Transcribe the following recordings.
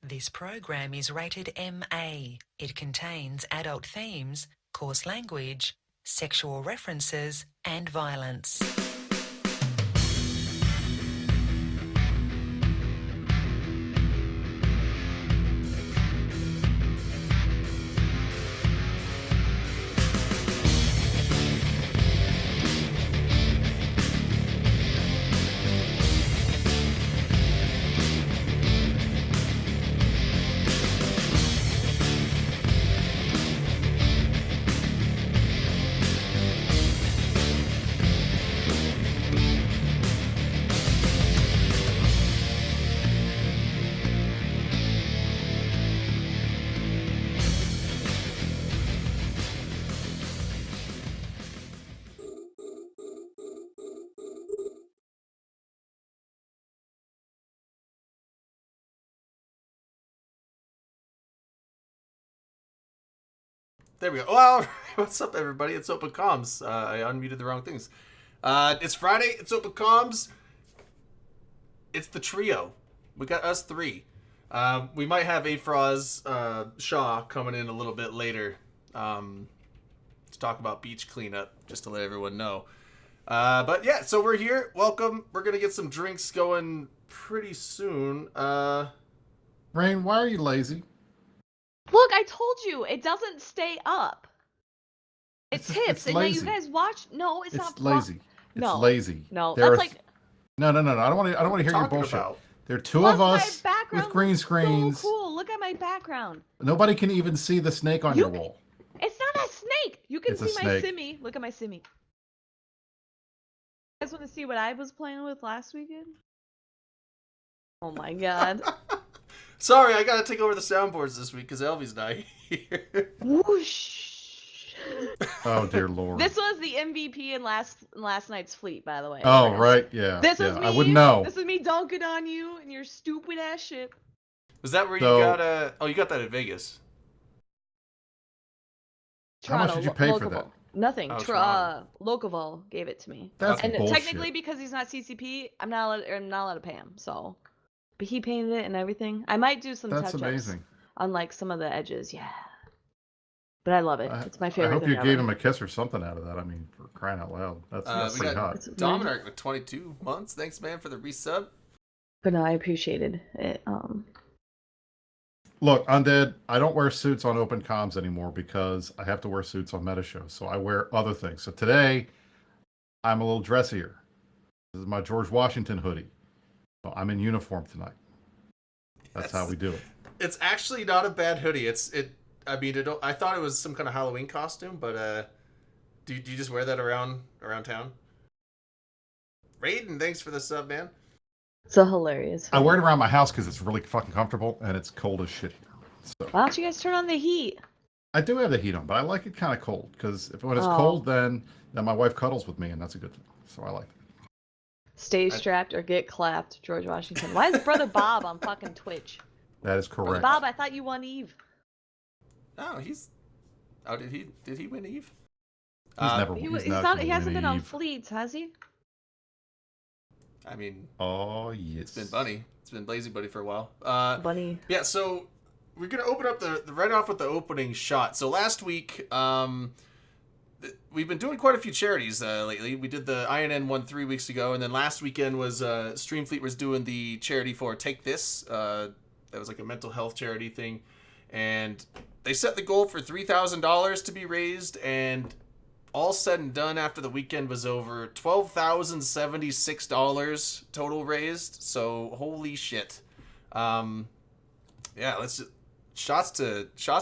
This program is rated MA. It contains adult themes, coarse language, sexual references, and violence. There we go. Well, what's up, everybody? It's Open Comms. I unmuted the wrong things. It's Friday. It's Open Comms. It's the trio. We got us three. We might have Afroz Shaw coming in a little bit later to talk about beach cleanup, just to let everyone know. But yeah, so we're here. Welcome. We're going to get some drinks going pretty soon. Rain, why are you lazy? Look, I told you, it doesn't stay up. It tips, it's and then lazy. you guys watch. No, it's not. It's lazy. It's No. lazy. No, There that's are like. No. I don't want to hear your talking bullshit. about? There are two Plus, of my us background with green looks screens. So cool. Look at my background. Nobody can even see the snake on your wall. It's not a snake. You can It's a see my snake. simmy. Look at my simmy. You guys want to see what I was playing with last weekend? Oh my god. Sorry, I got to take over the soundboards this week because Elvie's not here. Whoosh. Oh dear lord. This was the MVP in last night's fleet, by the way. Oh right, yeah. This yeah. was me. I wouldn't know. This is me dunking on you and your stupid ass ship. Was that where So- you got you got that at Vegas? How much did you pay for Locavol. that? Nothing. Oh, Toronto. Locavol gave it to me. That's And bullshit. technically, because he's not CCP, I'm not allowed to pay him. So, but he painted it and everything. I might do some That's touch-ups amazing. on like some of the edges. Yeah. But I love it. It's my I favorite. hope thing you gave ever. him a kiss or something out of that. I mean, for crying out loud. That's We pretty got hot. It's Dominic with 22 months. Thanks, man, for the resub. But no, I appreciated it. Look, Undead, I don't wear suits on open comms anymore because I have to wear suits on meta shows. So I wear other things. So today, I'm a little dressier. This is my George Washington hoodie. So I'm in uniform tonight. That's how we do it. It's actually not a bad hoodie. I thought it was some kind of Halloween costume, but do you just wear that around town? Raiden, thanks for the sub, man. So hilarious. I wear it around my house because it's really fucking comfortable and it's cold as shit here. So Why don't you guys turn on the heat? I do have the heat on, but I like it kind of cold because when it's Oh. cold, then my wife cuddles with me, and that's a good thing. So I like it. Stay strapped or get clapped, George Washington. Why is Brother Bob on fucking Twitch? That is correct. Bob, I thought you won Eve. Oh, did he win Eve? He's never. He hasn't been on Eve. fleets, has he? I mean, Oh yes. it's been Bunny. It's been Lazy Buddy for a while. Bunny. Yeah, so we're gonna open up the right off with the opening shot. So last week, we've been doing quite a few charities lately. We did the INN one 3 weeks ago, and then last weekend was Streamfleet was doing the charity for Take This. That was like a mental health charity thing, and they set the goal for $3,000 to be raised, and all said and done after the weekend was over, $12,076 total raised. So holy shit. Yeah, let's just shots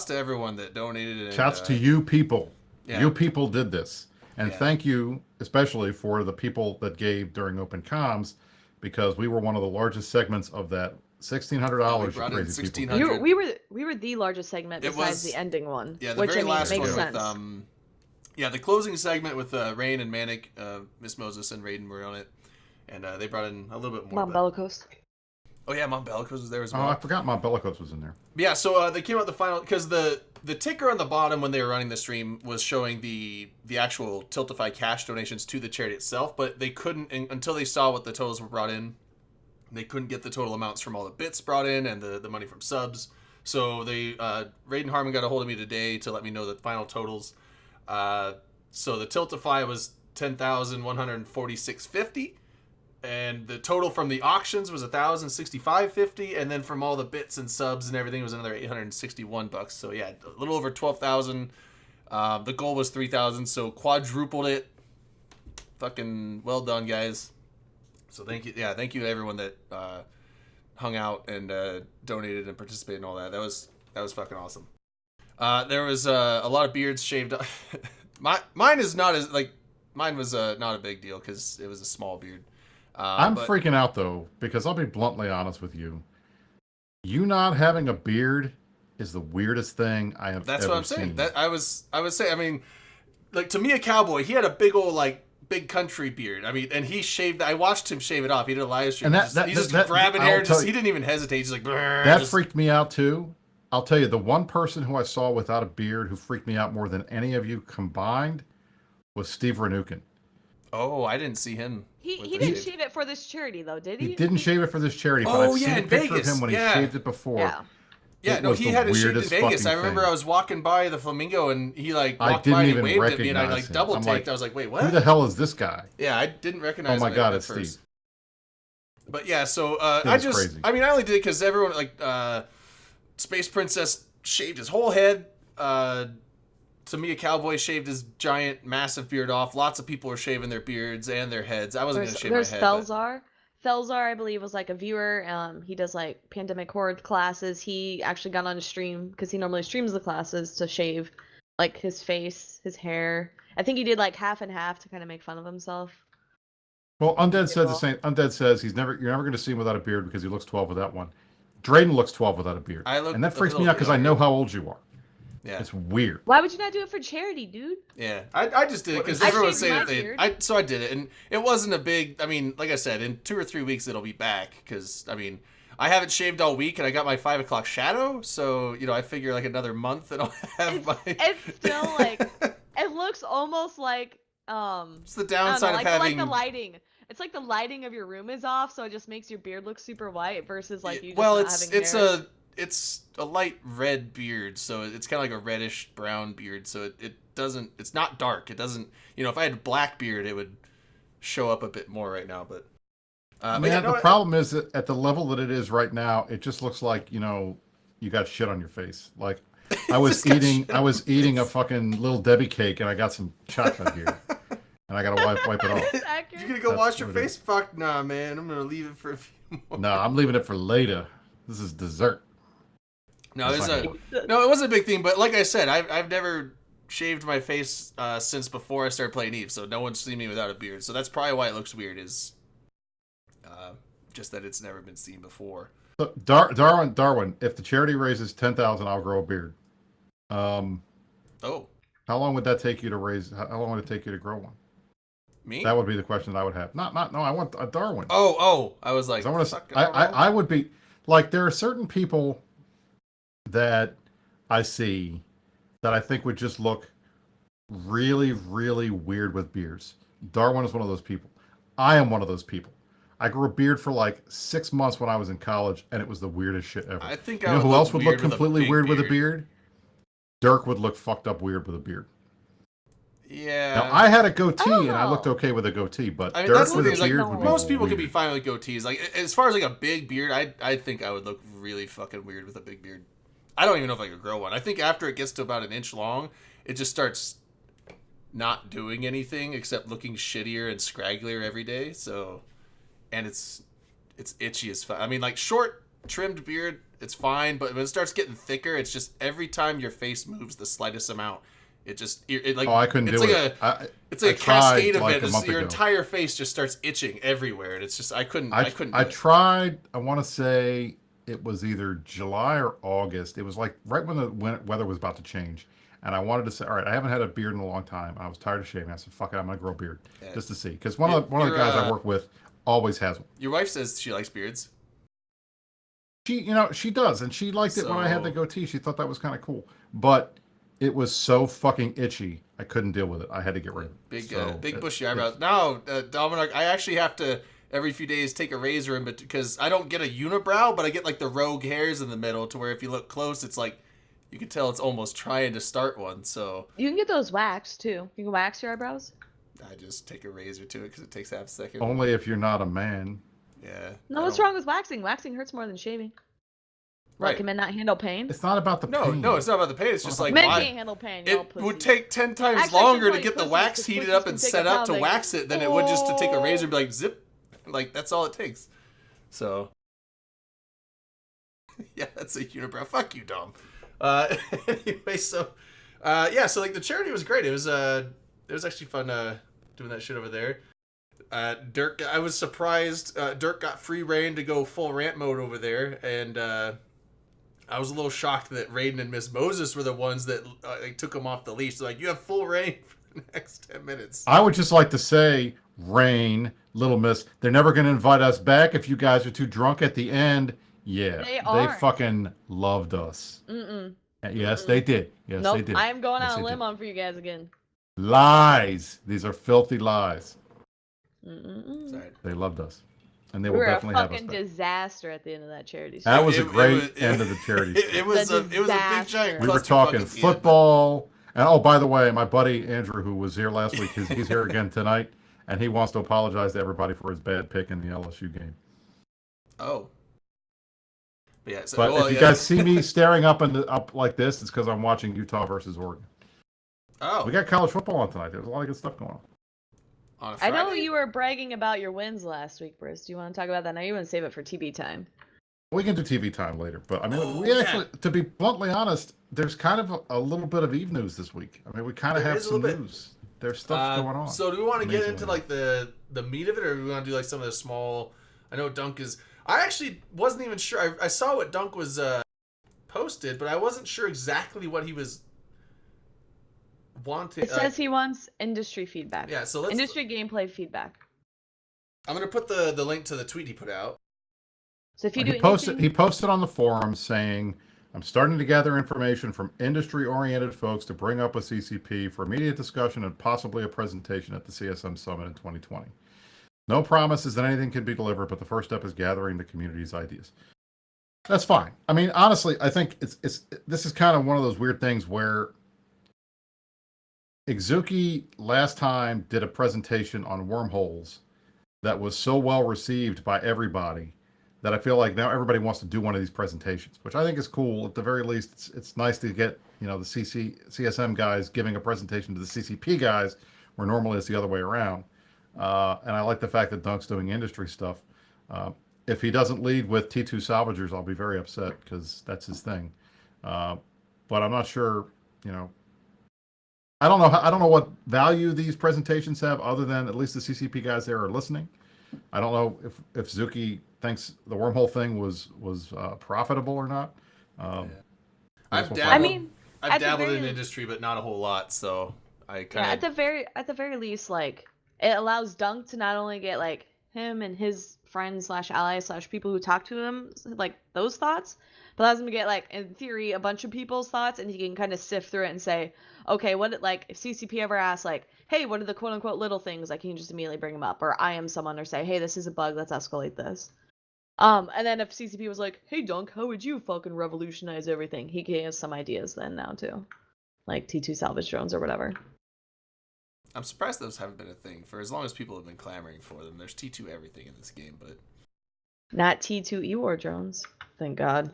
to everyone that donated. And, Shouts to you people. Yeah. You people did this, and Yeah. thank you especially for the people that gave during open comms, because we were one of the largest segments of that $1,600. We brought in Crazy people. $1,600. We were the largest segment It besides was- the ending one. Yeah, the which very I mean last makes one sense. with the closing segment with Rain and Manic, Miss Moses and Raiden were on it, and they brought in a little bit more. Mom Bellicose. Oh yeah, Mom Bellicose was there as Oh, well. I forgot my Bellicose was in there. Yeah, so they came out the final because the ticker on the bottom when they were running the stream was showing the actual Tiltify cash donations to the charity itself, but they couldn't until they saw what the totals were brought in. They couldn't get the total amounts from all the bits brought in and the money from subs. So Raiden Harmon got a hold of me today to let me know the final totals. So the Tiltify was $10,146.50. And the total from the auctions was $1,065.50, and then from all the bits and subs and everything was another $861. So yeah, a little over $12,000. The goal was $3,000, so quadrupled it. Fucking well done, guys. So thank you. Yeah, thank you to everyone that hung out and donated and participated and all that. That was fucking awesome. There was a lot of beards shaved. Mine is not as mine was not a big deal because it was a small beard. I'm freaking out though, because I'll be bluntly honest with you. You not having a beard is the weirdest thing I have ever seen. That's what I'm saying. That I was saying. I mean, like, to me, a cowboy, he had a big old big country beard. I mean, and he shaved. I watched him shave it off. He did a live stream. And he's just grabbing hair. He didn't even hesitate. He's like, that freaked me out too. I'll tell you, the one person who I saw without a beard who freaked me out more than any of you combined was Steve Renukin. Oh, I didn't see him. He didn't shave it for this charity though, did he? He didn't shave it for this charity, but I've seen a picture Vegas. of him when he shaved it before. Yeah, no, he had it shaved in Vegas. I remember I was walking by the Flamingo and he walked by and he waved at me and I double taked. I was like, wait, what? Who the hell is this guy? Yeah, I didn't recognize him. Oh my God, it's first. Steve. But yeah, so crazy. I only did it because everyone, Space Princess shaved his whole head. Tamia Cowboy shaved his giant, massive beard off. Lots of people were shaving their beards and their heads. I wasn't going to shave my head. There's Felzar. Felzar, I believe, was a viewer. He does Pandemic Horde classes. He actually got on a stream because he normally streams the classes to shave his face, his hair. I think he did half and half to kind of make fun of himself. Well, Undead says the same. Undead says you're never going to see him without a beard because he looks 12 without one. Drayden looks 12 without a beard. And that freaks me out because I know how old you are. Yeah. It's weird. Why would you not do it for charity, dude? Yeah, I just did it because everyone was saying that so I did it, and it wasn't a big. I mean, like I said, in 2 or 3 weeks it'll be back because I haven't shaved all week and I got my 5 o'clock shadow, so I figure another month and I'll have my. It's still it looks almost like It's the downside of having the lighting. It's like the lighting of your room is off, so it just makes your beard look super white versus you. Well, just not having hair. It's a light red beard, so it's kind of like a reddish brown beard. So it's not dark. It doesn't, if I had a black beard, it would show up a bit more right now. But the problem is that at the level that it is right now, it just looks like you got shit on your face. Like I was eating a fucking Little Debbie cake, and I got some chocolate here, and I gotta wipe it off. You gonna go wash your face? Fuck nah, man. I'm gonna leave it for a few more. No, I'm leaving it for later. This is dessert. No, it wasn't a big thing, but like I said, I've never shaved my face since before I started playing Eve, so no one's seen me without a beard. So that's probably why it looks weird, is just that it's never been seen before. So Darwin, if the charity raises 10,000, I'll grow a beard. How long would that take you to raise? How long would it take you to grow one? Me? That would be the question that I would have. No, I want a Darwin. I was like, I would be there are certain people that I see that I think would just look really, really weird with beards. Darwin is one of those people. I am one of those people. I grew a beard for 6 months when I was in college, and it was the weirdest shit ever. I think you know who else would look completely weird with a beard? Dirk would look fucked up weird with a beard. Yeah. Now, I had a goatee, and I looked okay with a goatee, but Dirk with a beard would be most people weird. could be fine with goatees. As far as a big beard, I think I would look really fucking weird with a big beard. I don't even know if I could grow one. I think after it gets to about an inch long, it just starts not doing anything except looking shittier and scragglier every day. So, and it's itchy as fuck. Short trimmed beard, it's fine, but when it starts getting thicker, it's just every time your face moves the slightest amount, I couldn't do it. It's like a cascade event. Your entire face just starts itching everywhere, and it's just I couldn't. I tried. I want to say it was either July or August. It was right when the weather was about to change. And I wanted to say, all right, I haven't had a beard in a long time. I was tired of shaving. I said, fuck it, I'm going to grow a beard just to see. Because one of the guys I work with always has one. Your wife says she likes beards. She does. And she liked it when I had the goatee. She thought that was kind of cool. But it was so fucking itchy, I couldn't deal with it. I had to get rid of it. Big bushy eyebrows. No, Dominic, I actually have to every few days take a razor in, because I don't get a unibrow, but I get like the rogue hairs in the middle to where if you look close, it's like you can tell it's almost trying to start one. So You can get those waxed too. You can wax your eyebrows. I just take a razor to it because it takes half a second. Only if you're not a man. Yeah. No, what's wrong with waxing? Waxing hurts more than shaving. Right. Right. Can men not handle pain? It's not about the pain. No, it's not about the pain. It's just like Men why can't handle pain. Y'all it would pussies. take 10 times Actually, I longer should to get call the you wax pussies, heated 'cause up and pussies set can take up to a wax it than it would just to take a razor and be like zip. Like that's all it takes. So yeah, that's a unibrow. Fuck you, Dom. Anyway, so yeah, so like the charity was great. It was actually fun doing that shit over there. Dirk, I was surprised. Dirk got free reign to go full rant mode over there, and I was a little shocked that Raiden and Miss Moses were the ones that like, took him off the leash. They're like, you have full reign for the next 10 minutes. I would just like to say, Rain, Little Miss, they're never going to invite us back if you guys are too drunk at the end. Yeah, they fucking loved us. Yes, they did. Yes, nope, they did. I am going yes, out on a limb on for you guys again. Lies. These are filthy lies. Sorry. They loved us. And they We will were a definitely have us fucking back. disaster at the end of that charity show. That was a great end of the charity show. It was a big giant. We were talking football. And oh, by the way, my buddy Andrew, who was here last week, he's here again tonight, and he wants to apologize to everybody for his bad pick in the LSU game. Oh. But yeah, so, but if you guys see me staring up like this, it's because I'm watching Utah versus Oregon. Oh. We got college football on tonight. There's a lot of good stuff going on. I know you were bragging about your wins last week, Bruce. Do you want to talk about that now? You want to save it for TV time? We can do TV time later, but I mean, actually, to be bluntly honest, there's kind of a little bit of Eve news this week. I mean, we kind of have some news. There's stuff going on. So do we want to get into like the meat of it, or do we want to do like some of the small? I know Dunk is. I actually wasn't even sure. I saw what Dunk was posted, but I wasn't sure exactly what he was wanting. It says he wants industry feedback. Yeah, so let's industry gameplay feedback. I'm gonna put the link to the tweet he put out. So if you he posted on the forum saying, "I'm starting to gather information from industry-oriented folks to bring up with CCP for immediate discussion and possibly a presentation at the CSM Summit in 2020. No promises that anything can be delivered, but the first step is gathering the community's ideas." That's fine. I mean, honestly, I think this is kind of one of those weird things where Izuki last time did a presentation on wormholes that was so well received by everybody that I feel like now everybody wants to do one of these presentations, which I think is cool. At the very least, it's nice to get, the CSM guys giving a presentation to the CCP guys, where normally it's the other way around. And I like the fact that Dunk's doing industry stuff. If he doesn't lead with T2 salvagers, I'll be very upset because that's his thing. But I'm not sure, I don't know what value these presentations have other than at least the CCP guys there are listening. I don't know if Zuki thinks the wormhole thing was profitable or not. I've dabbled in industry, but not a whole lot. So I kind of at the very least, like it allows Dunk to not only get like him and his friends / allies / people who talk to him like those thoughts, but allows him to get like in theory a bunch of people's thoughts, and he can kind of sift through it and say, okay, if CCP ever asks like, hey, what are the quote unquote little things? I can just immediately bring them up, or I am someone, or say, hey, this is a bug, let's escalate this. And then if CCP was like, hey, Dunk, how would you fucking revolutionize everything? He can have some ideas then now too, like T2 salvage drones or whatever. I'm surprised those haven't been a thing for as long as people have been clamoring for them. There's T2 everything in this game, but not T2 E-War drones, thank God.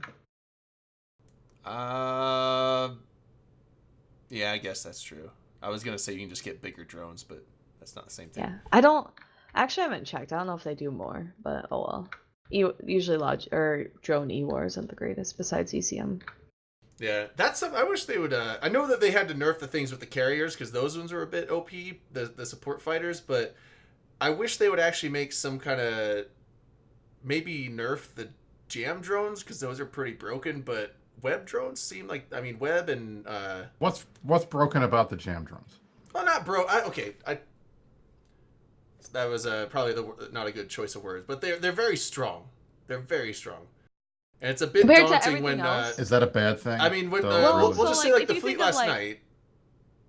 Yeah, I guess that's true. I was gonna say you can just get bigger drones, but that's not the same thing. Yeah, I haven't checked. I don't know if they do more, but oh well. Usually drone E-Wars aren't the greatest besides ECM. Yeah, that's something I wish they would. I know that they had to nerf the things with the carriers because those ones were a bit OP, the support fighters, but I wish they would actually make some kind of maybe nerf the jam drones because those are pretty broken, but web drones seem like web and what's broken about the jam drones? Well, not that was probably not a good choice of words, but they're very strong. They're very strong, and it's a bit daunting when. Is that a bad thing? I mean, when we'll just say like the fleet last night.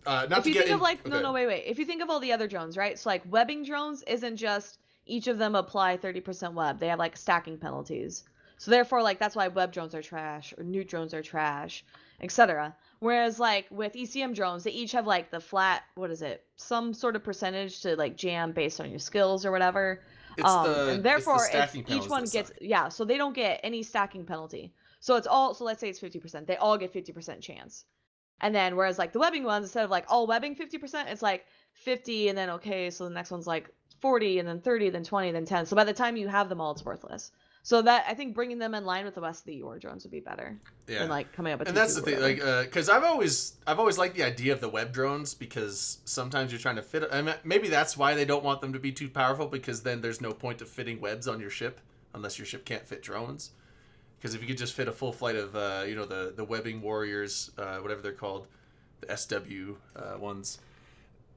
Not if to you get think in, of like okay. wait. If you think of all the other drones, right? So like webbing drones isn't just each of them apply 30% web. They have like stacking penalties. So therefore, like that's why web drones are trash or nuke drones are trash, etc. Whereas like with ECM drones, they each have like the flat, what is it, some sort of percentage to like jam based on your skills or whatever. And therefore, it's stacking each one penalties gets that suck. so they don't get any stacking penalty. So it's all so let's say it's 50%. They all get 50% chance. And then whereas like the webbing ones, instead of like all webbing 50%, it's like 50 and then okay, so the next one's like 40 and then 30, then 20, then 10. So by the time you have them all, it's worthless. So that I think bringing them in line with the rest of the EOR drones would be better than like coming up with. And that's the thing, like, because I've always liked the idea of the web drones because sometimes you're trying to fit. I mean, maybe that's why they don't want them to be too powerful because then there's no point of fitting webs on your ship unless your ship can't fit drones. Because if you could just fit a full flight of, the webbing warriors, whatever they're called, the SW ones,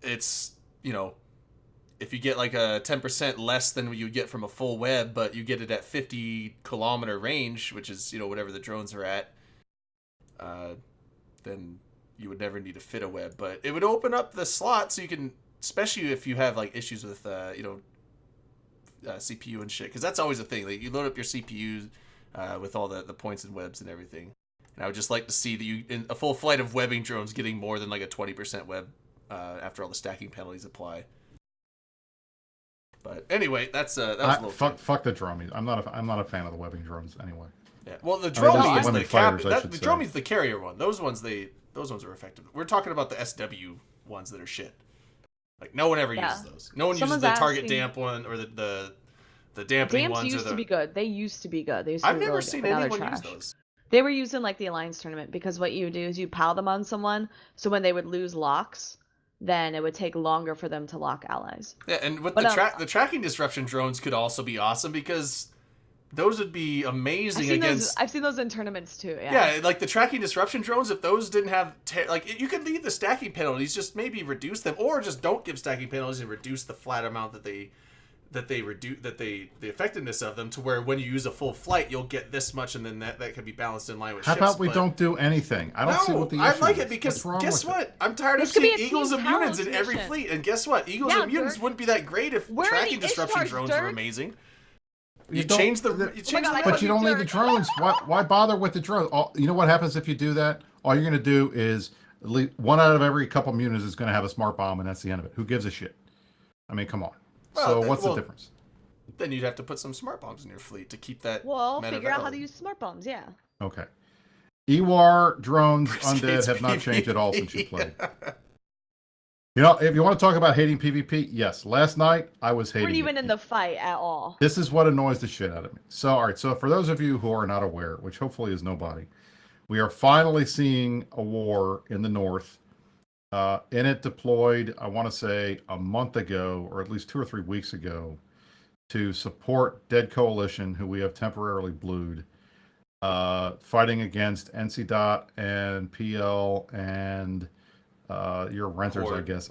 it's, if you get like a 10% less than you get from a full web, but you get it at 50-kilometer range, which is, whatever the drones are at, then you would never need to fit a web. But it would open up the slot so you can, especially if you have like issues with, CPU and shit, because that's always a thing. Like you load up your CPU with all the points and webs and everything. And I would just like to see that you in a full flight of webbing drones getting more than like a 20% web after all the stacking penalties apply. But anyway, that was a little fuck the dromies. I'm not a fan of the webbing drones anyway. Yeah. Well, the dromie is the dromie's the carrier one. Those ones are effective. We're talking about the SW ones that are shit. Like no one ever uses those. No one uses the target damp one or the dampening ones. Damps used to be good. They used to be good. I've never seen anyone use those. They were used in like the Alliance tournament because what you would do is you pile them on someone, so when they would lose locks, then it would take longer for them to lock allies. Yeah, and with the tracking disruption drones could also be awesome because those would be amazing against. I've seen those in tournaments too. Yeah, like the tracking disruption drones. If those didn't have you could leave the stacking penalties, just maybe reduce them, or just don't give stacking penalties and reduce the flat amount that the effectiveness of them to where when you use a full flight you'll get this much and then that can be balanced in line with ships. How about we don't do anything? I don't see what the issue is. I like it because guess what? I'm tired of seeing Eagles and Munins in every fleet, and guess what? Eagles and Munins wouldn't be that great if tracking disruption drones were amazing. But you don't need the drones. Why bother with the drones? You know what happens if you do that? All you're going to do is at least one out of every couple Munins is going to have a smart bomb, and that's the end of it. Who gives a shit? I mean, come on. So what's the difference? Then you'd have to put some smart bombs in your fleet to keep that. Well, figure out how to use smart bombs. Yeah. Okay. EWAR drones undead have not changed at all since you played. If you want to talk about hating PvP, yes. Last night I was hating. Weren't even in the fight at all. This is what annoys the shit out of me. So, all right. So for those of you who are not aware, which hopefully is nobody, we are finally seeing a war in the north. In it deployed, I want to say a month ago, or at least 2 or 3 weeks ago, to support Dead Coalition, who we have temporarily blued, fighting against NC. and PL and your renters, Horde. I guess.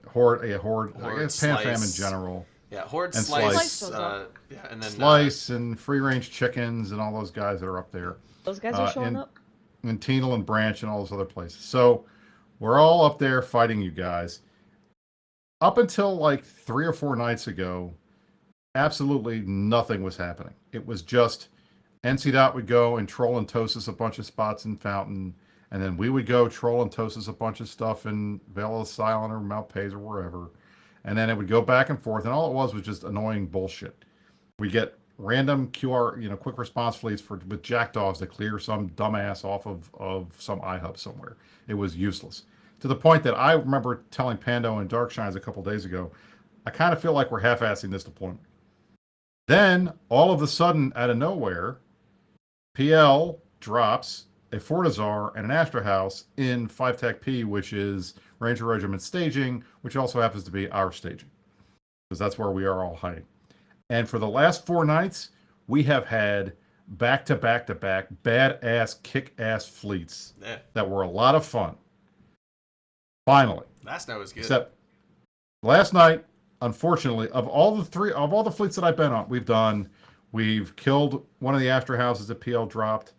Horde, I guess Pan Fam in general. Yeah, Horde, and Slice. And then Slice and Free Range Chickens and all those guys that are up there. Those guys are showing up. And Teenal and Branch and all those other places. So we're all up there fighting you guys. Up until like 3 or 4 nights ago, absolutely nothing was happening. It was just NC. would go and troll and toast us a bunch of spots in Fountain, and then we would go troll and toast us a bunch of stuff in Vale of Silent or Mount Pays or wherever. And then it would go back and forth, and all it was just annoying bullshit. We get random QR, quick response fleets with jackdaws to clear some dumbass off of some iHub somewhere. It was useless. To the point that I remember telling Pando and Darkshines a couple days ago, I kind of feel like we're half-assing this deployment. Then, all of a sudden, out of nowhere, PL drops a Fortizar and an Astra House in 5-Tech P, which is Ranger Regiment staging, which also happens to be our staging, because that's where we are all hiding. And for the last 4 nights, we have had back-to-back-to-back badass, kick-ass fleets that were a lot of fun. Finally. Last night was good. Except last night, unfortunately, of all the fleets that I've been on, we've killed one of the Astra Houses that PL dropped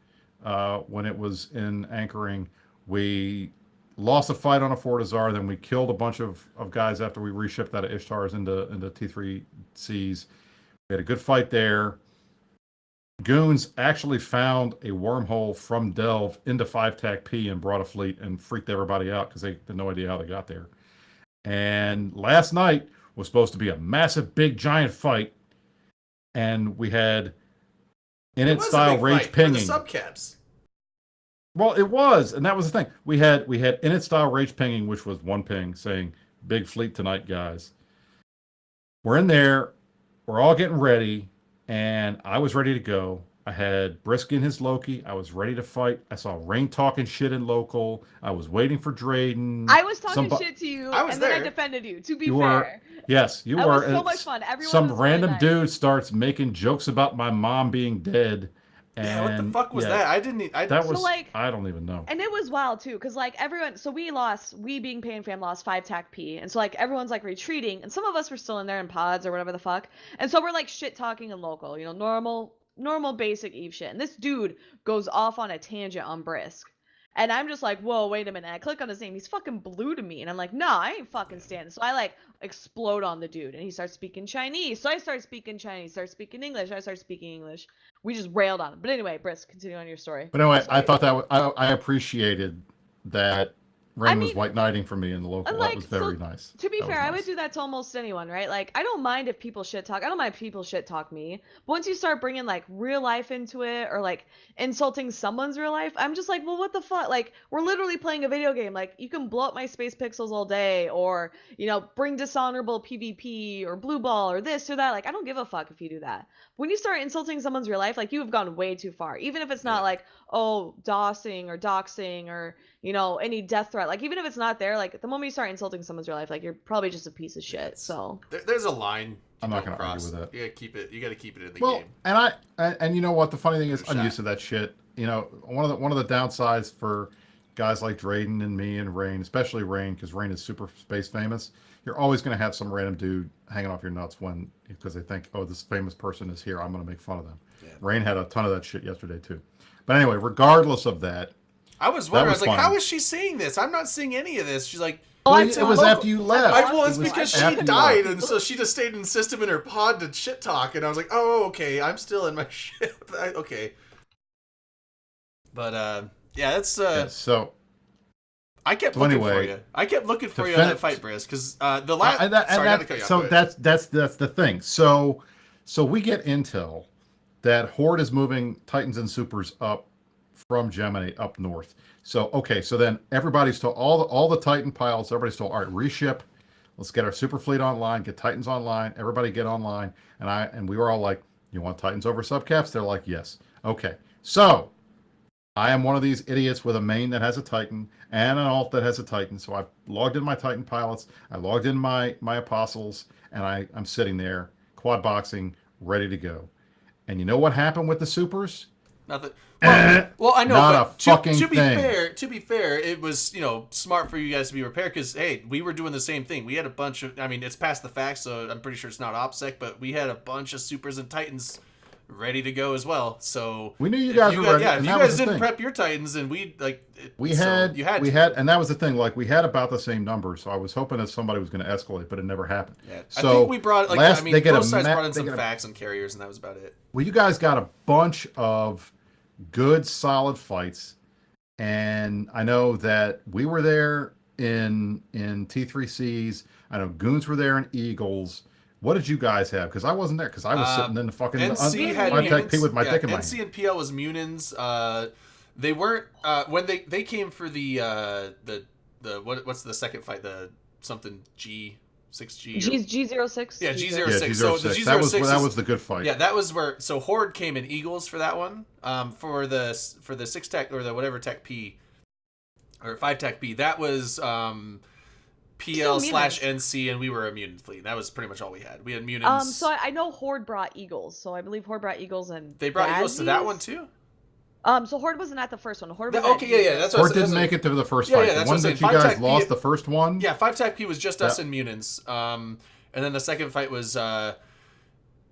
when it was in anchoring. We lost a fight on a Fortizar, then we killed a bunch of guys after we reshipped out of Ishtars into T3Cs. We had a good fight there. Goons actually found a wormhole from Delve into 5-tac P and brought a fleet and freaked everybody out because they had no idea how they got there. And last night was supposed to be a massive, big, giant fight, and we had Init style rage pinging. For the subcaps. Well, it was, and that was the thing. We had Init style rage pinging, which was one ping saying "Big fleet tonight, guys." We're in there. We're all getting ready, and I was ready to go. I had Brisk in his Loki. I was ready to fight. I saw Rain talking shit in local. I was waiting for Drayden. I was talking shit to you, and then I defended you. To be fair, yes, you were. That was so much fun. Everyone some was random really nice. dude starts making jokes about my mom being dead. And yeah, what the fuck was that? I didn't. That was so, like, I don't even know. And it was wild too, because like everyone, so we being Pan Fam lost 5-tac P, and so like everyone's like retreating, and some of us were still in there in pods or whatever the fuck, and so we're like shit talking in local, you know, normal basic Eve shit, and this dude goes off on a tangent on Brisk. And I'm just like, whoa, wait a minute. I click on his name. He's fucking blue to me. And I'm like, nah, I ain't fucking standing. So I like explode on the dude. And he starts speaking Chinese. So I start speaking Chinese. Start speaking English. I start speaking English. We just railed on him. But anyway, Brisk, continue on your story. But anyway, I thought that I appreciated that Rain was white knighting for me in the local. Like, that was very nice. To be fair, I would do that to almost anyone, right? Like, I don't mind if people shit talk. I don't mind if people shit talk me. But once you start bringing like real life into it, or like insulting someone's real life, I'm just like, well, what the fuck? Like, we're literally playing a video game. Like, you can blow up my space pixels all day, or, you know, bring dishonorable PvP or blue ball or this or that. Like, I don't give a fuck if you do that. When you start insulting someone's real life, like, you have gone way too far. Even if it's not like, oh, doxing or you know, any death threat. Like, even if it's not there, like, the moment you start insulting someone's real life, like, you're probably just a piece of shit. So there's a line. I'm not going to argue with that. You got to keep it in the game. And you know what? The funny thing is, I'm used to that shit. You know, one of the downsides for guys like Drayden and me and Rain, especially Rain, because Rain is super space famous. You're always going to have some random dude hanging off your nuts because they think, oh, this famous person is here. I'm going to make fun of them. Yeah. Rain had a ton of that shit yesterday too. But anyway, regardless of that. I was wondering, I was like, how is she seeing this? I'm not seeing any of this. She's like, it was after you left. Well, it's because she died, and so she just stayed in the system in her pod to shit talk, and I was like, oh, okay, I'm still in my shit. Okay. But, yeah, that's, so. I kept looking for you. I kept looking for you on that fight, Brisk, because the last... that's the thing. So we get intel that Horde is moving Titans and Supers up from Gemini up north. So then everybody's told, all the Titan pilots, everybody's told, all right, reship, let's get our super fleet online, get Titans online, everybody get online. And we were all like, you want Titans over subcaps? They're like, yes. Okay. So I am one of these idiots with a main that has a Titan and an alt that has a Titan. So I've logged in my Titan pilots, I logged in my apostles, and I'm sitting there, quad boxing, ready to go. And you know what happened with the supers? Nothing. Well, I know. Not but a fucking to be thing. To be fair, it was smart for you guys to be prepared because hey, we were doing the same thing. We had a bunch of. I mean, it's past the facts, so I'm pretty sure it's not OPSEC, but we had a bunch of supers and Titans ready to go as well. So we knew you guys were ready. Yeah, if you guys didn't prep your Titans, and we had, and that was the thing. Like we had about the same number, so I was hoping that somebody was going to escalate, but it never happened. Yeah, so I think we brought both sides brought in some facts and carriers, and that was about it. Well, you guys got a bunch of good, solid fights, and I know that we were there in T3Cs. I know Goons were there in Eagles. What did you guys have? Because I wasn't there. Because I was sitting in the fucking NC had Munins. With my dick in my hand. NC and PL was Munins. They weren't when they came for the what's the second fight? The something G6G. G06. Yeah, G06. G06. So the G06 that was the good fight. Yeah, that was where. So Horde came in Eagles for that one. For the 6-tac or the whatever tech P or 5-tac B. That was PL/NC, and we were a mutant fleet. That was pretty much all we had. We had mutants. So I know Horde brought Eagles. So I believe Horde brought Eagles and they brought Eagles to that one too. So Horde wasn't at the first one. Horde was That's what Horde didn't make it to the first fight. Yeah, the one that you guys lost the first one. Yeah, 5-tac P was just us and mutants. And then the second fight was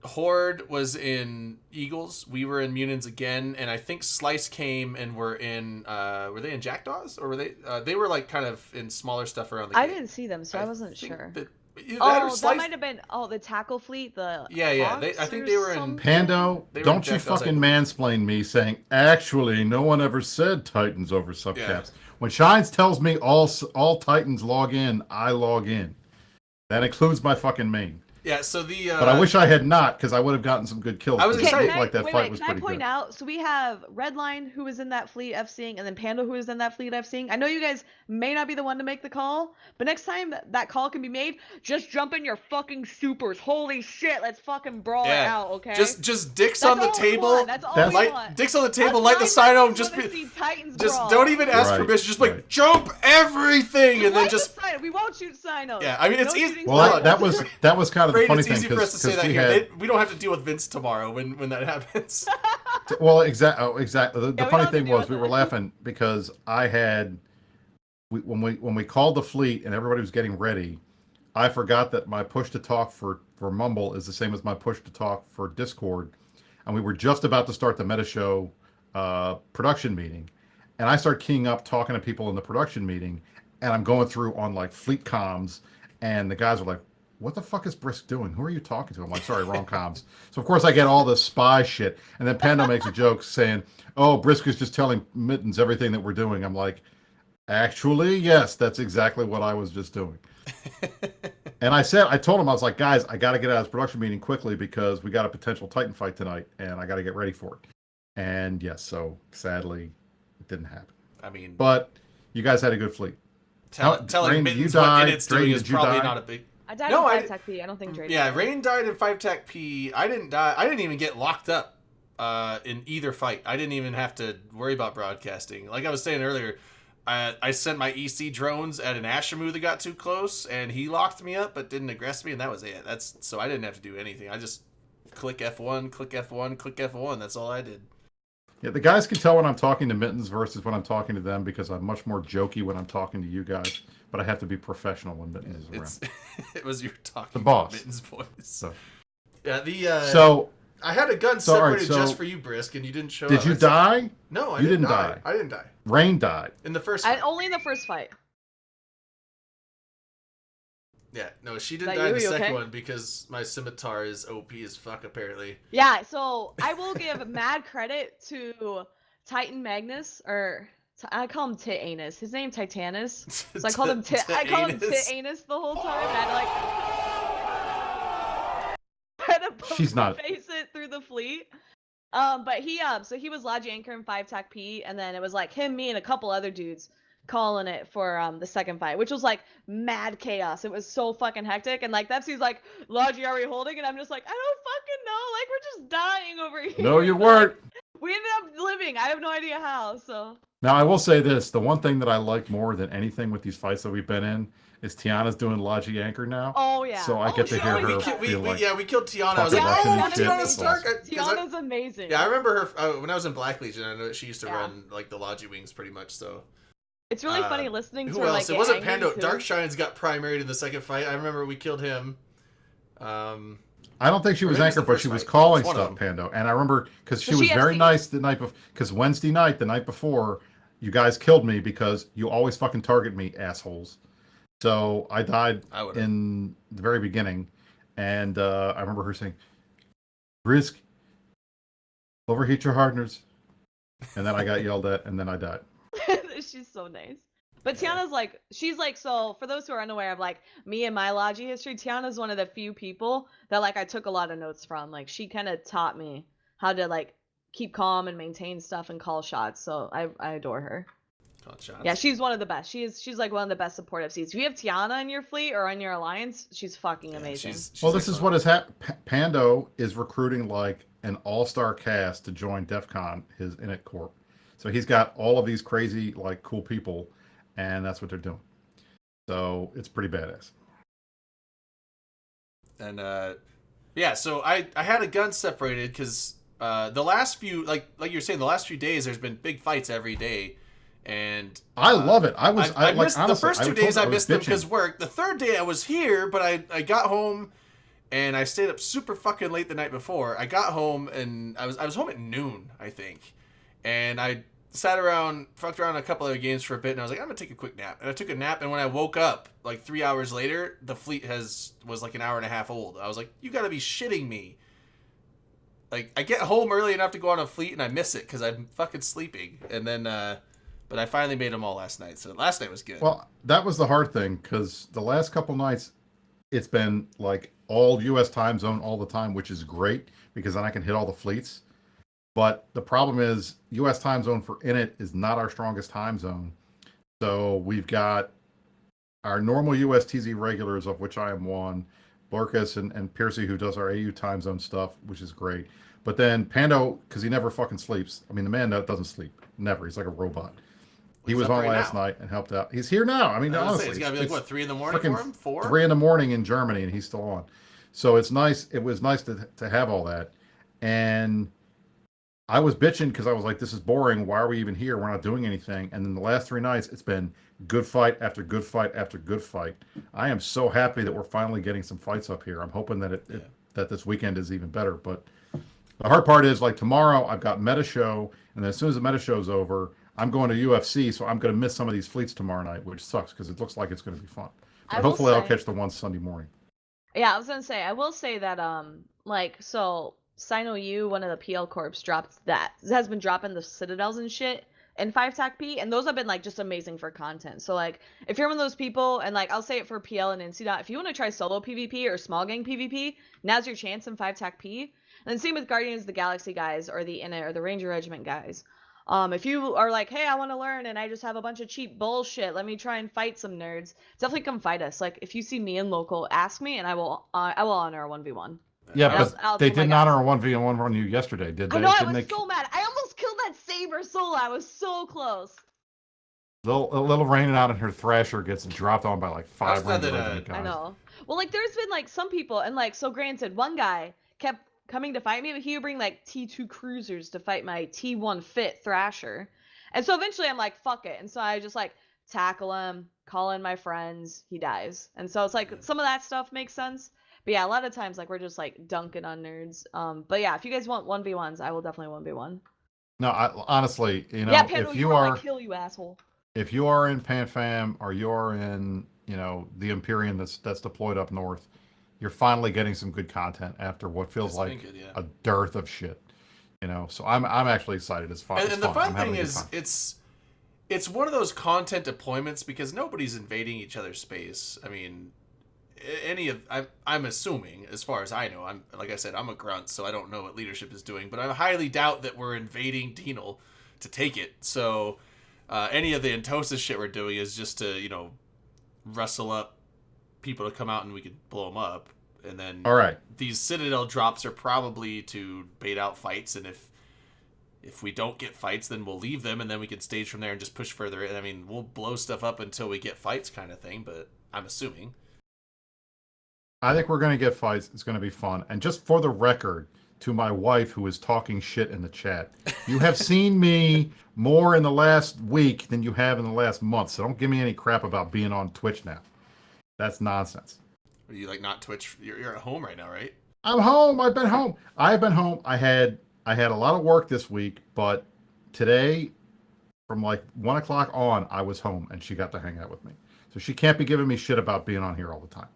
Horde was in Eagles. We were in mutants again, and I think Slice came and were they in Jackdaws or were they were like kind of in smaller stuff around the game. I didn't see them, so I wasn't sure. That might have been the tackle fleet. Yeah. I think they were in Pando. Don't you fucking mansplain me saying actually no one ever said Titans over subcaps. Yeah. When Shines tells me all Titans log in, I log in. That includes my fucking main. Yeah, so but I wish I had not, because I would have gotten some good kills. I was excited. Like that fight was pretty good. Can I point out? So we have Redline, who was in that fleet FCing, and then Pando, who was in that fleet FCing. I know you guys may not be the one to make the call, but next time that call can be made, just jump in your fucking supers. Holy shit, let's fucking brawl it out, okay? Just dicks on the table. That's all we want. Dicks on the table, light the sign. Just don't even ask permission. Just like jump everything, and then just. We won't shoot signos. Yeah, I mean it's easy. Well, that was kind of the funny thing. It's easy for us to say that here. We don't have to deal with Vince tomorrow when that happens. Well, exactly. The funny thing was we were laughing because when we called the fleet and everybody was getting ready, I forgot that my push to talk for Mumble is the same as my push to talk for Discord, and we were just about to start the Meta Show production meeting, and I start keying up talking to people in the production meeting, and I'm going through on like fleet comms, and the guys are like, what the fuck is Brisk doing? Who are you talking to? I'm like, sorry, wrong comms. So, of course, I get all this spy shit. And then Pando makes a joke saying, oh, Brisk is just telling Mittens everything that we're doing. I'm like, actually, yes, that's exactly what I was just doing. And I told him, I was like, guys, I got to get out of this production meeting quickly because we got a potential Titan fight tonight, and I got to get ready for it. And, yes, so, sadly, it didn't happen. I mean... But you guys had a good fleet. Telling Mittens what Minutes doing is probably not a big... I died in 5-Tech P. I don't think Drake. Yeah, Rain died in 5-Tech P. I didn't die. I didn't even get locked up in either fight. I didn't even have to worry about broadcasting. Like I was saying earlier, I sent my EC drones at an Ashamu that got too close, and he locked me up but didn't aggress me, and that was it. So I didn't have to do anything. I just click F1, click F1, click F1. That's all I did. Yeah, the guys can tell when I'm talking to Mittens versus when I'm talking to them because I'm much more jokey when I'm talking to you guys. But I have to be professional when Mittens is around. It was your talking the boss. Mittens voice. So. Yeah, so I had a gun separated just for you, Brisk, and you didn't show up. Did you die? No, I didn't die. I didn't die. Rain died. In the first fight. Only in the first fight. Yeah, no, she didn't die in the second one because my scimitar is OP as fuck, apparently. Yeah, so I will give mad credit to Titan Magnus, or I call him Tit Anus. His name Titanus, so I called him Tit. I called him Tit Anus the whole time. And I had to She's not face it through the fleet. But he he was Logi Anchor in 5-Tech P, and then it was like him, me, and a couple other dudes calling it for the second fight, which was like mad chaos. It was so fucking hectic, and like Pepsi's like, Logi, are we holding? And I'm just like, I don't fucking know. Like we're just dying over here. No, you weren't. We ended up living. I have no idea how. So. Now I will say this: the one thing that I like more than anything with these fights that we've been in is Tiana's doing Logi Anchor now. Oh yeah. So I get to hear her. We killed Tiana. I was like, Tiana's Stark. Tiana's amazing. Yeah, I remember her when I was in Black Legion. I know that she used to run like the Logi wings pretty much. So. It's really funny listening to who her. Else? Like, it wasn't Pando. Darkshines got primaried in the second fight. I remember we killed him. I don't think she was anchor, but she was calling stuff, Pando. And I remember because she was very nice the night before. Because Wednesday night, the night before, you guys killed me because you always fucking target me, assholes. So I died in the very beginning, and I remember her saying, "Brisk, overheat your hardeners," and then I got yelled at, and then I died. She's so nice. But Tiana's like, she's like, so for those who are unaware of like me and my Logi history, Tiana's one of the few people that like I took a lot of notes from. Like she kind of taught me how to like keep calm and maintain stuff and call shots. So I adore her. Call shots. Yeah, she's one of the best. She's like one of the best support FCs. If you have Tiana in your fleet or on your alliance, she's fucking amazing. She's well, this is what has happened. Pando is recruiting like an all-star cast to join DEF CON, his Init Corp. So he's got all of these crazy, like, cool people, and that's what they're doing. So it's pretty badass. And yeah, so I had a gun separated because the last few, like you're saying, the last few days there's been big fights every day, and I love it. I missed honestly, the first 2 days. I missed them bitching. because work. The third day I was here, but I got home. And I stayed up super fucking late the night before. I got home and I was home at noon, I think. And I sat around, fucked around a couple other games for a bit, and I was like, I'm gonna take a quick nap. And I took a nap, and when I woke up, like 3 hours later, the fleet was like an hour and a half old. I was like, you gotta be shitting me. Like, I get home early enough to go on a fleet, and I miss it because I'm fucking sleeping. And then, but I finally made them all last night, so last night was good. Well, that was the hard thing because the last couple nights, it's been like all U.S. time zone all the time, which is great because then I can hit all the fleets. But the problem is U.S. time zone for Init is not our strongest time zone. So we've got our normal USTZ regulars, of which I am one, Blurkus and Piercy, who does our AU time zone stuff, which is great. But then Pando, because he never fucking sleeps. I mean, the man doesn't sleep. Never. He's like a robot. He was on last night and helped out. He's here now. I mean, honestly. It's got to be like, what, 3 in the morning for him? 4? 3 in the morning in Germany, and he's still on. So it's nice. It was nice to have all that. And I was bitching because I was like, this is boring. Why are we even here? We're not doing anything. And then the last 3 nights, it's been good fight after good fight after good fight. I am so happy that we're finally getting some fights up here. I'm hoping that that this weekend is even better. But the hard part is, like, tomorrow I've got Meta Show, and then as soon as the Meta Show's over, I'm going to UFC, so I'm going to miss some of these fleets tomorrow night, which sucks because it looks like it's going to be fun. But hopefully I'll catch the one Sunday morning. Yeah, I was gonna say, I will say that so Sino U, one of the PL Corps, has been dropping the Citadels and shit in 5-TAC-P, and those have been like just amazing for content. So like, if you're one of those people, and like I'll say it for PL and NC, if you want to try solo PvP or small gang PvP, now's your chance in 5-TAC-P. And then same with Guardians of the Galaxy guys or the Init or the Ranger Regiment guys. If you are like, hey, I want to learn and I just have a bunch of cheap bullshit, let me try and fight some nerds, definitely come fight us. Like, if you see me in local, ask me and I will honor a 1v1. Yeah, but they didn't honor a 1v1 on you yesterday, did they? I know, I was so mad. I almost killed that Saber solo. I was so close. A little raining out and her Thrasher gets dropped on by like 5 Ranger guys. I know. Well, like, there's been like some people, and like, so granted, one guy kept coming to fight me, but he would bring like T2 cruisers to fight my T1 fit Thrasher. And so eventually I'm like, fuck it. And so I just like tackle him, call in my friends, he dies. And so it's like some of that stuff makes sense. But yeah, a lot of times like we're just like dunking on nerds. But yeah, if you guys want 1v1s, I will definitely 1v1. No, honestly, you know, Pando, if you are kill you asshole. If you are in PanFam or you're in, you know, the Imperium that's deployed up north, you're finally getting some good content after what feels like a dearth of shit, you know. So I'm actually excited. It's fun. And the fun thing is, it's one of those content deployments because nobody's invading each other's space. I mean, I'm assuming, as far as I know, like I said, I'm a grunt, so I don't know what leadership is doing, but I highly doubt that we're invading Denal to take it. So any of the Entosa shit we're doing is just to, you know, rustle up people to come out and we could blow them up. And then all right, these Citadel drops are probably to bait out fights, and if we don't get fights, then we'll leave them, and then we can stage from there and just push further in. I mean, we'll blow stuff up until we get fights kind of thing, but I'm assuming. I think we're going to get fights. It's going to be fun. And just for the record, to my wife who is talking shit in the chat, you have seen me more in the last week than you have in the last month, so don't give me any crap about being on Twitch now. That's nonsense. Are you like not Twitch? You're at home right now, right? I'm home. I've been home. I had a lot of work this week, but today, from like 1 o'clock on, I was home and she got to hang out with me. So she can't be giving me shit about being on here all the time.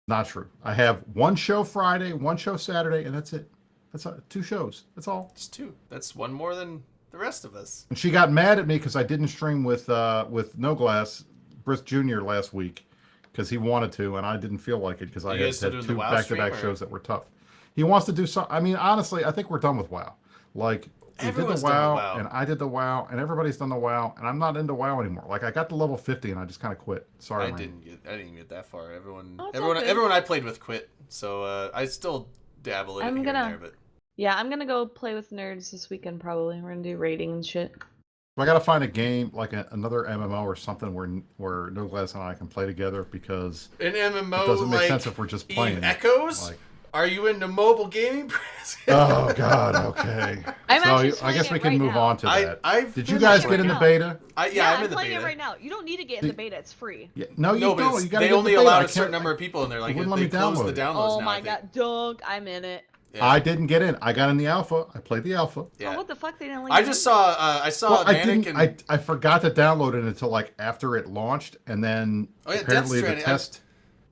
Not true. I have one show Friday, one show Saturday, and that's it. That's 2 shows. That's all. Just 2. That's one more than the rest of us. And she got mad at me because I didn't stream with No Glass, Brisk Jr. last week because he wanted to, and I didn't feel like it because I had 2 back-to-back shows that were tough. He wants to do something. I mean, honestly, I think we're done with WoW. Like, we did the WoW, and I did the WoW, and everybody's done the WoW, and I'm not into WoW anymore. Like, I got to level 50, and I just kind of quit. Sorry, I didn't get that far. Everyone I played with quit, so I still dabble in it here and there. But yeah, I'm gonna go play with nerds this weekend. Probably we're gonna do raiding and shit. I got to find a game like another MMO or something where No Glass and I can play together because an MMO it doesn't make like sense if we're just playing. Eve Echoes. Like, are you into mobile gaming? Oh God, okay. So I guess we can move on to that. Did you guys get in the beta? I'm in the beta. It right now. You don't need to get in the beta. It's free. Yeah, no, you don't. You they only allow a certain number of people, and they're like, they close the download. Oh my God, Dunk! I'm in it. Yeah. I didn't get in. I got in the alpha. I played the alpha. Yeah. Oh, what the fuck? They didn't let I you just in? saw. I saw Well, I Manic didn't. and. I forgot to download it until like after it launched, and then Oh yeah, apparently Death the Stranding. test.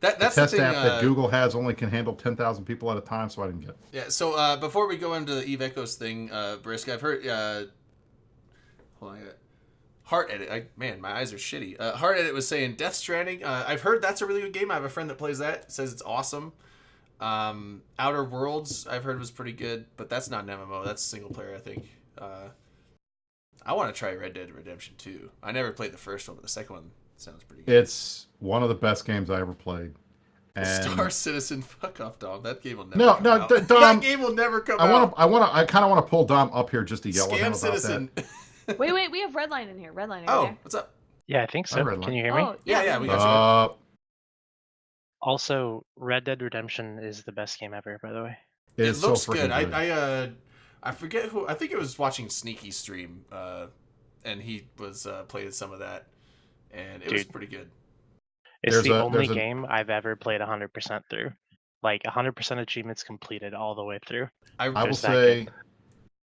That's the the test thing. app that Google has only can handle 10,000 people at a time, so I didn't get it. Yeah. So before we go into the Eve Echoes thing, Brisk, I've heard. Hold on. Heart Edit. Man, my eyes are shitty. Heart Edit was saying Death Stranding. I've heard that's a really good game. I have a friend that plays that. Says it's awesome. Outer Worlds I've heard was pretty good, but that's not an MMO. That's single player, I think. I want to try Red Dead Redemption 2. I never played the first one, but the second one sounds pretty good. It's one of the best games I ever played. And Star Citizen, fuck off, Dom. That game will never No, come no, out. Dom, that game will never come out. I kind of want to pull Dom up here just to yell at him Scam about Citizen. that. Wait, we have Redline in here. Redline, are you Oh, there? what's up? Yeah, I think so. Redline. Can you hear me? Oh, Yeah, we got you. Also, Red Dead Redemption is the best game ever, by the way. It so looks freaking good. I forget who. I think it was watching Sneaky stream, and he was playing some of that, and it was pretty good. It's the only game I've ever played 100% through. Like 100% achievements completed all the way through. I will say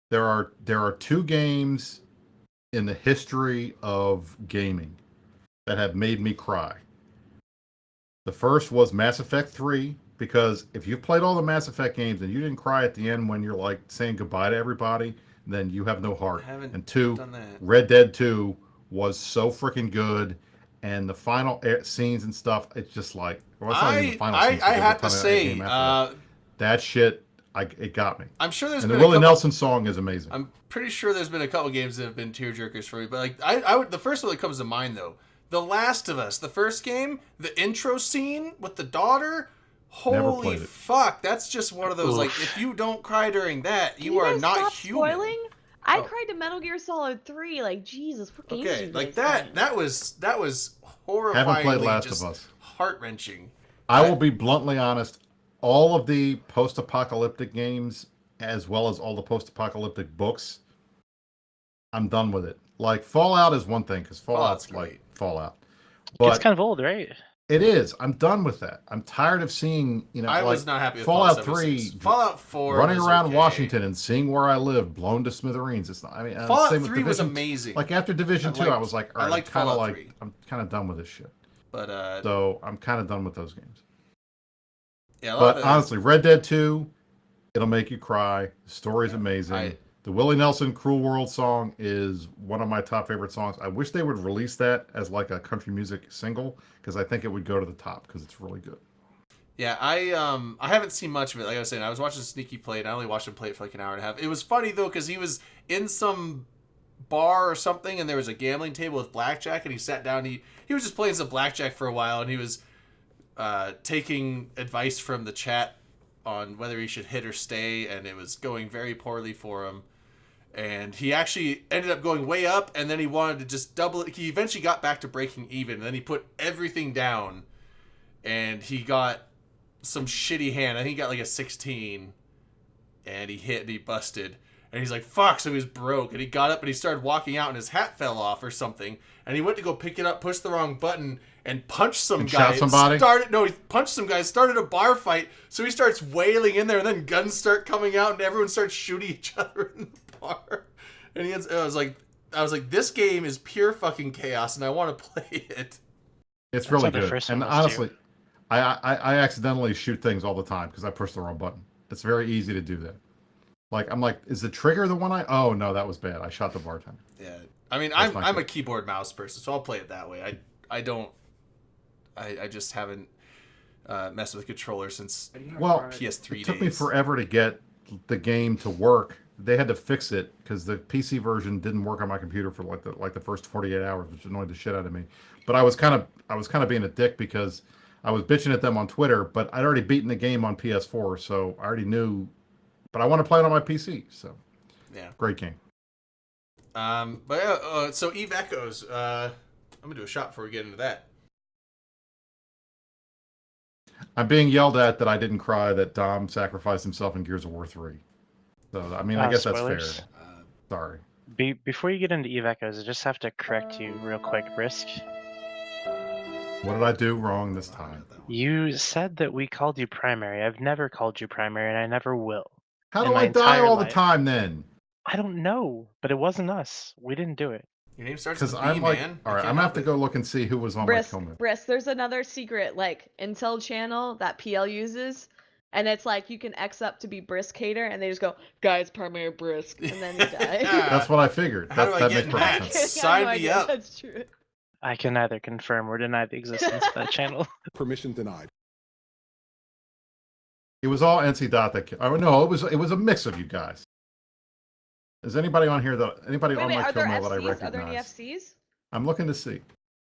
there are two games in the history of gaming that have made me cry. The first was Mass Effect 3, because if you've played all the Mass Effect games and you didn't cry at the end when you're like saying goodbye to everybody, then you have no heart. And two, Red Dead 2 was so freaking good, and the final scenes and stuff, it's just like, well, it's not even the final scenes. I have to say, that shit, it got me. I'm sure there's and been the Willie Nelson song is amazing. I'm pretty sure there's been a couple games that have been tearjerkers for me, but like I would, the first one that comes to mind though, The Last of Us, the first game, the intro scene with the daughter. Holy fuck! That's just one of those. Oof. Like, if you don't cry during that, you are not human. Spoiling? I cried to Metal Gear Solid 3. Like, Jesus, what games okay, like that. That was horrifyingly haven't played Last of Us. Heart wrenching. I will be bluntly honest. All of the post-apocalyptic games, as well as all the post-apocalyptic books, I'm done with it. Like, Fallout is one thing, because Fallout's like Fallout. But it's kind of old, right? It is. I'm done with that. I'm tired of seeing, I was not happy with Fallout 3, Fallout 4, running around Washington and seeing where I live blown to smithereens. It's not. I mean, Fallout 3 was amazing. Like after Division 2, I was like, all right, I liked Fallout 3. I'm kind of done with this shit. But so I'm kind of done with those games. Yeah, but honestly, Red Dead 2, it'll make you cry. The story's amazing. The Willie Nelson "Cruel World" song is one of my top favorite songs. I wish they would release that as like a country music single, because I think it would go to the top because it's really good. Yeah, I haven't seen much of it. Like I was saying, I was watching Sneaky play, and I only watched him play it for like an hour and a half. It was funny though, because he was in some bar or something, and there was a gambling table with blackjack, and he sat down. He was just playing some blackjack for a while, and he was taking advice from the chat on whether he should hit or stay, and it was going very poorly for him. And he actually ended up going way up, and then he wanted to just double it. He eventually got back to breaking even, and then he put everything down, and he got some shitty hand. I think he got like a 16, and he hit and he busted. And he's like, fuck, so he was broke. And he got up and he started walking out, and his hat fell off or something. And he went to go pick it up, pushed the wrong button, and punched some guy. Shot somebody? He punched some guy, started a bar fight. So he starts wailing in there, and then guns start coming out, and everyone starts shooting each other in the bar. And I was like, this game is pure fucking chaos, and I want to play it. It's really good. And honestly, I accidentally shoot things all the time because I push the wrong button. It's very easy to do that. Like, I'm like, is the trigger the one oh no, that was bad. I shot the bartender. Yeah. I mean, I'm a keyboard mouse person, so I'll play it that way. I just haven't messed with a controller since PS3 days. It took me forever to get the game to work. They had to fix it because the PC version didn't work on my computer for like the first 48 hours, which annoyed the shit out of me. But I was kind of being a dick because I was bitching at them on Twitter, but I'd already beaten the game on PS4, so I already knew. But I want to play it on my PC, so yeah, great game. So Eve Echoes. I'm gonna do a shot before we get into that. I'm being yelled at that I didn't cry that Dom sacrificed himself in Gears of War 3. So I mean, I guess spoilers. That's fair. Sorry. Before you get into Eve Echoes, I just have to correct you real quick, Brisk. What did I do wrong this time? You said that we called you primary. I've never called you primary, and I never will. How in do my I die entire all the life. time then? I don't know, but it wasn't us. We didn't do it. Your name starts Because with B, I'm like, man. all You right, can't I'm gonna have help to it. go look and see who was on my kill mail. Brisk, there's another secret like intel channel that PL uses, and it's like you can X up to be Brisk hater, and they just go, guys, primary Brisk, and then you die. That's what I figured. How do I that get makes in perfect that? sense. I have Sign no me idea if up. that's true. I can neither confirm or deny the existence of that channel. Permission denied. It was all NC Dot that. Oh no, it was a mix of you guys. Is anybody on here that anybody Wait, on my are kill there mail that I FCs? Are there any recognize? FCs? I'm looking to see.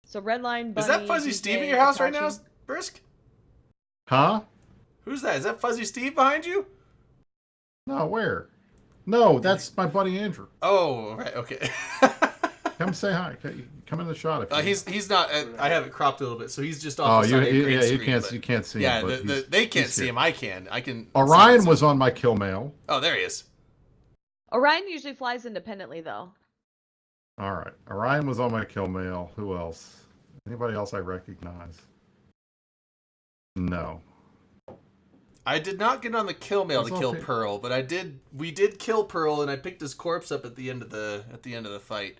So Redline, Bunny, Is that Fuzzy DJ, Steve in your house right now, Apache? Brisk? Huh? Who's that? Is that Fuzzy Steve behind you? No, where? No, that's my buddy Andrew. Oh, right, okay. Come say hi. Come in the shot. If you He's not. I have it cropped a little bit, so he's just off. Oh, the you screen, can't see yeah, him. Yeah, they can't see him. I can. I can. Orion was on my kill mail. Oh, there he is. Orion usually flies independently though. All right, Orion was on my kill mail. Who else? Anybody else I recognize? No. I did not get on the kill mail That's to kill okay. Pearl, but I did. We did kill Pearl, and I picked his corpse up at the end of the fight.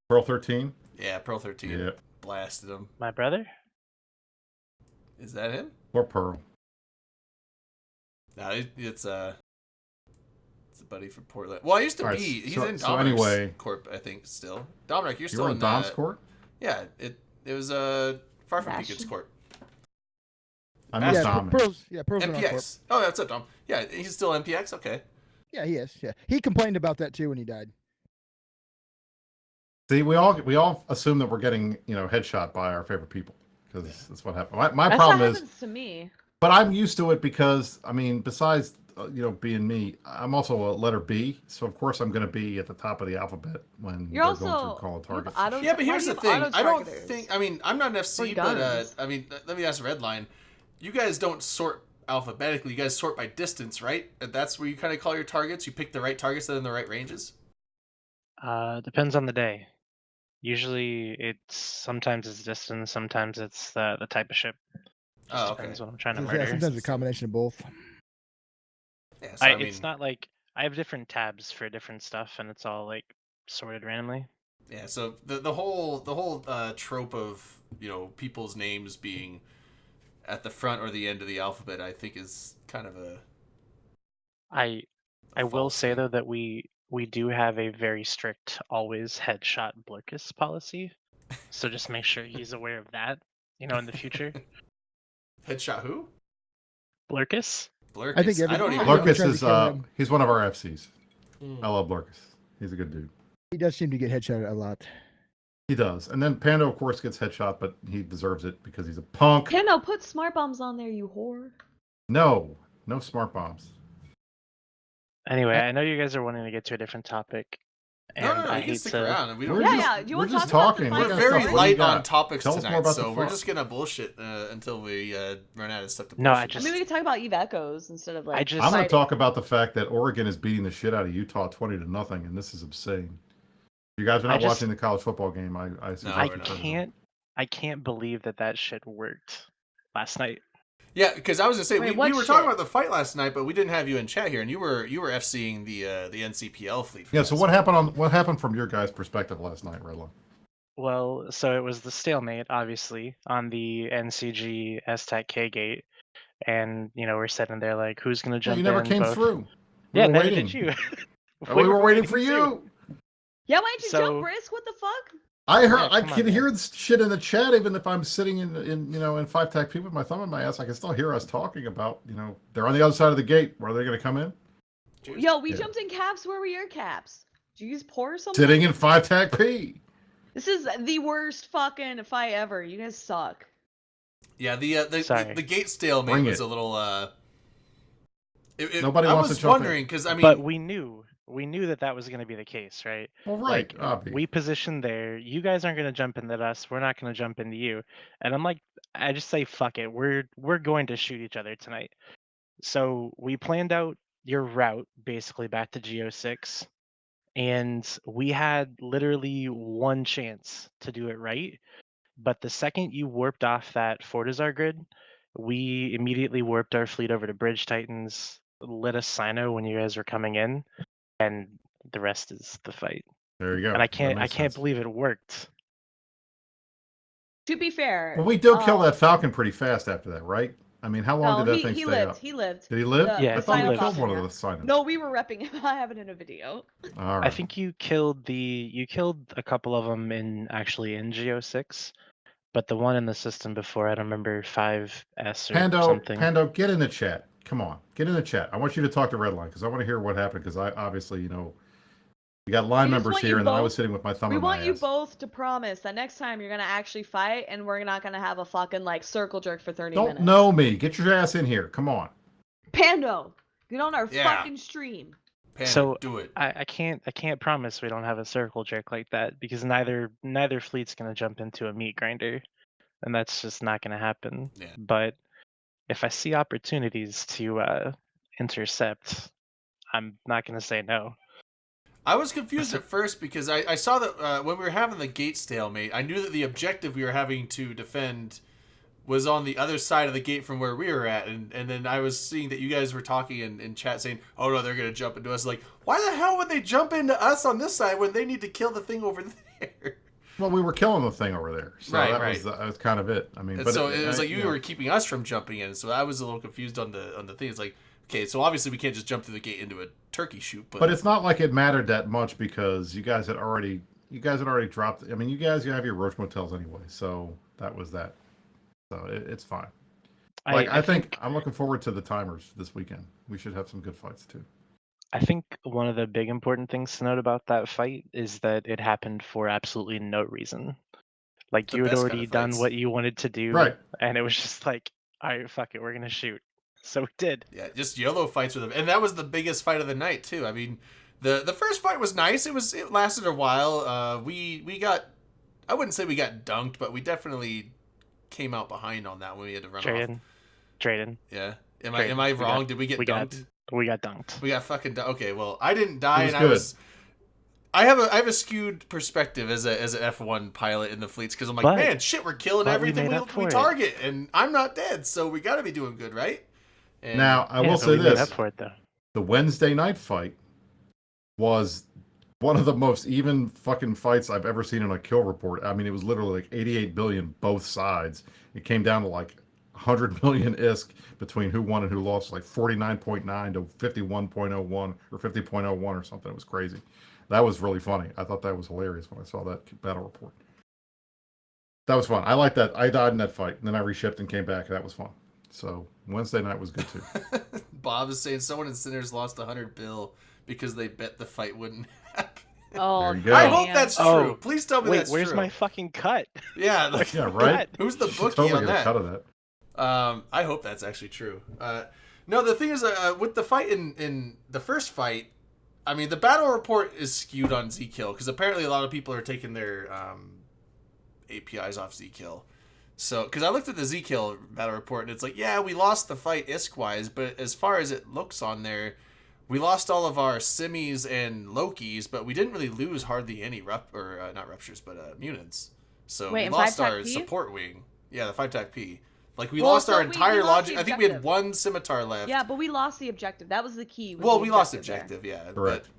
Pearl 13. Yeah, Pearl 13. Yeah. Blasted him. My brother? Is that him? Or Pearl. No, it's a buddy from Portland. Well, I used to All be. right, He's so- in so Dominic's anyway- corp, I think. Still, Dominic, you're You still were in in Dom's court. Yeah, it was far from Bastion? Beacon's court. I missed Yeah, Dom. Pearl's in our court. MPX. Oh, that's it, Dom. Yeah, he's still MPX. Okay. Yeah, he is. Yeah, he complained about that too when he died. See, we all assume that we're getting headshot by our favorite people because that's what happened. My That's problem what is, happens to me. but I'm used to it because I mean, besides being me, I'm also a letter B, so of course I'm going to be at the top of the alphabet when You're they're going also through calling you have targets. auto- Yeah, but why here's do the you have thing. I don't auto-targeters? think. I mean, I'm not an FC, For but guns. I mean, let me ask Redline. You guys don't sort alphabetically. You guys sort by distance, right? That's where you kind of call your targets. You pick the right targets that are in the right ranges. Depends on the day. Usually, sometimes it's distance, sometimes it's the type of ship. Just Oh, okay. depends what I'm trying to Yeah, murder. sometimes a combination of both. Yeah, so I mean, It's not like I have different tabs for different stuff, and it's all like sorted randomly. yeah. So the whole trope of people's names being at the front or the end of the alphabet, I think, is kind of a. I will false say thing. though that we do have a very strict always headshot Blurkus policy, so just make sure he's aware of that. In the future, Headshot who? Blurkus. Blurkus. I think I don't even. Blurkus know. Blurkus tried to is kill him. he's one of our FCs. Hmm. I love Blurkus. He's a good dude. He does seem to get headshot a lot. He does, and then Pando of course gets headshot, but he deserves it because he's a punk. Pando, put smart bombs on there, you whore. No smart bombs. Anyway, I know you guys are wanting to get to a different topic, and No, I you can hate stick to. around. We We're don't. Yeah, just- you we're want to just talk about talking. the We We're got fight? very stuff. What do you light on got? topics Tell us more tonight, about the so we're fight. just gonna bullshit until we run out of stuff to bullshit. No, I I just- mean, we could talk about Eve Echoes instead of like. I just- I'm going to fighting. talk about the fact that Oregon is beating the shit out of Utah 20-0, and this is insane. You guys are not watching the college football game. I No, I we're not. can't believe that shit worked last night. Yeah, because I was gonna say Wait, we what were talking shit? about the fight last night, but we didn't have you in chat here, and you were FCing the NCPL fleet. for Yeah. So last what happened from your guys' perspective last night, Redline? Well, so it was the stalemate, obviously, on the NCG STAC K gate, and we're sitting there like, who's gonna No, jump you never in? came both... through. We Yeah, were neither waiting. did you. We were waiting for too. you. Yeah, why didn't you So- jump, Brisk? What the fuck? I heard. Yeah, I come on, can man. hear this shit in the chat, even if I'm sitting in 5 P with my thumb in my ass. I can still hear us talking about they're on the other side of the gate. Where are they going to come in? Cheers. Yo, we Yeah. jumped in caps. Where were your caps? Did you use pour or something? Sitting in 5 P. This is the worst fucking fight ever. You guys suck. Yeah, the Sorry. gate stalemate Bring was it. a little. Nobody I wants to was jump in. wondering because I mean, But we knew that was going to be the case, right? Well, right. Like, Obvi. we positioned there. You guys aren't going to jump into us. We're not going to jump into you. And I'm like, I just say, fuck it. We're going to shoot each other tonight. So we planned out your route basically back to Geo6, and we had literally one chance to do it right. But the second you warped off that Fortizar grid, We immediately warped our fleet over to Bridge Titans, lit a Sino when you guys were coming in, and the rest is the fight. There you go. And I That can't makes sense. believe it worked. To be fair, Well, we did kill that Falcon pretty fast after that, right? I mean, how long no, did that he thing he stay lived. up? He lived. Did he live? The- Yeah, I thought he we lived. killed one Yeah. of the Sinos. No, we were repping him. I have it in a video. All I right. think you killed a couple of them in Geo6, but the one in the system before, I don't remember 5S or something. Pando, get in the chat. Come on, get in the chat. I want you to talk to Redline because I want to hear what happened. Because I obviously, we got line We just members want you here, and then I both- was sitting with my thumb We in my want you ass. both to promise that next time you're gonna actually fight, and we're not gonna have a fucking like circle jerk for 30 Don't minutes. know me. Get your ass in here. Come on. Pando, get on our Yeah. fucking stream. Panda, So, do it. I can't promise we don't have a circle jerk like that because neither fleet's gonna jump into a meat grinder, and that's just not gonna happen. Yeah. But if I see opportunities to intercept, I'm not gonna say no. I was confused at first because I saw that when we were having the gate stalemate, I knew that the objective we were having to defend was on the other side of the gate from where we were at, and then I was seeing that you guys were talking in chat saying, oh no, they're going to jump into us. Like, why the hell would they jump into us on this side when they need to kill the thing over there? Well, we were killing the thing over there, so Right, that was kind of it. I mean, And but so it was like you you know, were keeping us from jumping in, so I was a little confused on the thing. It's like, okay, so obviously we can't just jump through the gate into a turkey shoot, But it's not like it mattered that much because you guys had already dropped. I mean, you guys have your roach motels anyway, so that was that. So it's fine. Like I think I'm looking forward to the timers this weekend. We should have some good fights too. I think one of the big important things to note about that fight is that it happened for absolutely no reason. Like The you had best already kind of done fights. what you wanted to do, Right. and it was just like, all right, fuck it, we're gonna shoot. So we did. Yeah, just YOLO fights with them, and that was the biggest fight of the night too. I mean, the first fight was nice. It lasted a while. We got, I wouldn't say we got dunked, but we definitely came out behind on that when we had to run off. Drayden. Yeah. Am I wrong? Did we get dunked? We got dunked. We got fucking dunked. Okay, well, I didn't die, It was and good. I have a skewed perspective as an F1 pilot in the fleets because I'm like, But- man, shit, we're killing but we everything made up we for it. target, and I'm not dead, so we got to be doing good, right? And Now I Yeah, will but say we made this: up for it though. the Wednesday night fight was one of the most even fucking fights I've ever seen in a kill report. I mean, it was literally like 88 billion both sides. It came down to like 100 million ISK between who won and who lost, like 49.9 to 51.01 or 50.01 or something. It was crazy. That was really funny. I thought that was hilarious when I saw that battle report. That was fun. I like that. I died in that fight, and then I reshipped and came back. That was fun. So Wednesday night was good too. Bob is saying someone in Sinners lost 100 bill because they bet the fight wouldn't happen. Oh, There you go. I Yeah. hope that's true. Oh, Please tell me Wait, that's where's true. my fucking cut? Yeah, like, Yeah, right. who's the You should bookie totally on get a that? cut of that. I hope that's actually true. No, the thing is, with the fight in the first fight, I mean, the battle report is skewed on Z-Kill because apparently a lot of people are taking their APIs off Z-Kill. So, because I looked at the Z-Kill battle report and it's like, yeah, we lost the fight ISK-wise, but as far as it looks on there, we lost all of our Simmies and Lokis, but we didn't really lose hardly any not ruptures, but Munins. So Wait, we and lost 5-tac our P? support wing. Yeah, the 5-tac P. Like, we Well, lost so our we entire lost logic. the I think we had objective. one scimitar left. yeah, but we lost the objective. That was the key. was Well, the we lost there. objective, yeah. Correct. But,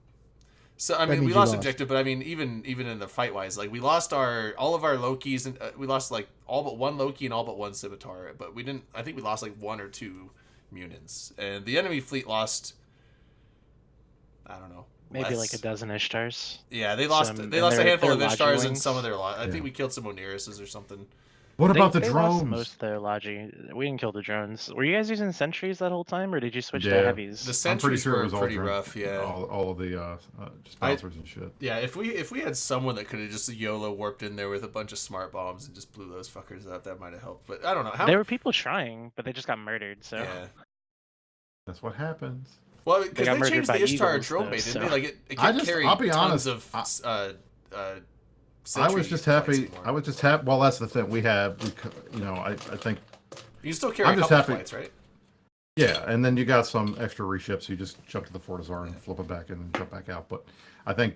so I That mean, we means you lost lost. objective, but I mean, even in the fight wise, like we lost all of our Lokis, and we lost like all but one Loki and all but one scimitar. But we didn't. I think we lost like one or two Munins, and the enemy fleet lost. I don't know. Maybe less. like a dozen Ishtars. Yeah, they lost. Some- They and lost a their- handful their of Logi Ishtars and wings. some of their. I Yeah. think we killed some Onirises or something. What about the They lost drones? most of their Logi. We didn't kill the drones. Were you guys using sentries that whole time, or did you switch to Yeah. heavies? The I'm pretty sentries sure it were was all pretty drone- rough. Yeah. all of the just bouncers and shit. Yeah, if we had someone that could have just YOLO warped in there with a bunch of smart bombs and just blew those fuckers up, that might have helped. But I don't know. There were people trying, but they just got murdered. So Yeah. That's what happens. Well, They because got they murdered changed by the Ishtar eagles, drone though, bait, didn't so- they? Like it I can't just- carry I'll be tons honest, of I was just sentry happy. flights anymore. I was just happy. Well, that's the thing. I think. You can still carry I'm a just couple happy- flights, right? Yeah, and then you got some extra reships. You just jump to the Fortizar and flip it back in and jump back out. But I think,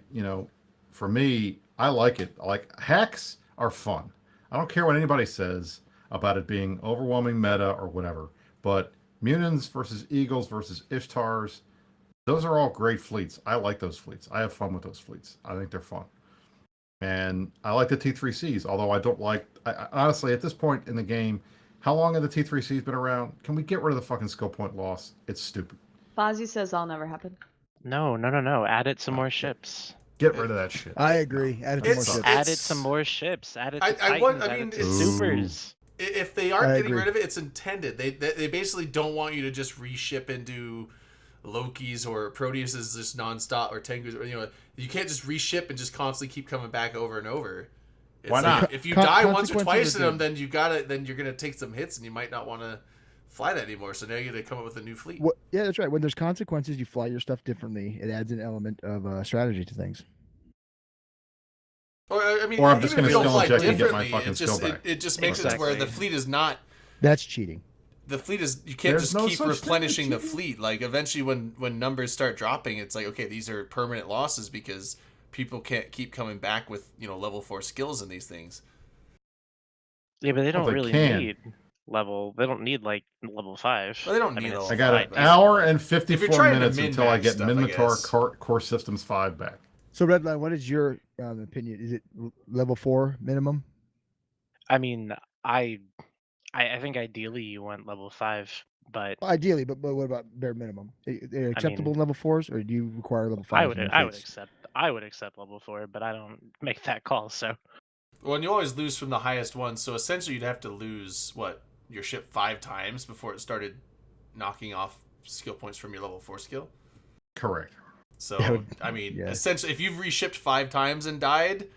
for me, I like it. Like hacks are fun. I don't care what anybody says. about it being overwhelming meta or whatever. But Munins versus Eagles versus Ishtars, those are all great fleets. I like those fleets. I have fun with those fleets. I think they're fun. And I like the T3Cs, although I don't like... honestly, at this point in the game, how long have the T3Cs been around? Can we get rid of the fucking skill point loss? It's stupid. Fozzie says that'll never happen. No. Add it some more ships. Get rid of that shit. I agree. Add it to more It's- ships. Add it some more ships. Add it to I Titans. mean, add it to it's- Supers. If they aren't I getting agree. rid of it, it's intended. They basically don't want you to just reship into Lokis or Proteuses just nonstop, or Tengus, or you can't just reship and just constantly keep coming back over and over. It's Why like, not? If you die once or Consequences twice are in them, good. then you're gonna take some hits and you might not want to fly that anymore. So now you got to come up with a new fleet. Yeah, that's right. When there's consequences, you fly your stuff differently. It adds an element of strategy to things. Or I mean, Or I'm even just if gonna you don't skill fly inject and get my differently, fucking it just skill back. it just makes it where the Exactly. fleet is not. That's cheating. The fleet is you can't There's just no keep such thing as replenishing the cheating. fleet. Like eventually, when numbers start dropping, it's like, okay, these are permanent losses because people can't keep coming back with level 4 skills in these things. Yeah, but they don't they really can. need level. They don't need like level 5. Well, they don't I need mean, level it's I got five, an but- hour and If you're 54 trying to minutes until I min-max get stuff, I Minotaur guess. Core Systems 5 back. So, Redline, what is your opinion? Is it level 4 minimum? I mean, I think ideally you want level 5, but Well, ideally, but what about bare minimum? Are they acceptable level 4s, or do you require level 5s? I would accept level 4, but I don't make that call. So Well, and you always lose from the highest one, so essentially you'd have to lose your ship 5 times before it started knocking off skill points from your level 4 skill. Correct. So That would- I mean, yeah. essentially, if you've reshipped 5 times and died,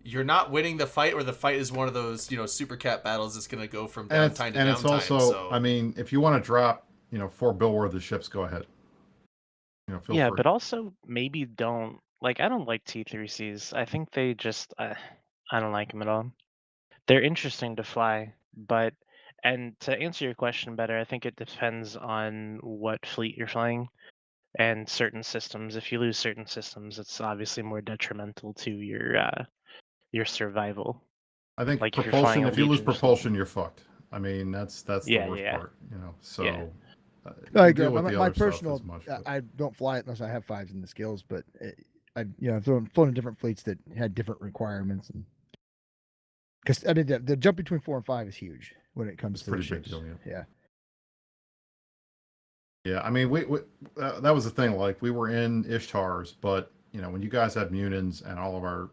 you're not winning the fight, or the fight is one of those super cap battles that's going to go from And downtime to and downtime. it's also, so. I mean, if you want to drop, 4 bill worth of ships, go ahead. Feel yeah, free. but also maybe don't like. I don't like T3Cs. I think they just I don't like them at all. They're interesting to fly, but and to answer your question better, I think it depends on what fleet you're flying and certain systems. If you lose certain systems, it's obviously more detrimental to your survival. I think like if you're flying propulsion. a If you lose Legion or propulsion, you're fucked. I mean, that's the Yeah, worst yeah. part. So. Yeah. You I deal agree. with the My other stuff personal, as much, I don't fly it unless I have 5s in the skills, but I've flown in different fleets that had different requirements, and because I mean the jump between 4 and 5 is huge when it comes It's to pretty the big ships. deal, Yeah. Yeah, I mean, we that was the thing. Like, we were in Ishtars, but when you guys have Munins and all of our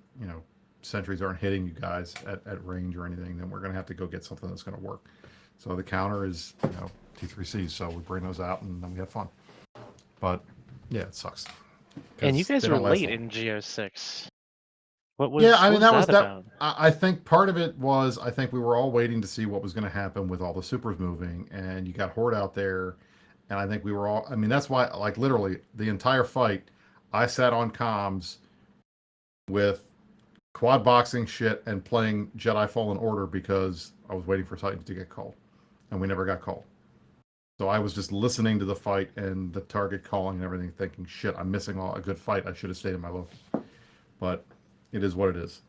sentries aren't hitting you guys at range or anything, then we're gonna have to go get something that's gonna work. So the counter is T3Cs. So we bring those out and then we have fun. But yeah, it sucks. And you 'Cause guys they were don't last late long. in Geo6. What was? Yeah, I mean, what that was that. about? I think part of it was I think we were all waiting to see what was going to happen with all the supers moving, and you got Horde out there, and I think we were all. I mean, that's why, like, literally the entire fight, I sat on comms with quad boxing shit and playing Jedi Fallen Order because I was waiting for Titans to get called, and we never got called. So I was just listening to the fight and the target calling and everything, thinking, shit, I'm missing a good fight. I should have stayed in my Loki. But it is what it is.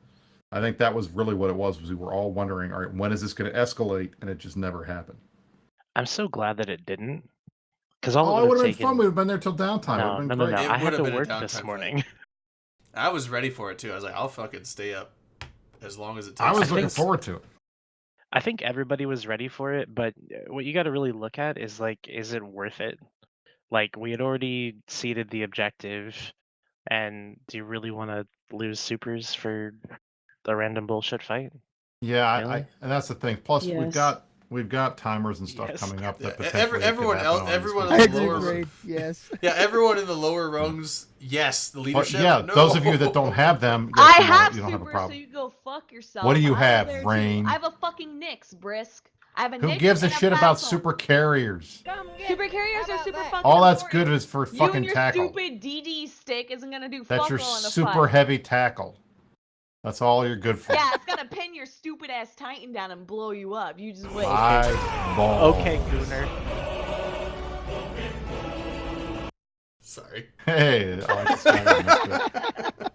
I think that was really what it was we were all wondering, all right, when is this going to escalate? And it just never happened. I'm so glad that it didn't, because all Oh, it it would would have have been fun. We would have been there till downtime. No, it would have been no. great. It I had would've to been a work downtime this fight. morning. I was ready for it too. I was like, I'll fucking stay up as long as it takes. I was I looking think- forward to it. I think everybody was ready for it, but what you got to really look at is like, is it worth it? Like, we had already seeded the objective, and do you really want to lose supers for a random bullshit fight? Yeah, Really? and that's the thing. Plus, Yes. we've got timers and stuff Yes. coming up that Yeah, potentially everyone could happen else- on these everyone weekends. I in the agree, lower- Ray. Yes. Yeah, everyone in the lower rungs, yes. The But leadership, yeah, no. those of you that don't have them, yes, I you, have you don't have a super, so problem. you can go fuck yourself. What do you I have, there too. Rain? I have a fucking Nyx, Brisk. I have a Who Nyx gives a and shit about Falcon. super carriers? Super carriers are super fucking All that's important. good is for You fucking and your tackle. stupid DD stick isn't gonna do That's fuck your all in a super fight. heavy tackle. That's all you're good for. Yeah, it's gonna pin your stupid ass Titan down and blow you up. You just wait. Eyeball. Okay, Gooner. Sorry. Hey, I like this guy. That's good.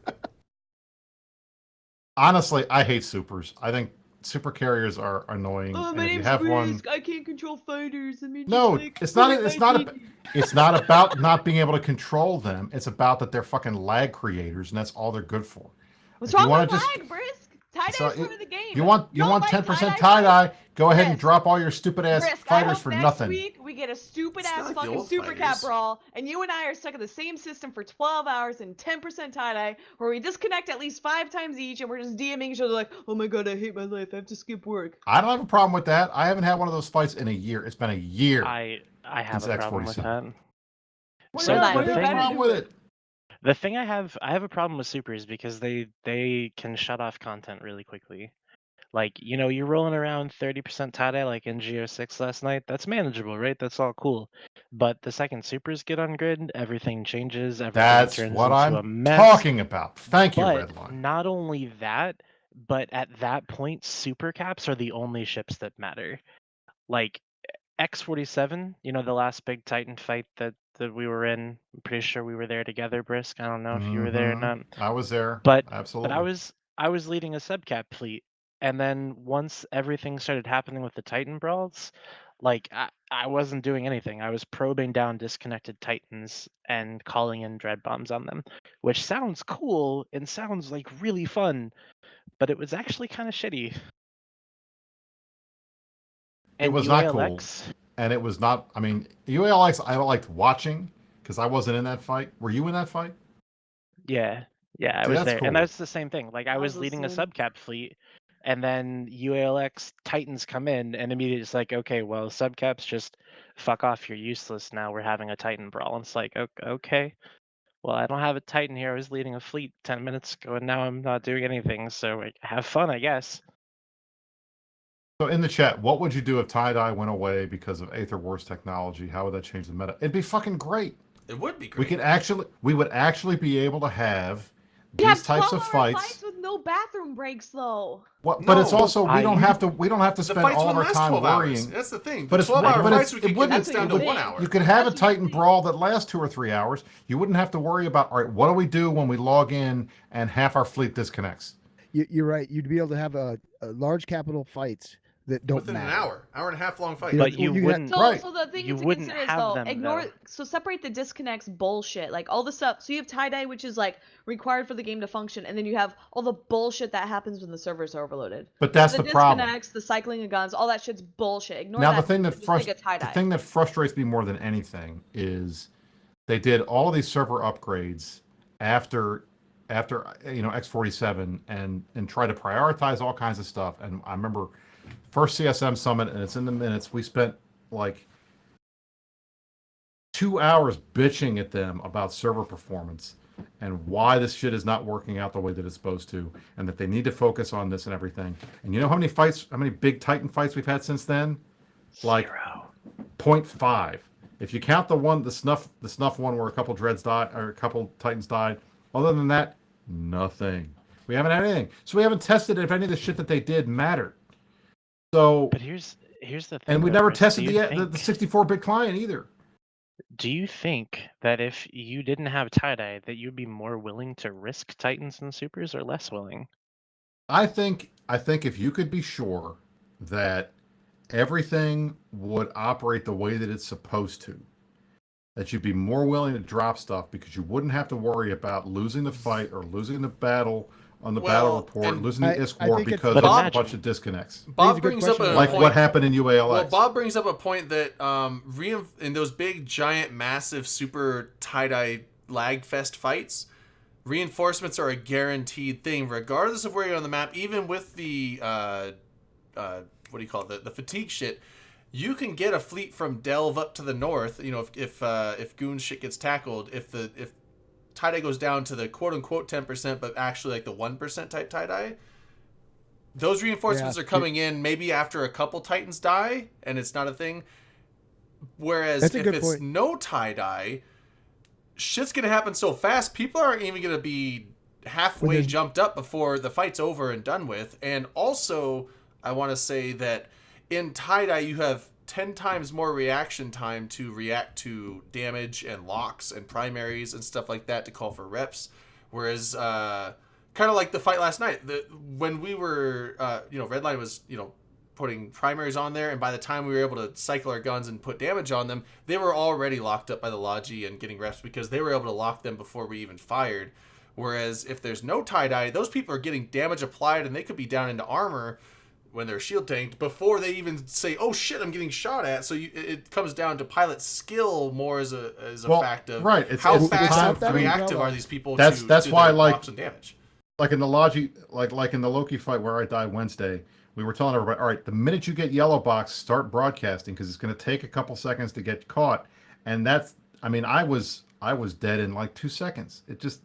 Honestly, I hate supers. I think super carriers are annoying. Oh, and my if you name's have one, Risk. I can't control fighters. I mean, no, just, like, it's look not. at It's my not. Tidi. It's not about not being able to control them. It's about that they're fucking lag creators, and that's all they're good for. What's If you wrong want with to just, lag, Brisk? Tie-dye so is part of the game. you want don't like 10% tie-dye tie-dye, go ahead and Brisk. drop all your stupid ass Brisk, I fighters hope for next nothing. week we get a stupid It's not ass like the fucking old super cap fighters. brawl, and you and I are stuck in the same system for 12 hours and 10% tie-dye, where we disconnect at least 5 times each, and we're just DMing each other like, oh my god, I hate my life, I have to skip work. I don't have a problem with that. I haven't had one of those fights in a year. It's been a year. I have Since a problem with X47. that. Why So do you Well, have the a thing, problem with it? the thing I have a problem with supers because they can shut off content really quickly. Like, you're rolling around 30% tie-dye like in GO6 last night. That's manageable, right? That's all cool. But the second supers get on grid, everything changes, everything That's turns what into a I'm mess. talking about. Thank you, But Redline. not only that, but at that point, super caps are the only ships that matter. Like X47, the last big Titan fight that we were in. I'm pretty sure we were there together, Brisk. I don't know if you were there or not. I was there. But Absolutely. I was leading a subcap fleet, and then once everything started happening with the Titan brawls, like I wasn't doing anything. I was probing down disconnected Titans and calling in dread bombs on them, which sounds cool and sounds like really fun, but it was actually kind of shitty. It And was not cool. UALX, And it was not, I mean, UALX, I liked watching because I wasn't in that fight. Were you in that fight? yeah, I See, was that's there, and cool. that's the same thing. Like I I was was leading a listening. subcap fleet, and then UALX Titans come in, and immediately it's like, okay, well, subcaps just fuck off. You're useless now. We're having a Titan brawl. And it's like, okay, well, I don't have a Titan here. I was leading a fleet 10 minutes ago, and now I'm not doing anything. So like, have fun, I guess. So in the chat, what would you do if tie-dye went away because of Aether Wars technology? How would that change the meta? It'd be fucking great. It would be We great. would actually be able to have We these have types of 12-hour fights. with no bathroom breaks, though. What? But it's No, also we don't have to The spend fights all of wouldn't our last time 12 hours. worrying. That's the thing. But The it's 12-hour but fights it's, we it could condense wouldn't. down It to would, 1 hour. you could have That's a what you Titan think. brawl that lasts 2 or 3 hours. You wouldn't have to worry about, all right, what do we do when we log in and half our fleet disconnects? You're right. You'd be able to have a large capital fights that don't Within matter. an hour and a half long fight. You know, But you you got- wouldn't. So, Right. so the thing You to wouldn't consider is have though, them, so separate the disconnects bullshit, like all the stuff. So you have tie-dye, which is like required for the game to function, and then you have all the bullshit that happens when the servers are overloaded. But that's the the problem. disconnects, the cycling of guns, all that shit's bullshit. Ignore Now that. the thing that just think of tie-dye. frustrates me more than anything is they did all of these server upgrades after X47 and try to prioritize all kinds of stuff. And I remember first CSM summit, and it's in the minutes, we spent like 2 hours bitching at them about server performance and why this shit is not working out the way that it's supposed to, and that they need to focus on this and everything. And you know how many big Titan fights we've had since then? Like 0.5. If you count the snuff one where a couple dreads died or a couple Titans died. Other than that, nothing. We haven't had anything. So we haven't tested if any of the shit that they did mattered. So, But here's the thing. and we though, never Chris. tested Do you the think- 64-bit client either. Do you think that if you didn't have tie-dye, that you'd be more willing to risk Titans and Supers, or less willing? I think if you could be sure that everything would operate the way that it's supposed to, that you'd be more willing to drop stuff because you wouldn't have to worry about losing the fight or losing the battle on the battle report, and losing the I ISK war think it's- because But of a imagine- bunch of disconnects. Bob a good brings up question. a Like point. what happened in UALX. Well, Bob brings up a point that in those big, giant, massive, super tie-dye lag fest fights, reinforcements are a guaranteed thing, regardless of where you're on the map. Even with the what do you call it? The fatigue shit. You can get a fleet from Delve up to the north. You know, if goon shit gets tackled, if tie-dye goes down to the quote-unquote 10%, but actually like the 1% type tie-dye, those reinforcements are coming in maybe after a couple Titans die, and it's not a thing. Whereas That's a if good it's point. no tie-dye, shit's going to happen so fast, people aren't even going to be halfway there's- jumped up before the fight's over and done with. And also, I want to say that in tie-dye, you have 10 times more reaction time to react to damage and locks and primaries and stuff like that to call for reps. Whereas kind of like the fight last night. When we were, Redline was, putting primaries on there, and by the time we were able to cycle our guns and put damage on them, they were already locked up by the Logi and getting reps because they were able to lock them before we even fired. Whereas if there's no tie-dye, those people are getting damage applied, and they could be down into armor when they're shield tanked before they even say, "Oh shit, I'm getting shot at." So it comes down to pilot skill more as a fact of how fast and reactive are these people. That's why like some damage. Like in the Logi, like in the Loki fight where I died Wednesday, we were telling everybody, all right, the minute you get yellow box, start broadcasting because it's going to take a couple seconds to get caught, and that's, I mean, I was dead in like 2 seconds. It just,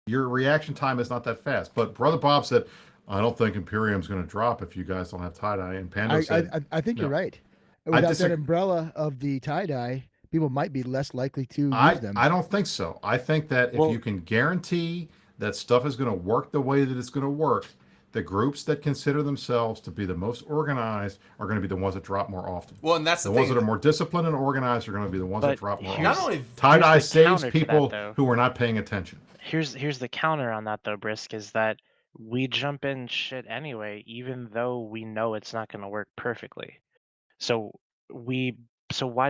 your reaction time is not that fast. But Brother Bob said, I don't think Imperium's going to drop if you guys don't have tie-dye. And Pando said... I think you're right. Without that umbrella of the tie-dye, people might be less likely to use them. I don't think so. I think that if you can guarantee that stuff is going to work the way that it's going to work, the groups that consider themselves to be the most organized are going to be the ones that drop more often. Well, and that's the ones that are more disciplined and organized are going to be the ones that drop more often. Not only tie-dye saves people who are not paying attention. Here's the counter on that though, Brisk, is that we jump in shit anyway, even though we know it's not going to work perfectly. So why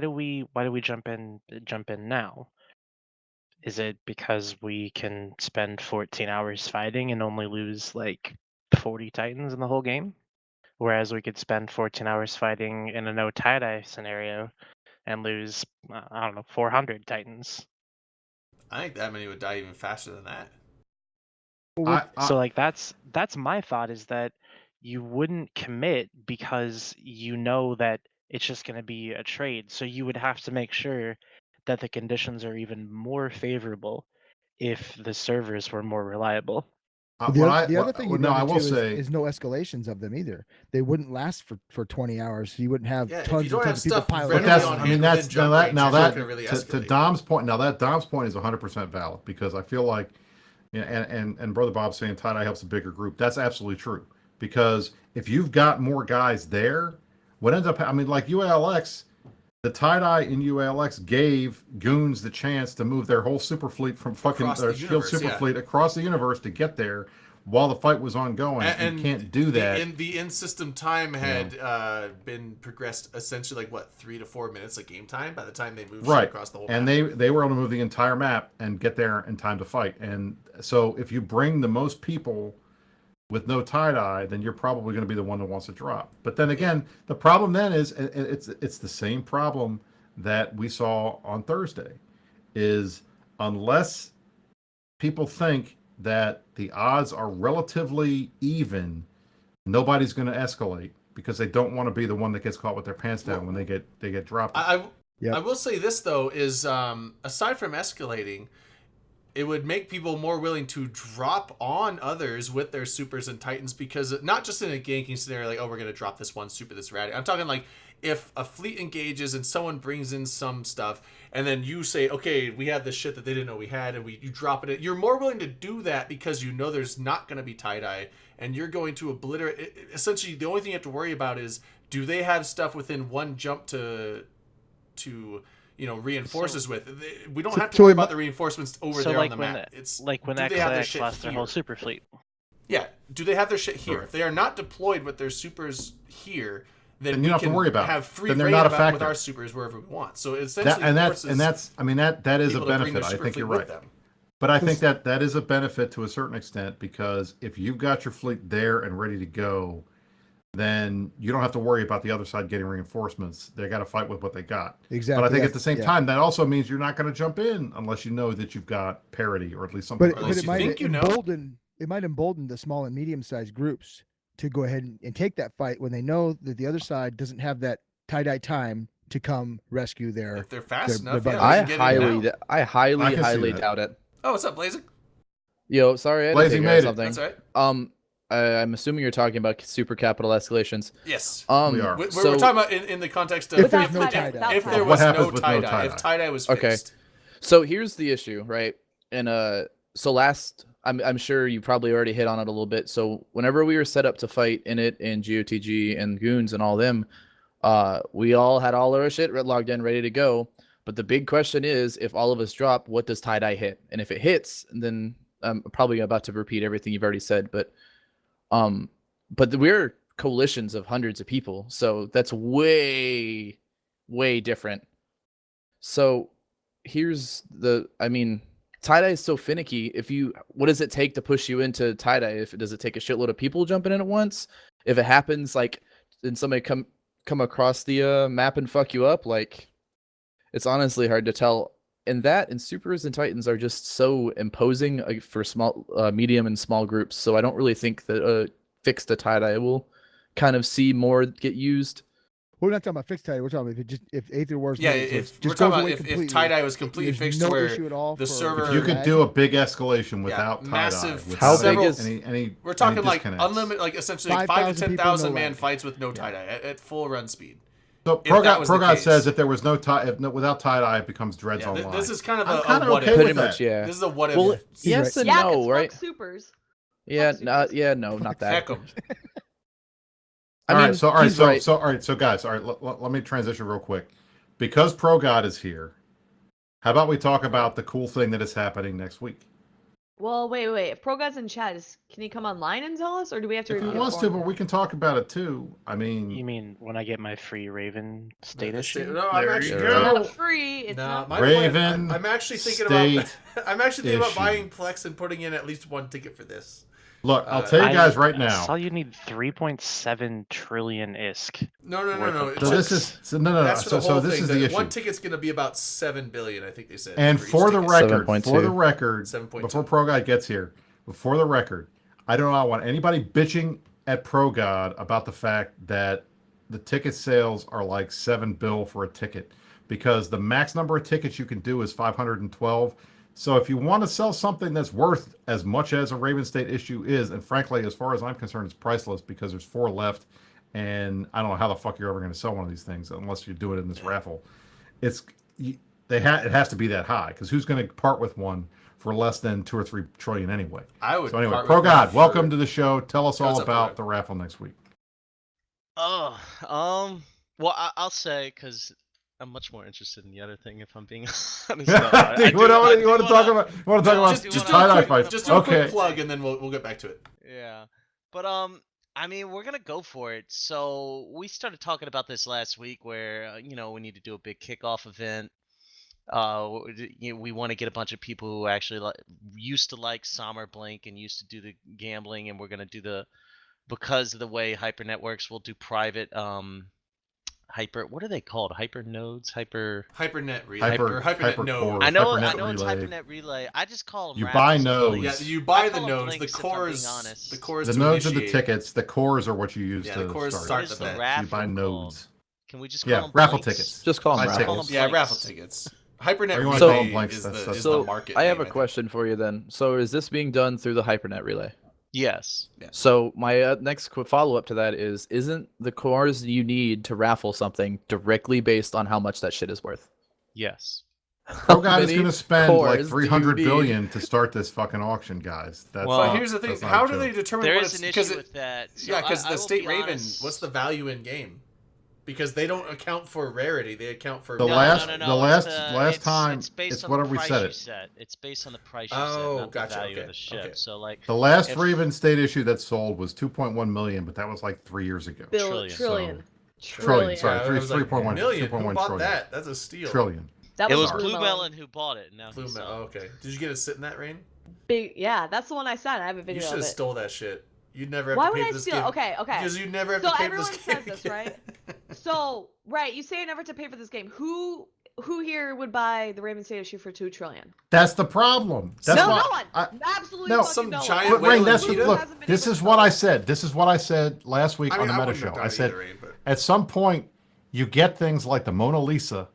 do we jump in now? Is it because we can spend 14 hours fighting and only lose like 40 Titans in the whole game? Whereas we could spend 14 hours fighting in a no tie-dye scenario and lose, 400 Titans. I think that many would die even faster than that. So like that's my thought, is that you wouldn't commit because you know that it's just going to be a trade. So you would have to make sure that the conditions are even more favorable if the servers were more reliable. The other thing is no escalations of them either. They wouldn't last for 20 hours. So you wouldn't have tons of people piling up. To Dom's point. Now that Dom's point is 100% valid, because I feel like, and Brother Bob's saying tie-dye helps a bigger group. That's absolutely true, because if you've got more guys there, what ends up, like UALX, the tie-dye in UALX gave goons the chance to move their whole super fleet from fucking shield super fleet across the universe to get there while the fight was ongoing. And you can't do that. The in-system time had been progressed essentially 3 to 4 minutes of game time by the time they moved across the whole map. And they were able to move the entire map and get there in time to fight. And so if you bring the most people with no tie-dye, then you're probably going to be the one that wants to drop. But then again, the problem then is it's the same problem that we saw on Thursday, is unless people think that the odds are relatively even, nobody's going to escalate, because they don't want to be the one that gets caught with their pants down when they get dropped. I will say this though, is aside from escalating, it would make people more willing to drop on others with their supers and titans, because not just in a ganking scenario, like, oh, we're going to drop this one super that's ratty. I'm talking like if a fleet engages and someone brings in some stuff, and then you say, okay, we have this shit that they didn't know we had, and you drop it. You're more willing to do that because you know there's not going to be tie-dye, and you're going to obliterate. Essentially, the only thing you have to worry about is, do they have stuff within one jump to reinforces with. We don't have to worry about the reinforcements over there on the map. It's like when XLX lost their whole super fleet. Yeah. Do they have their shit here? Right. If they are not deployed with their supers here, then you don't have to worry about it. Have free reign about with our supers wherever we want. So essentially, that is a benefit. I think you're right. But I think that is a benefit to a certain extent, because if you've got your fleet there and ready to go, then you don't have to worry about the other side getting reinforcements. They got to fight with what they got. Exactly. But I think at the same time, that also means you're not going to jump in unless you know that you've got parity, or at least something. But it might embolden the small and medium-sized groups to go ahead and take that fight when they know that the other side doesn't have that tie-dye time to come rescue their. If they're fast enough, I highly doubt it. Oh, what's up, Blazing? Yo, sorry, I had to figure out something. That's right. I'm assuming you're talking about super capital escalations. Yes, we are. We're talking about in the context of if there was no tie-dye. If tie-dye was fixed. Okay. So here's the issue, right? And I'm sure you probably already hit on it a little bit. So whenever we were set up to fight in it and GOTG and Goons and all them, we all had all our shit logged in, ready to go. But the big question is, if all of us drop, what does tie-dye hit? And if it hits, then I'm probably about to repeat everything you've already said, but we're coalitions of hundreds of people, so that's way different. So here's tie-dye is so finicky. What does it take to push you into tie-dye? Does it take a shitload of people jumping in at once? If it happens, like, and somebody come across the map and fuck you up, like, it's honestly hard to tell. And Supers and Titans are just so imposing for small, medium and small groups. So I don't really think that fixed to tie-dye will kind of see more get used. We're not talking about fixed tie-dye. We're talking about if Aether Wars. Yeah, we're talking about if tie-dye was completely fixed to where issue at all the server. If you could do a big escalation without tie-dye, massive. How big is any? We're talking like unlimited, like essentially 5,000 to 10,000 man fights with no tie-dye at full run speed. So ProGod says if there was without tie-dye, it becomes Dreads Online. This is kind of a what okay if. With Pretty that. much, yeah. This is a what if. Well, yes and no, right? Supers. Yeah, no, not that. Heck 'em. All right, so guys, let me transition real quick. Because ProGod is here, how about we talk about the cool thing that is happening next week? Well, wait. If ProGod's in chat, can he come online and tell us, or do we have to? If he wants to, but we can talk about it too. I mean, you mean when I get my free Raven state issue? No, I'm actually It's not free. It's not Raven. I'm actually thinking about buying Plex and putting in at least one ticket for this. Look, I'll tell you guys right now. I saw you need 3.7 trillion ISK. No. So this is That's for the whole this thing. is the issue. One ticket's going to be about 7 billion, I think they said. And for the record, 7.2. before ProGod gets here, before the record, I do not want anybody bitching at ProGod about the fact that the ticket sales are like 7 bill for a ticket, because the max number of tickets you can do is 512. So if you want to sell something that's worth as much as a Raven State issue is, and frankly, as far as I'm concerned, it's priceless because there's 4 left, and I don't know how the fuck you're ever going to sell one of these things unless you do it in this raffle. It has to be that high, because who's going to part with one for less than 2 or 3 trillion anyway? I would. So anyway, ProGod, welcome to the show. Tell us all about the raffle next week. Well, I'll say, because I'm much more interested in the other thing, if I'm being honest. You want to talk about just tie-dye fights? Just do a quick plug, and then we'll get back to it. Yeah, but I mean, we're gonna go for it. So we started talking about this last week, where we need to do a big kickoff event. We want to get a bunch of people who actually used to like Sommer Blink and used to do the gambling, and we're gonna do because of the way hypernet works, we'll do private what are they called? Hyper nodes? Hypernet relay. Hypernet node. I know it's hypernet relay. I just call them. You buy nodes. Yeah, you buy the nodes. The cores. The nodes are the tickets. The cores are what you use to the cores start the bet. You buy nodes. Can we just call them raffle blanks? tickets? Just call them raffles. Yeah, raffle tickets. Hypernet relay is the market. I have a question for you then. So is this being done through the hypernet relay? Yes. Yeah. So my next follow-up to that isn't the cores you need to raffle something directly based on how much that shit is worth? Yes. ProGod is going to spend like 300 billion to start this fucking auction, guys. Well, here's the thing. How do they determine there what is it's... an issue with that. So because the State Raven, honest. What's the value in game? Because they don't account for rarity; they account for last time. It's based on whatever the price we said you it. set. It's based on the price you set, not the value of the ship. Okay. So like the last Raven State issue that sold was 2.1 million, but that was like 3 years ago. Trillion. Sorry, 3.1 million. 3.1 Who bought trillion. that? That's a steal. Trillion. It was Blue Melon who bought it. Now Blue Melon. Oh, okay. Did you get to sit in that rain? Yeah, that's the one I signed. I have a video of it. You should have stole that shit. You'd never have Why to pay would for I this steal? game. Okay. Because you'd never have to pay for this game. So everyone says this, right? So, right, you say never to pay for this game. Who here would buy the Raven State issue for 2 trillion? That's the problem. That's no one. Absolutely no, fucking no giant one. Rain, this is what I said. This is what I said last week on the Meta Show. I said, at some point, you get things like the Mona Lisa.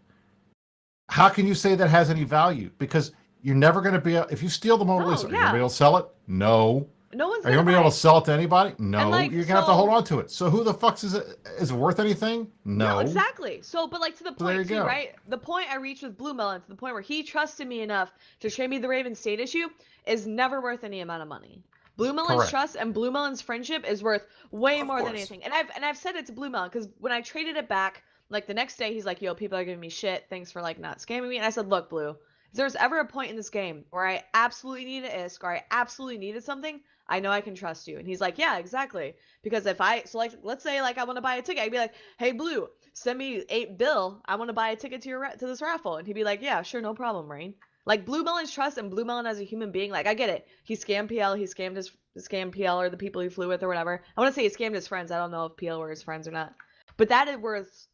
How can you say that has any value? Because you're never going to be if you steal the Mona Lisa, are you going to be able to sell it? No. No one's Are you going to be able to sell it to anybody? No. You're going to have to hold on to it. So who the fuck is it? Is it worth anything? No. Exactly. So, but like to the point too, go. right? The point I reached with Blue Melon, to the point where he trusted me enough to trade me the Raven State issue, is never worth any amount of money. Blue Melon's trust and Blue Melon's friendship is worth way more than anything. And I've said it to Blue Melon, because when I traded it back, like the next day, he's like, "Yo, people are giving me shit. Thanks for like not scamming me." And I said, "Look, Blue, If there's ever a point in this game where I absolutely need an ISK or I absolutely needed something, I know I can trust you. And he's like, yeah, exactly. Because if let's say like I want to buy a ticket, I'd be like, hey, Blue, send me 8 bill. I want to buy a ticket to this raffle. And he'd be like, yeah, sure, no problem, Rain. Like Blue Melon's trust and Blue Melon as a human being, like I get it. He scammed PL, he scammed PL or the people he flew with or whatever. I want to say he scammed his friends. I don't know if PL were his friends or not. But that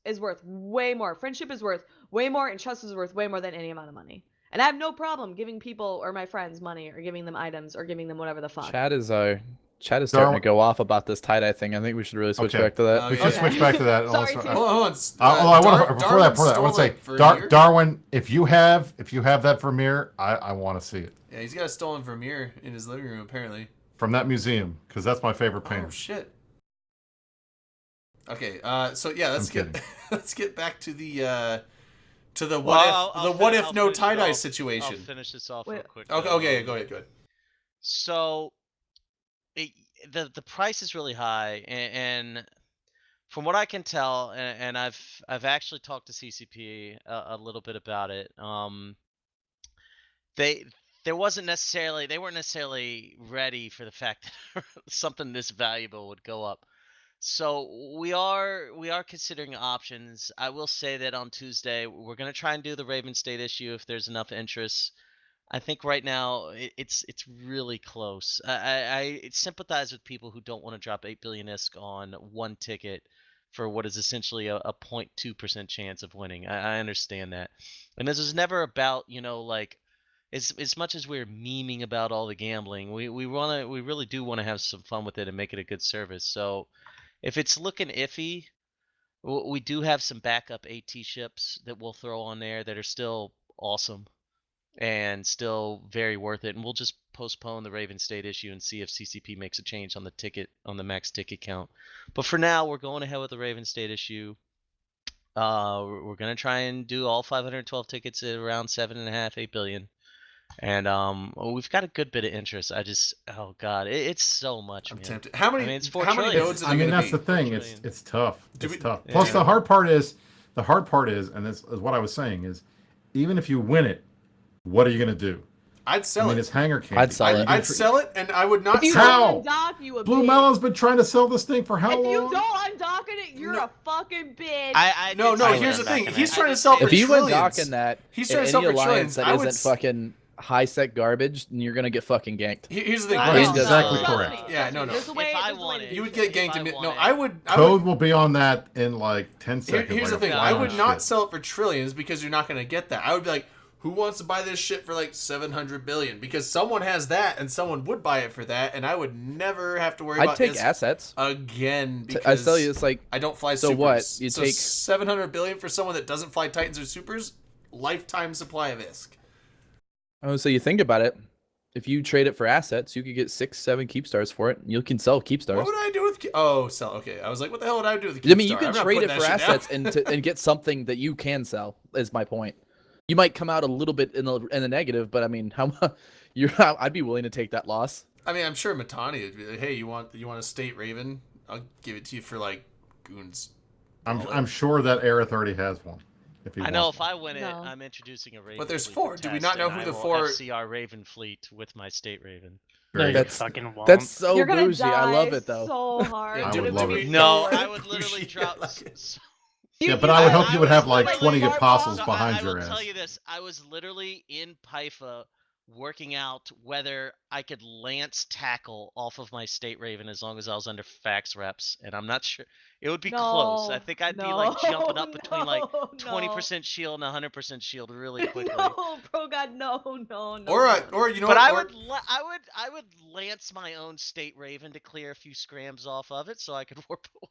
is worth way more. Friendship is worth way more, and trust is worth way more than any amount of money. And I have no problem giving people or my friends money or giving them items or giving them whatever the fuck. Chat is starting Darwin- to go off about this tie-dye thing. I think we should really switch Okay. back to that. Oh, We yeah. should switch back to that. and Sorry, also- Tim. Hold on. I want to before that. I want to say, for a year? Darwin, if you have that Vermeer, I want to see it Yeah, he's got a stolen Vermeer in his living room apparently. from that museum because that's my favorite painter. Oh shit. Okay, so yeah, let's I'm get let's get back to the Well, what if I'll no finish it tie dye off. situation. I'll finish this off Wait. real quick. Okay, go ahead. So, the price is really high, and from what I can tell, and I've actually talked to CCP a little bit about it. They weren't necessarily ready for the fact that something this valuable would go up. So we are considering options. I will say that on Tuesday we're gonna try and do the Raven State issue if there's enough interest. I think right now it's really close. I sympathize with people who don't want to drop 8 billion ISK on one ticket for what is essentially a 0.2% chance of winning. I understand that, and this is never about like as much as we're memeing about all the gambling, we really do want to have some fun with it and make it a good service. So if it's looking iffy, we do have some backup AT ships that we'll throw on there that are still awesome and still very worth it. And we'll just postpone the Raven State issue and see if CCP makes a change on the max ticket count. But for now, we're going ahead with the Raven State issue. We're gonna try and do all 512 tickets at around 7.5, 8 billion. And we've got a good bit of interest. Oh god, it's so much. I'm man. tempted. How many? I mean, it's 4 how many trillion. nodes are I there mean, gonna that's be? the thing. 4 It's trillion. it's tough. Do It's we- tough. Yeah. Plus, the hard part is, and this is what I was saying is, even if you win it, what are you going to do? I'd sell I mean, it. it's hanger candy. I'd sell it. I'd sell it, and I would not If you sell How? don't undock, you a Blue bitch. Melon's been trying to sell this thing for how If long? you don't undock it, you're No. a fucking bitch. No, did say here's that the thing. back in He's that. trying I to did sell say for If you trillions. went docking that, He's in trying to sell any for alliance trillions. that I would isn't fucking high sec garbage, then you're gonna get fucking ganked. Here's the thing. No, Right, no, exactly no, correct. trust me, Yeah, trust no, me. no. There's a way, If I there's a way want to it, do You would shit. get ganked. If I No, want I it. would. Code will be on that in like 10 seconds. Here's the like a thing. flash I would shit. not sell it for trillions because you're not going to get that. I would be like, who wants to buy this shit for like 700 billion? Because someone has that, and someone would buy it for that, and I would never have to worry I'd about take this assets. again. Because I tell you, it's like I don't fly so supers. what? You so take 700 billion for someone that doesn't fly Titans or supers. Lifetime supply of ISK. so you think about it. If you trade it for assets, you could get 6, 7 keep stars for it. You can sell keep stars. What would I do with? Sell. Okay, I was like, what the hell would I do with the? I mean, you Keepstar? can I'm not trade it putting for that shit down. assets and get something that you can sell. Is my point. You might come out a little bit in the negative, but I mean, I'd be willing to take that loss. I mean, I'm sure Matani would be like, hey, you want a state Raven? I'll give it to you for like goons. I'm sure that Aerith already has one. If he I know wants if I win it, No. I'm introducing a Raven. But there's fleet 4. to Do we test, not know and who I the will 4 FCR Raven fleet with my state Raven. No, you That's- fucking won't. That's so You're gonna bougie. die I love it though. so hard. Yeah, I do would we- love do it. we- No, do I we- would do literally we- drop. like it? Yeah, but I would hope you would have like was 20 literally- apostles So behind I your will ass. tell you this: I was literally in Pyfa working out whether I could lance tackle off of my state Raven as long as I was under fax reps, and I'm not sure it would be close. I think I'd be like jumping up between like 20% shield and 100% shield really quickly. No, bro, God, no. Or you know But what? I Or- would lance my own state Raven to clear a few scrams off of it so I could warp away.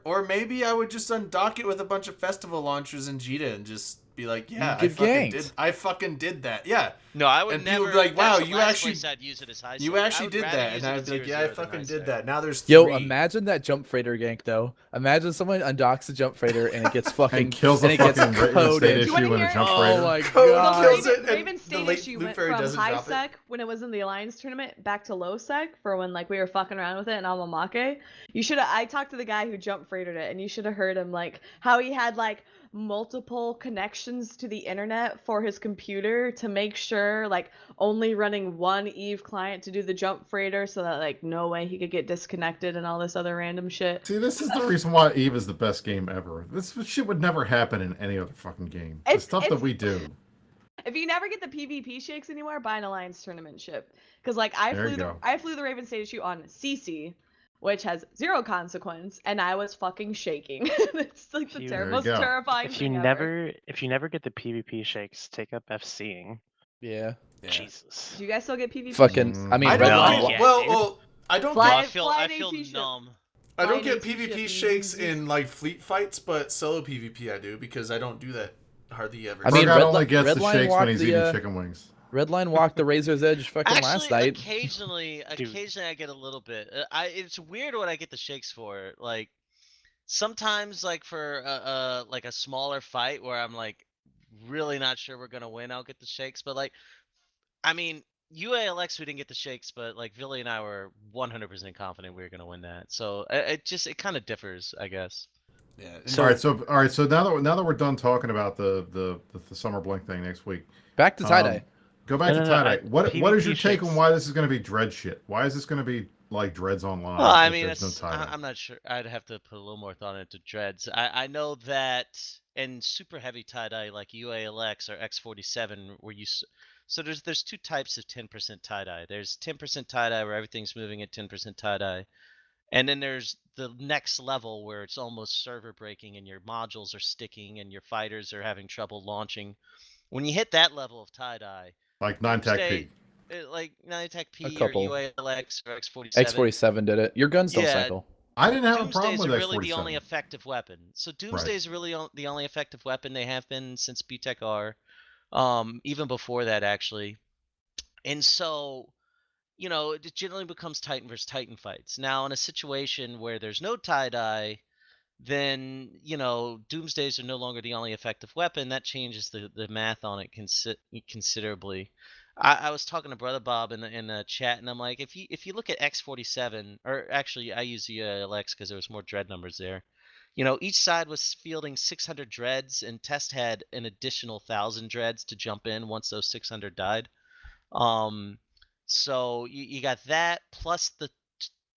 Or maybe I would just undock it with a bunch of festival launchers in Jita and just be like, yeah, You get I fucking did that. Yeah. No, I would And never. people would be like, wow, that's the you last actually- place I'd use it as high You sec. I actually would did rather that. use And it I'd as be like, 0-0 yeah, I than fucking high did sec. that. Now there's 3. Yo, imagine that jump freighter gank though. Imagine someone undocks a jump freighter and it gets fucking And kills the and it gets fucking Raven coded. State You wanna issue in a hear- jump Oh freighter. my Code god. kills it, Raven, and Raven the State late issue Blue went Fairy from doesn't high drop it. sec when it was in the Alliance tournament back to low sec for when like we were fucking around with it in Almamake. I talked to the guy who jump freighted it, and you should have heard him like how he had like multiple connections to the internet for his computer to make sure, like, only running one Eve client to do the jump freighter so that, like, no way he could get disconnected and all this other random shit. See, this is the reason why Eve is the best game ever. This shit would never happen in any other fucking game. The stuff that we do. If you never get the PvP shakes anymore, buy an Alliance tournament ship. Because, like, I flew the Raven Stage Shoot on CC, which has 0 consequence, and I was fucking shaking. It's like the most terrifying thing ever. If you never get the PvP shakes, take up FCing. Yeah. Jesus. Do you guys still get PvP Fucking, shakes? I mean, I don't. Yeah, Well, I don't. I Get, feel AP numb. I don't get Flying PvP AP shakes ship. in like fleet fights, but solo PvP I do because I don't do that hardly ever. I mean, Brugad Red only Li- gets Red the Line shakes when walked he's the, eating chicken wings. Redline walked the Razor's Edge fucking last Actually, night. occasionally I get a little bit. It's weird what I get the shakes for. Like sometimes, like for like a smaller fight where I'm like really not sure we're gonna win, I'll get the shakes. But like, I mean, UALX we didn't get the shakes, but like Billy and I were 100% confident we were gonna win that. So it kind of differs, I guess. Yeah. All right, so now that we're done talking about the summer blink thing next week, Back to tie-dye. go back to tie-dye. What is PvP your take on shakes. why this is going to be dread shit? Why is this going to be like dreads online? Well, I if mean, there's no tie-dye? I'm not sure. I'd have to put a little more thought into dreads. I know that in super heavy tie-dye like UALX or X47, where so there's 2 types of 10% tie-dye. There's 10% tie-dye where everything's moving at 10% tie-dye. And then there's the next level where it's almost server breaking and your modules are sticking and your fighters are having trouble launching. When you hit that level of tie-dye, Like 9-tac P. like 9-tac P A or couple. UALX or X47. X47 did it. Your guns don't Yeah. cycle. I didn't have a Doomsday problem is with really X47. the only effective weapon. So Doomsday is really the only effective weapon they have been since BTEC R, even before that actually. And so, you know, it generally becomes Titan versus Titan fights. Now, in a situation where there's no tie-dye, then, you know, Doomsdays are no longer the only effective weapon. That changes the math on it considerably. I was talking to Brother Bob in the chat, and I'm like, if you look at X47, or actually I use the UALX because there was more dread numbers there. You know, each side was fielding 600 dreads, and Test had an additional 1,000 dreads to jump in once those 600 died. So you got that plus the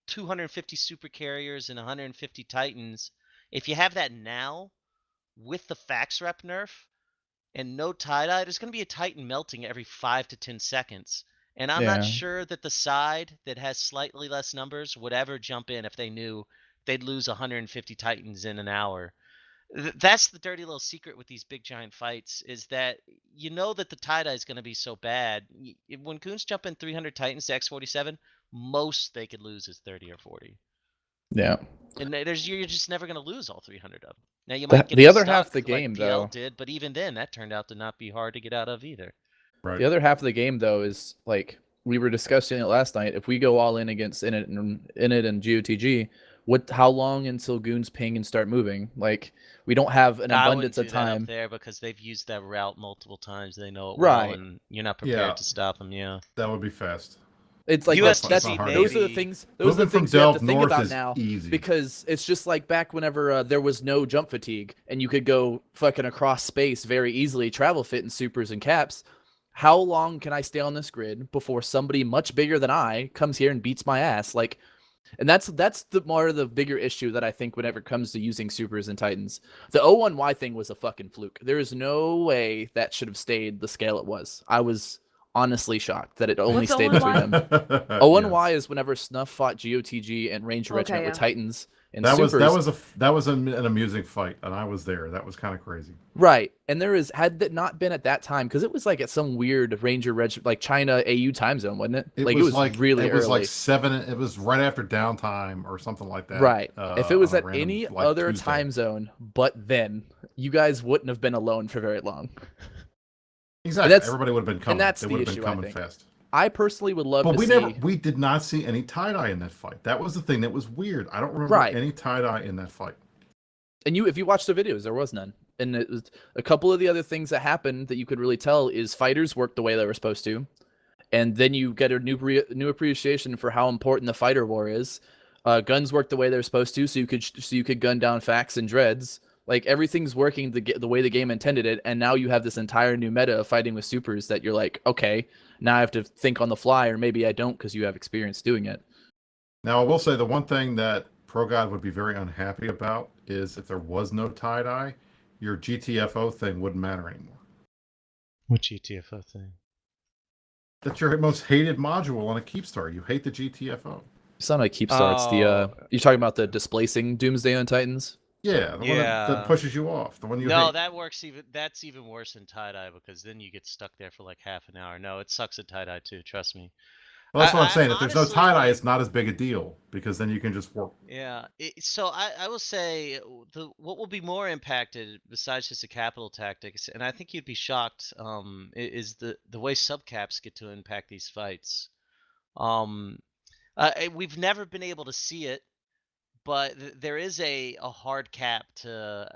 250 super carriers and 150 Titans. If you have that now with the fax rep nerf and no tie-dye, there's going to be a Titan melting every 5 to 10 seconds. And I'm not sure that the side that has slightly less numbers would ever jump in if they knew they'd lose 150 Titans in an hour. That's the dirty little secret with these big giant fights, is that you know that the tie-dye is going to be so bad. When Goons jump in 300 Titans to X47, most they could lose is 30 or 40. Yeah. And you're just never going to lose all 300 of them. Now you might get The other stuck half of the like game, PL though. did, but even then, that turned out to not be hard to get out of either. Right. The other half of the game, though, is like we were discussing it last night. If we go all in against Init and GOTG, how long until Goons ping and start moving? Like we don't have an abundance of time up there because they've used that route multiple times. They know it Right. well, and you're not prepared Yeah. to stop them. Yeah. That would be fast. It's like USDC that's not hard. those are the maybe. things. Those are Moving the from things you have to Delve think north about is now, easy. because it's just like back whenever there was no jump fatigue and you could go fucking across space very easily, travel fit in supers and caps. How long can I stay on this grid before somebody much bigger than I comes here and beats my ass? Like, and that's the more the bigger issue that I think whenever it comes to using supers and titans. The O1Y thing was a fucking fluke. There is no way that should have stayed the scale it was. I was honestly shocked that it only What's stayed between O1Y? them. O1Y is whenever Snuff fought GOTG and Ranger Regiment with yeah. Titans and That was supers. that was an amusing fight, and I was there. That was kind of crazy. Right, and had that not been at that time, because it was like at some weird Ranger Regiment, like China AU time zone, wasn't it? It was like really it was early. like 7. It was right after downtime or something like that. Right. If it was on a at random, any like, other Tuesday. time zone, but then you guys wouldn't have been alone for very long. Exactly. that's- Everybody would have been coming. and that's they the would have issue, been I coming think. fast. I personally would love But to we did not see any tie-dye in that fight. That was the thing that was weird. I don't remember Right. any tie-dye in that fight. And if you watch the videos, there was none. And it was a couple of the other things that happened that you could really tell is fighters worked the way they were supposed to, and then you get a new appreciation for how important the fighter war is. Guns worked the way they're supposed to, so you could gun down Fax and Dreads. Like everything's working the way the game intended it, and now you have this entire new meta of fighting with supers that you're like, okay, now I have to think on the fly, or maybe I don't because you have experience doing it. Now, I will say the one thing that ProGod would be very unhappy about is if there was no tie-dye, your GTFO thing wouldn't matter anymore. What GTFO thing? That's your most hated module on a Keepstar. You hate the GTFO. It's not like Keepstar. It's the you're talking about the displacing Doomsday on Titans. Yeah, the one that pushes you off. The one you No, hate. that works that's even worse in tie-dye because then you get stuck there for like half an hour. No, it sucks at tie-dye too, trust me. Well, that's what I'm saying. If honestly, there's no tie-dye, it's not as big a deal because then you can just work. Yeah. So I will say what will be more impacted besides just the capital tactics, and I think you'd be shocked, is the way subcaps get to impact these fights. We've never been able to see it, but there is a hard cap to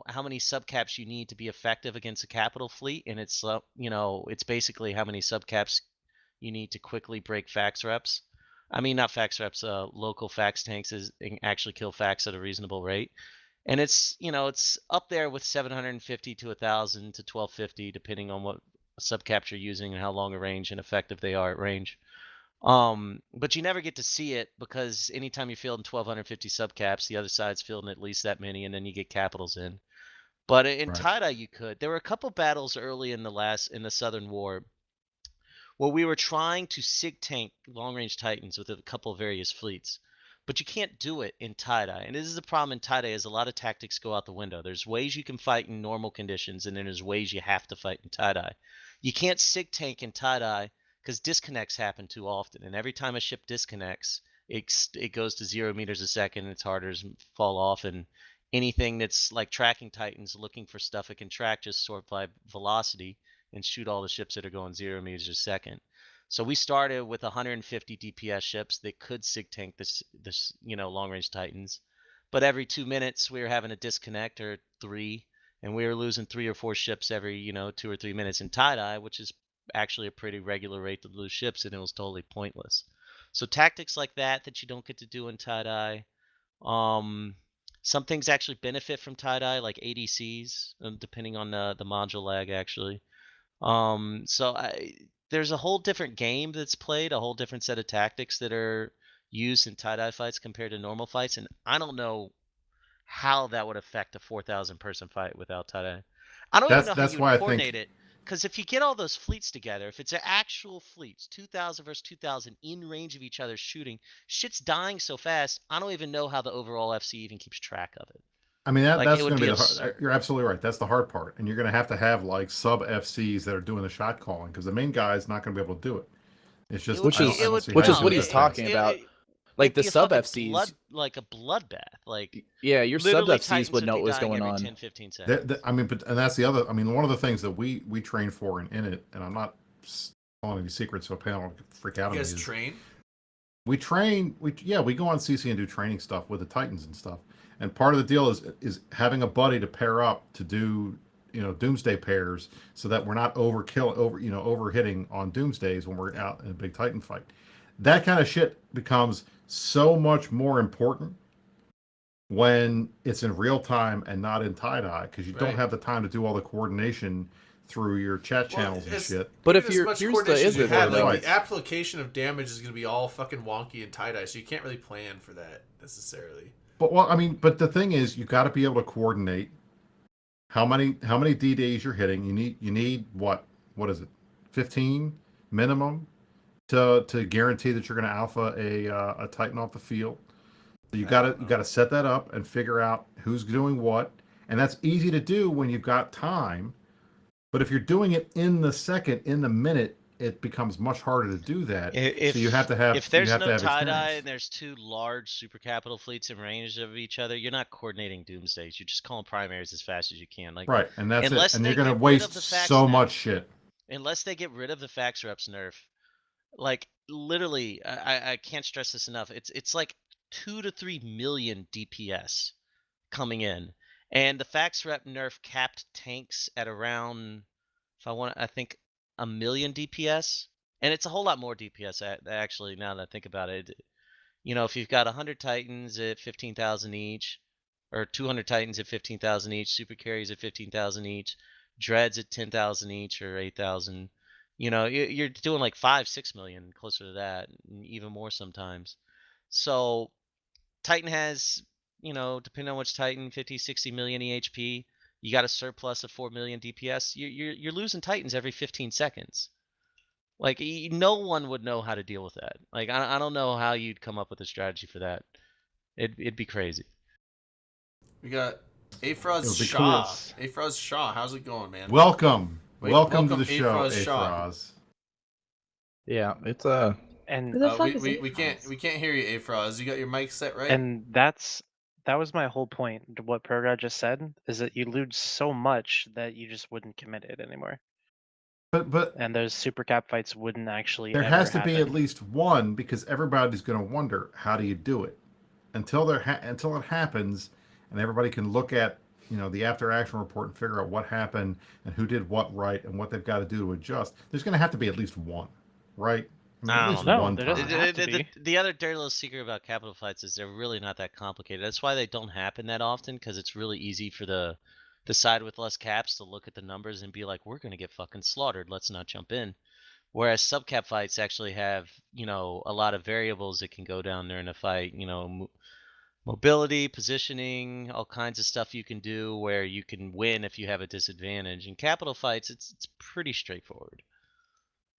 how many subcaps you need to be effective against a capital fleet, and it's it's basically how many subcaps you need to quickly break fax reps. I mean, not fax reps, local fax tanks and actually kill fax at a reasonable rate. And it's it's up there with 750 to 1,000 to 1,250, depending on what subcaps you're using and how long a range and effective they are at range. But you never get to see it because anytime you're fielding 1,250 subcaps, the other side's fielding at least that many, and then you get capitals in. But in tie-dye, you could. There were a couple battles early in the Southern War where we were trying to sig tank long-range Titans with a couple of various fleets, but you can't do it in tie-dye. And this is the problem in tie-dye: is a lot of tactics go out the window. There's ways you can fight in normal conditions, and then there's ways you have to fight in tie-dye. You can't sig tank in tie-dye because disconnects happen too often, and every time a ship disconnects, it goes to 0 meters a second, and it's harder to fall off. And anything that's like tracking Titans, looking for stuff it can track, just sort by velocity and shoot all the ships that are going 0 meters a second. So we started with 150 DPS ships that could sig tank this long range Titans, but every 2 minutes we were having a disconnect or 3, and we were losing 3 or 4 ships every 2 or 3 minutes in tie-dye, which is actually a pretty regular rate to lose ships, and it was totally pointless. So tactics like that you don't get to do in tie-dye. Some things actually benefit from tie-dye, like ADCs, depending on the module lag actually. There's a whole different game that's played, a whole different set of tactics that are used in tie-dye fights compared to normal fights, and I don't know how that would affect a 4,000 person fight without tie-dye. I don't even know how you would coordinate it, because if you get all those fleets together, if it's actual fleets, 2,000 versus 2,000 in range of each other shooting, shit's dying so fast, I don't even know how the overall FC even keeps track of it. I mean, that's going to be the hard, you're absolutely right. That's the hard part. And you're going to have like sub FCs that are doing the shot calling because the main guy is not going to be able to do it. It's just which is what he's talking about. Like the sub FCs, like a bloodbath. Like yeah, your sub FCs would know what was going on. 10, 15 seconds. I mean, and that's the other. I mean, one of the things that we train for in it, and I'm not telling any secrets, so panel don't freak out on me. You guys train? We train. We go on CC and do training stuff with the Titans and stuff. And part of the deal is having a buddy to pair up to do, Doomsday pairs so that we're not overhitting on Doomsdays when we're out in a big Titan fight. That kind of shit becomes so much more important when it's in real time and not in tie-dye because you don't have the time to do all the coordination through your chat channels and shit. But if here's the application of damage is going to be all fucking wonky and tie-dye, so you can't really plan for that necessarily. But the thing is, you got to be able to coordinate how many D-days you're hitting. You need what is it, 15 minimum to guarantee that you're going to alpha a Titan off the field. So you got to set that up and figure out who's doing what, and that's easy to do when you've got time. But if you're doing it in the second, in the minute, it becomes much harder to do that. So you have to have. If there's no tie-dye and there's 2 large supercapital fleets in range of each other, you're not coordinating Doomsdays. You're just calling primaries as fast as you can. Like right, and that's it. And you're going to waste so much shit. Unless they get rid of the fax reps nerf, like literally, I can't stress this enough. It's like 2 to 3 million DPS coming in, and the fax rep nerf capped tanks at around, I think, 1 million DPS, and it's a whole lot more DPS actually now that I think about it. If you've got 100 Titans at 15,000 each, or 200 Titans at 15,000 each, super carries at 15,000 each, dreads at 10,000 each or 8,000. You know, you're doing like 5-6 million, closer to that, and even more sometimes. So Titan has, you know, depending on which Titan, 50-60 million EHP. You got a surplus of 4 million DPS. You're losing Titans every 15 seconds. Like, no one would know how to deal with that. Like, I don't know how you'd come up with a strategy for that. It'd be crazy. We got Afroz It'll be Shaw. cool. Afroz Shaw, how's it going, man? Welcome to welcome the show, Afroz Shaw. Afroz. Yeah, it's And Who the fuck is we can't hear you, Uh-huh. Afroz. You got your mic set right? and that was my whole point. What Prograd just said is that you lose so much that you just wouldn't commit it anymore. But And those super cap fights wouldn't actually there ever has to be happen. at least one, because everybody's going to wonder, how do you do it? Until it happens, and everybody can look at, you know, the after action report and figure out what happened and who did what right and what they've got to do to adjust. There's going to have to be at least one, right? I at don't least know. one There time. doesn't have to be. The other dirty little secret about capital fights is they're really not that complicated. That's why they don't happen that often, because it's really easy for the side with less caps to look at the numbers and be like, we're going to get fucking slaughtered. Let's not jump in. Whereas subcap fights actually have, you know, a lot of variables that can go down during a fight. You know, mobility, positioning, all kinds of stuff you can do where you can win if you have a disadvantage. In capital fights, it's pretty straightforward.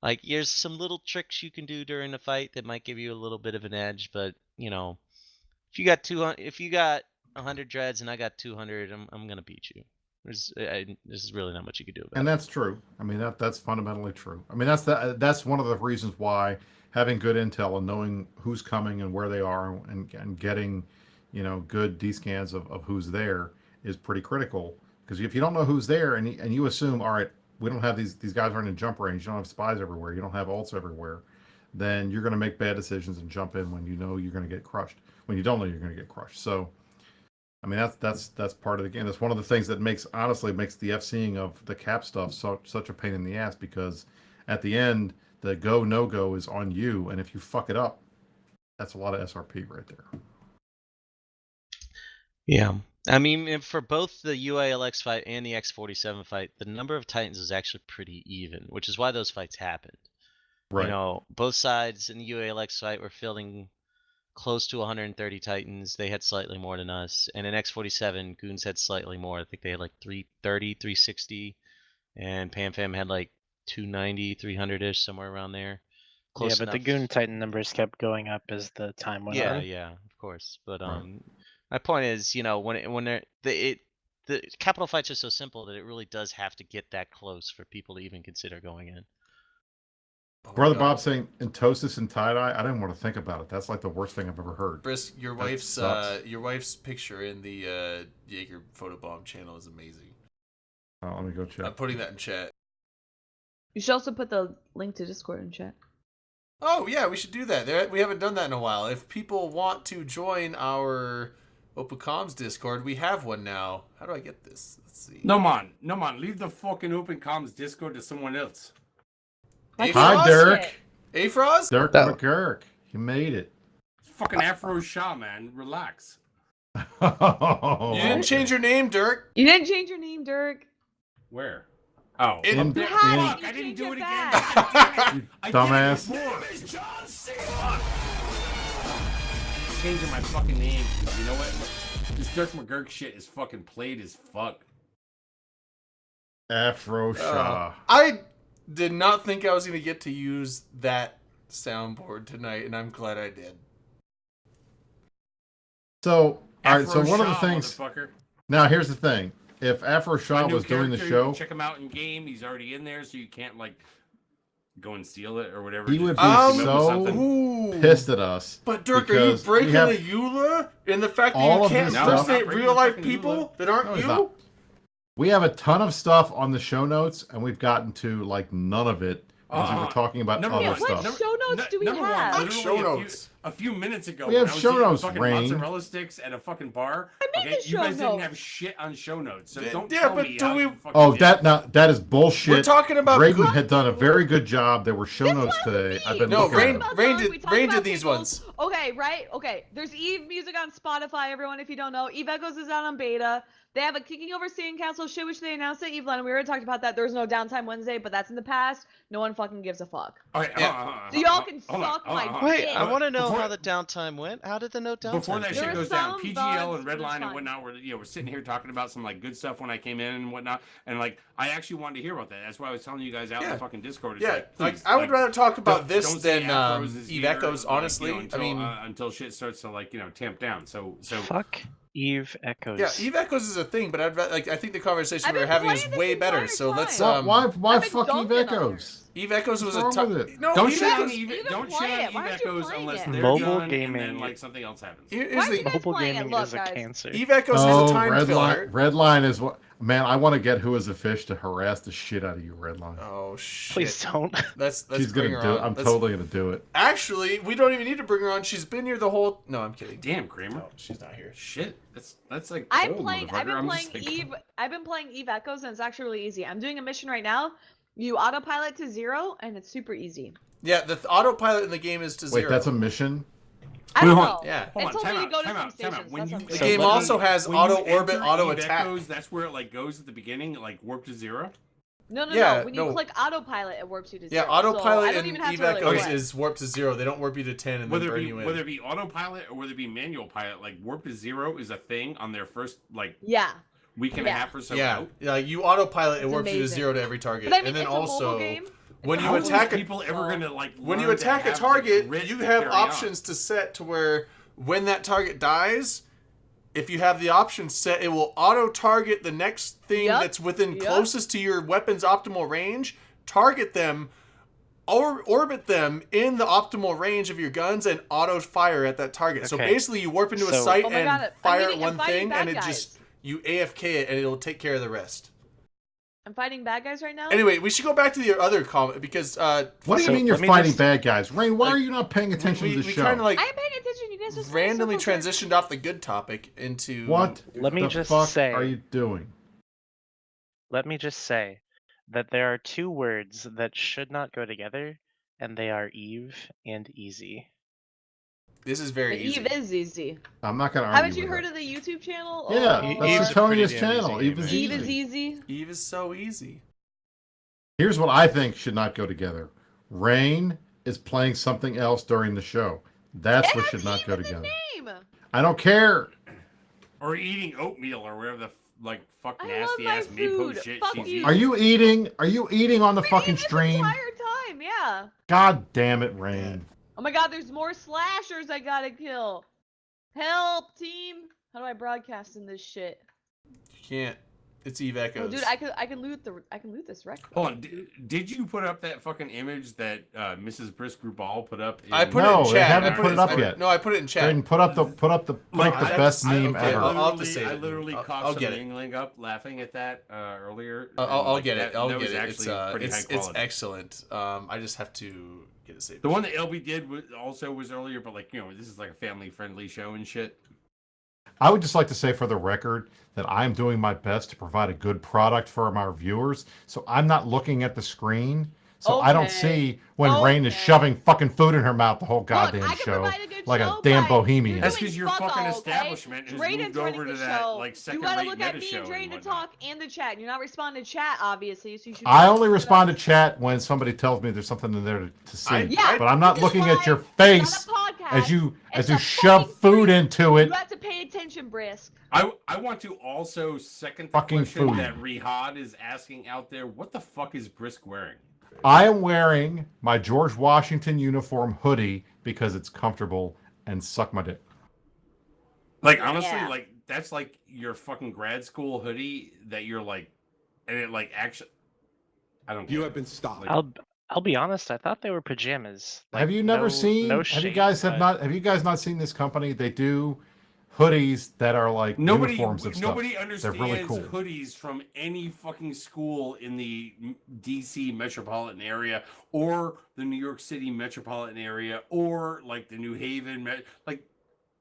Like, there's some little tricks you can do during a fight that might give you a little bit of an edge, but you know, if you got 100 dreads and I got 200, I'm gonna beat you. There's really not much you can do about And it. that's true. I mean, that's fundamentally true. I mean, that's one of the reasons why having good intel and knowing who's coming and where they are, and getting, you know, good D-scans of who's there is pretty critical. Because if you don't know who's there, and you assume, all right, we don't have these guys aren't in jump range, you don't have spies everywhere, you don't have ults everywhere, then you're going to make bad decisions and jump in when you know you're going to get crushed. When you don't know you're going to get crushed. So, I mean, that's part of the game. That's one of the things that makes the FCing of the cap stuff such a pain in the ass, because at the end the go no go is on you, and if you fuck it up, that's a lot of SRP right there. Yeah. I mean, for both the UALX fight and the X47 fight, the number of Titans was actually pretty even, which is why those fights happened. Right. You know, both sides in the UALX fight were fielding close to 130 Titans. They had slightly more than us. And in X47, Goons had slightly more. I think they had like 330, 360. And PamFam had like 290, 300-ish, somewhere around there. Close Yeah, but the enough. Goon Titan numbers kept going up as the time went on. Yeah, of course. But Right. my point is, you know, when the capital fights are so simple that it really does have to get that close for people to even consider going in. Oh, Brother God. Bob saying Entosis and tie-dye, I didn't want to think about it. That's like the worst thing I've ever heard. Brisk, your That wife's picture in the Jaeger photobomb channel is amazing. Let me go check. I'm putting that in chat. You should also put the link to Discord in chat. Oh yeah, we should do that. We haven't done that in a while. If people want to join our Open Comms Discord, we have one now. How do I get this? Let's see. No man. Leave the fucking Open Comms Discord to someone else. Hi, Derek. Afroz? Derek McGurk. You made it. It's fucking Afro Shaw, man. Relax. You didn't change your name, Dirk. You didn't change your name, Dirk. Where? Oh. In- You had it. Fuck, You I didn't changed do it it again. back. God damn it. I Dumbass. did it before. Changing my fucking name. You know what? This Dirk McGurk shit is fucking played as fuck. Afro Shaw. I did not think I was going to get to use that soundboard tonight, and I'm glad I did. So, all right. So Afro one of the Shaw, things. motherfucker. Now, here's the thing. If Afro My Shaw new was doing the character, you can show, check him out in game. He's already in there, so you can't like go and steal it or whatever. he Just would be team up with so something. Ooh. pissed at us. But Dirk, are you because we breaking have- the EULA in the fact that all you of can't this stuff- impersonate No, I'm not breaking real life fucking people EULA. that aren't No, he's you? not. We have a ton of stuff on the show notes, and we've gotten to like none of it because we were talking about Number other one, what stuff. show notes do we number have? One, What literally show a few- notes? A few minutes ago, We have when I was show eating notes, fucking Rain. mozzarella sticks at a fucking bar. made Okay, the you show guys didn't notes. have shit on show notes, so don't Yeah, tell but me do how we- you fucking Oh, did it. that is bullshit. We're talking about Graydon good had done a people. very good job. There were show This notes wasn't today. me. I've been No, looking Rain- at them. Rain We did- talked Rain about did these pickles. ones. Okay, right? Okay. There's Eve music on Spotify, everyone, if you don't know. Eve Echoes is out on beta. They have a Kicking Over Sand Council shit, which they announced at Evelyn. We already talked about that. There was no downtime Wednesday, but that's in the past. No one fucking gives a fuck. All right, So y'all can suck my Wait, dick. I want to know Before- how the downtime went. How did the no downtime? Before that There shit were goes down, some PGL bugs, and but it's Redline and fine. whatnot, we're sitting here talking about some like good stuff when I came in and whatnot, and like I actually wanted to hear about that. That's why I was telling you guys out in the fucking Discord. It's Yeah, like, please, I would rather talk about don't this say than Afros is Eve here, Echoes. like, Honestly, until, I mean, until shit starts to like tamp down. So Fuck Eve Echoes. yeah, Eve Echoes is a thing, but I think the conversation I've we were been having is playing this way better. entire So let's time. Why I've been fuck Eve dunking on Echoes? Eve Echoes was What's a wrong with it? no. don't Eve shit on Echoes, Eve. Even Don't play shit it. on Why Eve aren't you Echoes playing unless it? they're Mobile done, and gaming- then like something else happens. here's Why the, you guys Mobile playing it? gaming Look, is a guys. cancer. Eve Echoes is a time filler. Redline is what. Man, I want to get Who is a Fish to harass the shit out of you, Redline. Oh shit! Please don't. Let's She's bring gonna her do it. on. I'm Let's- totally gonna do it. Actually, we don't even need to bring her on. She's been here the whole. No, I'm kidding. Damn, Kramer. No, she's not here. Shit, that's like. I've cold, been motherfucker. I'm playing just like- Eve. I've been playing Eve Echoes, and it's actually really easy. I'm doing a mission right now. You autopilot to 0, and it's super easy. Yeah, the autopilot in the game is to 0. Wait, that's a mission? I don't Hold know. on, Yeah. Hold It on, told me time to out, go to time some out, time out. stations. When That's you, what I'm The saying. game also has when auto you orbit, enter auto Eve attack. Echoes, that's where it like goes at the beginning, like warp to 0. No. Yeah, When you no. click autopilot, it warps you to 0. Yeah, So I autopilot don't in even have Eve to really Echoes play. is warp to 0. They don't warp you to 10 and then burn you in. Whether it be autopilot or whether it be manual pilot, like warp to 0 is a thing on their first like Yeah. week and a Yeah. half or so Yeah, out. yeah. You autopilot, it It's warps you to amazing. 0 to every target, But I mean, and then it's a mobile also game. when you How is attack a people ever gonna like when you learn to attack a have the target, grit you to have carry on? options to set to where when that target dies, if you have the option set, it will auto target the next thing Yup, that's within yup. closest to your weapon's optimal range, target them, or orbit them in the optimal range of your guns, and auto fire at that target. So Okay. basically, you warp into a So- site Oh my and God, fire I'm at one fighting thing, bad and it guys. just you AFK it, and it'll take care of the rest. I'm fighting bad guys right now. Anyway, we should go back to the other comment because What do you So, mean you're let me fighting just- bad guys? Rain, why Like, are you not paying attention we to the show? kind of like I am paying attention. You guys just randomly circle jerk. transitioned off the good topic into What Let me the just fuck say- are you doing? Let me just say that there are two words that should not go together, and they are Eve and easy. This is very But easy. Eve is easy. I'm not gonna argue Haven't you with heard it. of the YouTube channel? Yeah, Eve's that's a Antonia's pretty damn channel. easy Eve is game, Eve easy. is easy. Eve is so easy. Here's what I think should not go together. Rain is playing something else during the show. That's It what has should not Eve go in the together. name. I don't care. Or eating oatmeal or whatever the like fuck I nasty love my ass meat food. post shit Fuck she's you. eating. Are you eating? Are you eating on the We're fucking eating stream? this entire time, yeah. God damn it, Rain. Oh my God, there's more slashers I gotta kill. Help, team. How do I broadcast in this shit? You can't. It's Eve Echoes. Oh, dude, I can loot this record. Hold on, did you put up that fucking image that Mrs. Brisk Rubal put up? I put No, it in they chat. haven't I put it up I- yet. No, I put it in chat. Rain, put up the best meme okay, ever. I'll have to say I it. literally I'll caught get some it. yingling up laughing at that earlier. I'll Like, get it. I'll that get was it. actually pretty high It's quality. excellent. I just have to get it saved. The one that LB did was earlier, but like this is like a family friendly show and shit. I would just like to say for the record that I'm doing my best to provide a good product for our viewers. So I'm not looking at the screen. So I don't Okay. see when Rain is Okay. shoving fucking food in her mouth the whole goddamn Look, I can show. provide a good Like show a damn by- bohemian. You're That's doing because your fuck fucking all, okay? establishment has Drayden's moved over running to the that show. like You second gotta rate look at meta me show and Drayden and to whatnot. talk and the chat. You're not responding to chat, obviously. So you should. I only respond to chat when somebody tells me there's something in there to see. Yeah, but I'm not which is looking at why your it's face not a podcast, as you it's as you a shove fucking food stream. into it. You have to pay attention, Brisk. I want to also second the Fucking question food. that Rihad is asking out there. What the fuck is Brisk wearing? I am wearing my George Washington uniform hoodie because it's comfortable and suck my dick. Like honestly, Yeah. like that's like your fucking grad school hoodie that you're like, and it like actually, I don't. You care. have been stopped. I'll be honest. I thought they were pajamas. Like, Have you never no- seen? No have you shape, guys but- have you guys not seen this company? They do hoodies that are like Nobody, uniforms and stuff. nobody They're understands really cool. hoodies from any fucking school in the DC metropolitan area or the New York City metropolitan area or like the New Haven. Like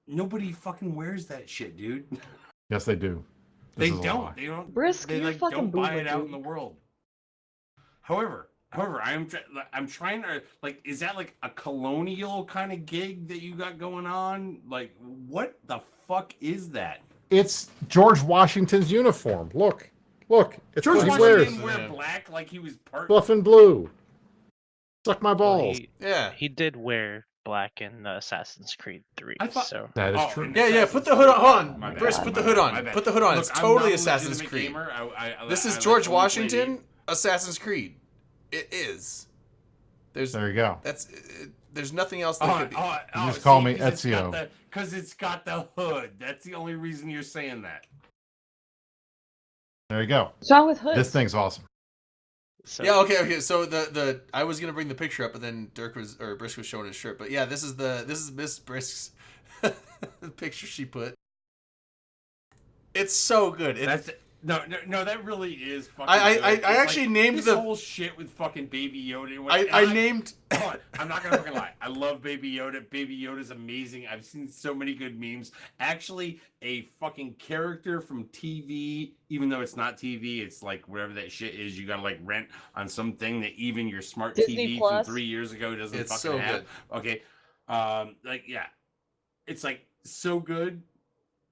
nobody fucking wears that shit, dude. Yes, they do. They This is a lie. don't. They don't. Brisk, They you're like fucking don't buy boomer, it out dude. in the world. However, However, I'm trying to like, is that like a colonial kind of gig that you got going on? Like, what the fuck is that? It's George Washington's uniform. Look. It's George what he Washington wears. didn't wear black like he was part. Buff and blue. Suck my Well, balls. he did wear black in Assassin's Creed 3. I thought- So That is true. Yeah. Put the hood on. My bad. Brisk, put the My hood bad. My on. bad. Put the hood on. Look, It's I'm totally not a Assassin's legitimate Creed. gamer. This is like George only play Washington, Assassin's Creed. It is. There you go. There's nothing else that could be. You just call me Ezio. Because it's got the hood. That's the only reason you're saying that. There you go. What's wrong with hoods? This thing's awesome. So, Yeah, okay. So the I was gonna bring the picture up, but then Brisk was showing his shirt. But yeah, this is Miss Brisk's the picture she put. It's so good. No, that really is fucking. I good. actually named this the whole shit with fucking Baby Yoda. I named. Hold on, I'm not gonna fucking lie. I love Baby Yoda. Baby Yoda's amazing. I've seen so many good memes. Actually, a fucking character from TV, even though it's not TV, it's like whatever that shit is. You gotta like rent on something that even your smart Disney TV Plus. from 3 years ago doesn't It's fucking so have. good. Okay, like yeah, it's like so good.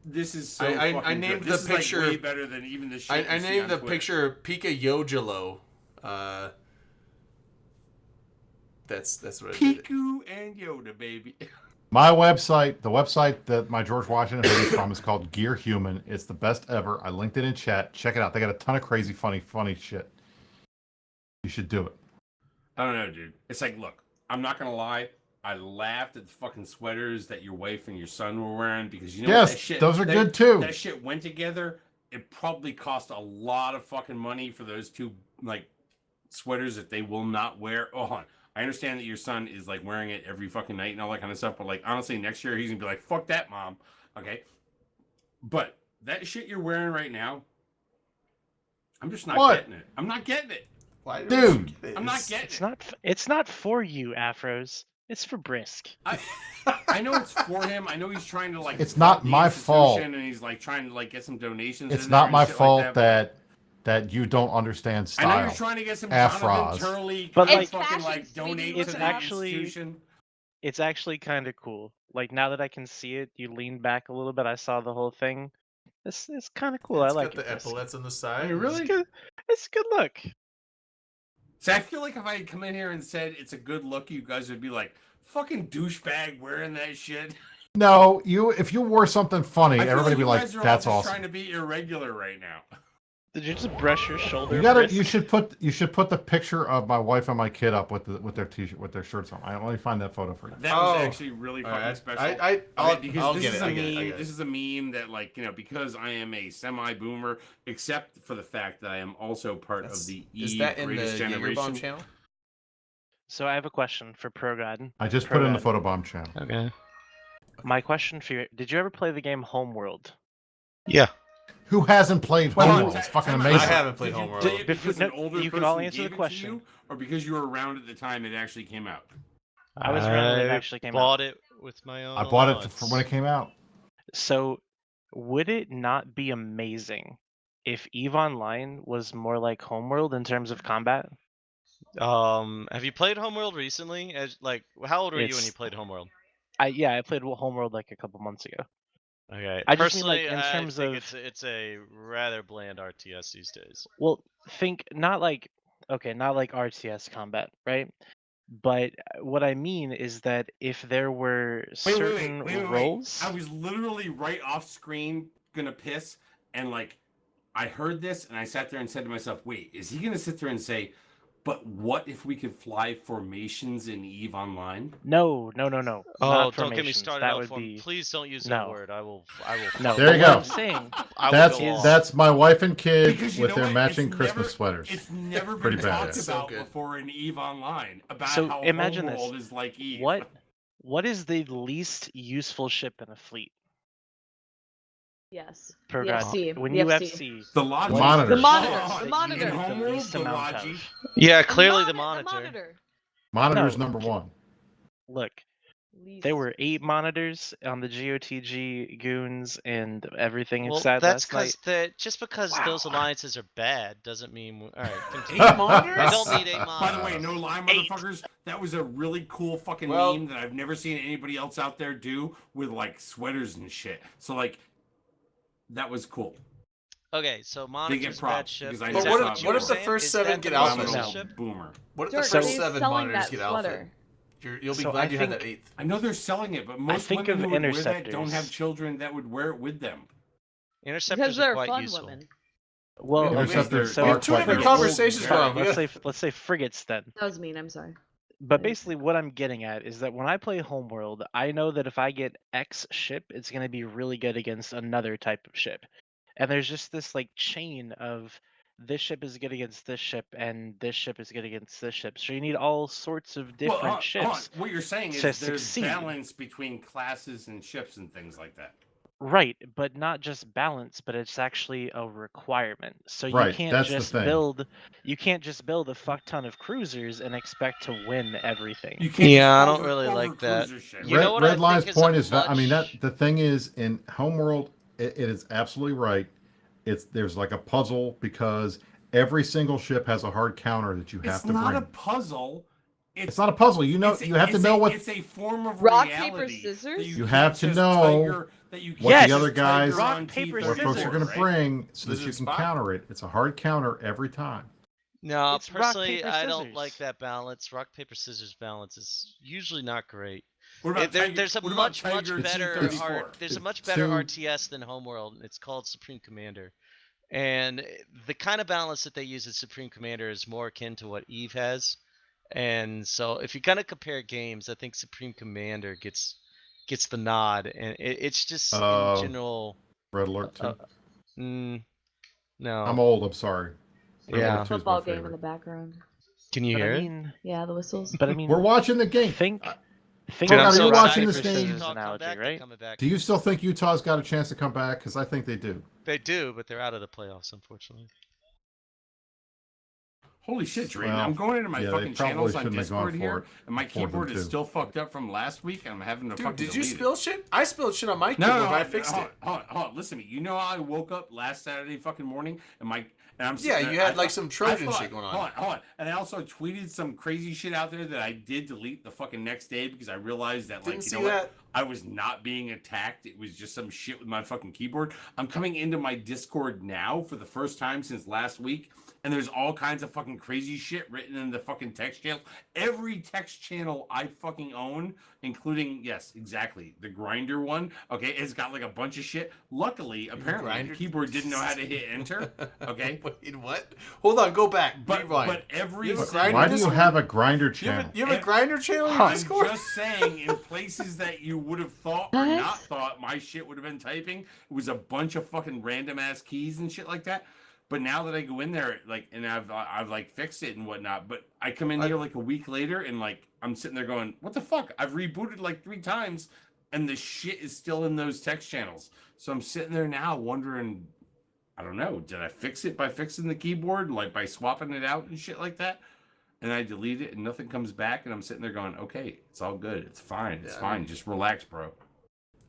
This is so. I named good. This the is, picture like, way better than even the shit. I you see named on the Twitter. picture Pika Yojalo. That's what I did. Piku and Yoda, baby. My website, the website that my George Washington hoodie is from, is called Gear Human. It's the best ever. I linked it in chat. Check it out. They got a ton of crazy, funny shit. You should do it. I don't know, dude. It's like, look, I'm not gonna lie. I laughed at the fucking sweaters that your wife and your son were wearing because you know Yes, what, that shit, those are good too. That shit went together. It probably cost a lot of fucking money for those two like sweaters that they will not wear. Oh, hold on. I understand that your son is like wearing it every fucking night and all that kind of stuff, but like honestly, next year he's gonna be like, "Fuck that, mom." Okay, but that shit you're wearing right now, I'm just not getting it. I'm not getting it. Why Dude, I'm not getting it. It's not for you, Afros. It's for Brisk. I know it's for him. I know he's trying to like. It's not the my fault. institution, and he's like trying to like get some donations. It's in there not and my shit fault like that you don't understand I know style. you're trying to get some Afros. Jonathan Turley, But, kind like, of fucking fashion, like sweetie. donate It's to the actually- institution. It's actually kind of cool. Like now that I can see it, you leaned back a little bit. I saw the whole thing. It's kind of cool. It's I like got it. the Brisk. epaulets on the side. Really? It's a good look. So I feel like if I had come in here and said it's a good look, you guys would be like, "Fucking douchebag wearing that shit." No, if you wore something funny, I feel everybody would be you like, guys are all "That's just awesome." Trying to be irregular right now. Did you just brush your shoulder? You gotta. Brisk? You should put the picture of my wife and my kid up with their t-shirt with their shirts on. Let me find that photo for you. That was Oh. actually really All fucking right. special. I'll because this get is it. a I get it. I meme. get it. This is a meme that, like, you know, because I am a semi-boomer, except for the fact that I am also part of the Is that in the Greatest Jaeger Generation. Bomb channel? So I have a question for ProGod. I just put it in the ProGod. photobomb channel. Okay. My question for you: did you ever play the game Homeworld? Yeah. Who hasn't played Hold on, Homeworld? It's fucking time out. amazing. I haven't played Did you Homeworld. play it because Before- an older you can all person answer the gave it to question. you, or because you were around at the time it actually came out? I was around when it actually came out. bought it with my own. I bought it allowance. for when it came out. So, would it not be amazing if EVE Online was more like Homeworld in terms of combat? Have you played Homeworld recently? How old were you when you It's- played Homeworld? I played Homeworld like a couple months ago. Okay. I just mean, like, Personally, in terms I think of- it's a rather bland RTS these days. Well, think not like RTS combat, right? But what I mean is that if there were certain roles, I was literally right off screen gonna piss, and like I heard this and I sat there and said to myself, "Wait, is he gonna sit there and say, but what if we could fly formations in EVE Online?" no. Oh, not don't get me formations. started That on would form. be Please don't use No. that word. I will. no. There you but go. What I'm saying, I will go off. That's my wife and kid Because you with know their what? matching It's Christmas never- sweaters. It's never been Pretty talked badass. So about good. before in EVE Online about So how imagine this. Homeworld is like EVE. what is the least useful ship in a fleet? Yes. Per The God, FC. when the you FC. FC, The Logi. Monitor. The monitor. that The you monitor. need In the Homeworld, least the amount Logi. of. Yeah, The clearly the monitor. monitor. Monitor's No, number one. Look, There were 8 monitors on the GOTG goons and everything Well, inside that's last night. just because those alliances are bad doesn't mean. All right, 8 continue. monitors? We don't need 8 By the way, monitors. no lie, 8. motherfuckers. That was a really cool fucking Well- meme that I've never seen anybody else out there do with like sweaters and shit. So like, that was cool. Okay, so They monitors get bad props ship. because I Is But just that what thought if- you what were if the saying? first Is 7 that get the alpha? most I'm ship? a boomer. What if the George, first he's 7 selling monitors that get sweater. alpha? You'll be So glad I you had that think- 8th. I know they're selling it, but most think women of who would wear that don't interceptors. have children that would wear it with them. Interceptors Because are they're quite fun useful. women. Well, Yeah, okay, Interceptors so We are have two quite different useful. conversations Right, going. let's say frigates then. That was mean. I'm sorry. But basically, what I'm getting at is that when I play Homeworld, I know that if I get X ship, it's going to be really good against another type of ship. And there's just this like chain of this ship is good against this ship, and this ship is good against this ship. So you need all sorts of different Well, hold on. ships. What you're saying to is there's succeed. balance between classes and ships and things like that. Right, but not just balance, but it's actually a requirement. So you Right, can't that's the just thing. build a fuck ton of cruisers and expect to win everything. You can't Yeah, I just don't really like that. over-cruiser shit. You know what I Red Line's think is a point is, I mean, much- the thing is in Homeworld, it is absolutely right. There's like a puzzle because every single ship has a hard counter that you have It's to not bring. a puzzle. It's not a puzzle. You know, you have to know what It's a form of Rock, reality. paper, scissors? that You can't have to just know tiger- that you what can't the other just tiger guys- on Rock, paper, what folks are going to right? bring so that you Scissors can spot? counter it. It's a hard counter every time. No, It's rock, personally, paper, I don't scissors. like that balance. Rock paper scissors balance is usually not great. What about Tiger- There's a what about much Tiger better T-34? there's a It's much better too- RTS than Homeworld, and it's called Supreme Commander. And the kind of balance that they use in Supreme Commander is more akin to what Eve has. And so if you're gonna compare games, I think Supreme Commander gets the nod, and it's just in general. Red Alert 2. No. I'm old. I'm sorry. Red Yeah. Alert 2 is my Football game in favorite. the background. Can you But hear I it? mean, Yeah, the whistles. but I mean, We're watching the game. think Dude, of are the you rock, watching paper, this game? scissors Utah come analogy, back, they're right? coming back. Do you still think Utah's got a chance to come back? Because I think they do. They do, but they're out of the playoffs, unfortunately. Holy shit, Drayden. Well, I'm going into my yeah, they fucking probably channels on shouldn't have gone Discord for here, it and my before them keyboard is too. still fucked up from last week, and I'm having to Dude, fucking did you delete spill it. shit? I spilled shit on my keyboard, No, but I fixed it. hold on. Listen to me. You know how I woke up last Saturday fucking morning, and I'm Yeah, sitting you there- had, I like, thought- some I Trojan thought- shit going on. Hold on. And I also tweeted some crazy shit out there that I did delete the fucking next day because I realized that, like, Didn't you see know what? that. I was not being attacked. It was just some shit with my fucking keyboard. I'm coming into my Discord now for the first time since last week, and there's all kinds of fucking crazy shit written in the fucking text channel. Every text channel I fucking own, including, yes, exactly, the grinder one, okay, it's got like a bunch of shit. Luckily, apparently, Grinder? the keyboard didn't know how to hit enter, okay? Wait, what? Hold on, go back. But Rewind. every You have a single- grinder Why do you Discord? have a grinder You channel? have a grinder channel on I'm Discord? just saying, in places that you would have thought or What? not thought my shit would have been typing, it was a bunch of fucking random ass keys and shit like that. But now that I go in there, like, and I've like fixed it and whatnot, but I come in here like a week later and like I'm sitting there going, what the fuck? I've rebooted like 3 times and the shit is still in those text channels. So I'm sitting there now wondering, I don't know, did I fix it by fixing the keyboard, like by swapping it out and shit like that? And I delete it and nothing comes back, and I'm sitting there going, okay, it's all good. It's fine. It's Yeah, I fine. mean- Just relax, bro.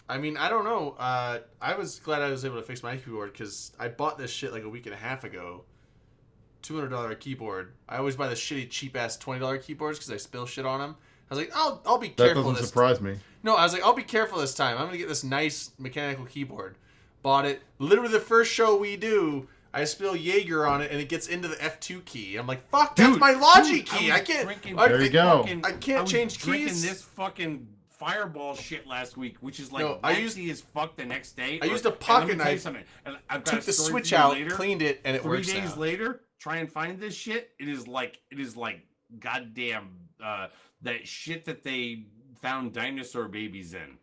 I mean, I don't know. I was glad I was able to fix my keyboard because I bought this shit like a week and a half ago. $200 keyboard. I always buy the shitty, cheap ass $20 keyboards because I spill shit on them. I was like, I'll be That careful doesn't this surprise me. No, I was like, I'll be careful this time. I'm gonna get this nice mechanical keyboard. Bought it. Literally the first show we do, I spill Jaeger on it and it gets into the F2 key. I'm like, fuck, that's Dude, my Logi dude, key. I I was can't. drinking There you go. I can't was change drinking keys. this fucking Fireball shit last week, which is like No, I waxy as fuck the next day. I used a and let pocket me tell you knife, something, and I've got Took a the story switch for you out, later. cleaned it, and it 3 works days now. later, try and find this shit. It is like goddamn that shit that they found dinosaur babies in.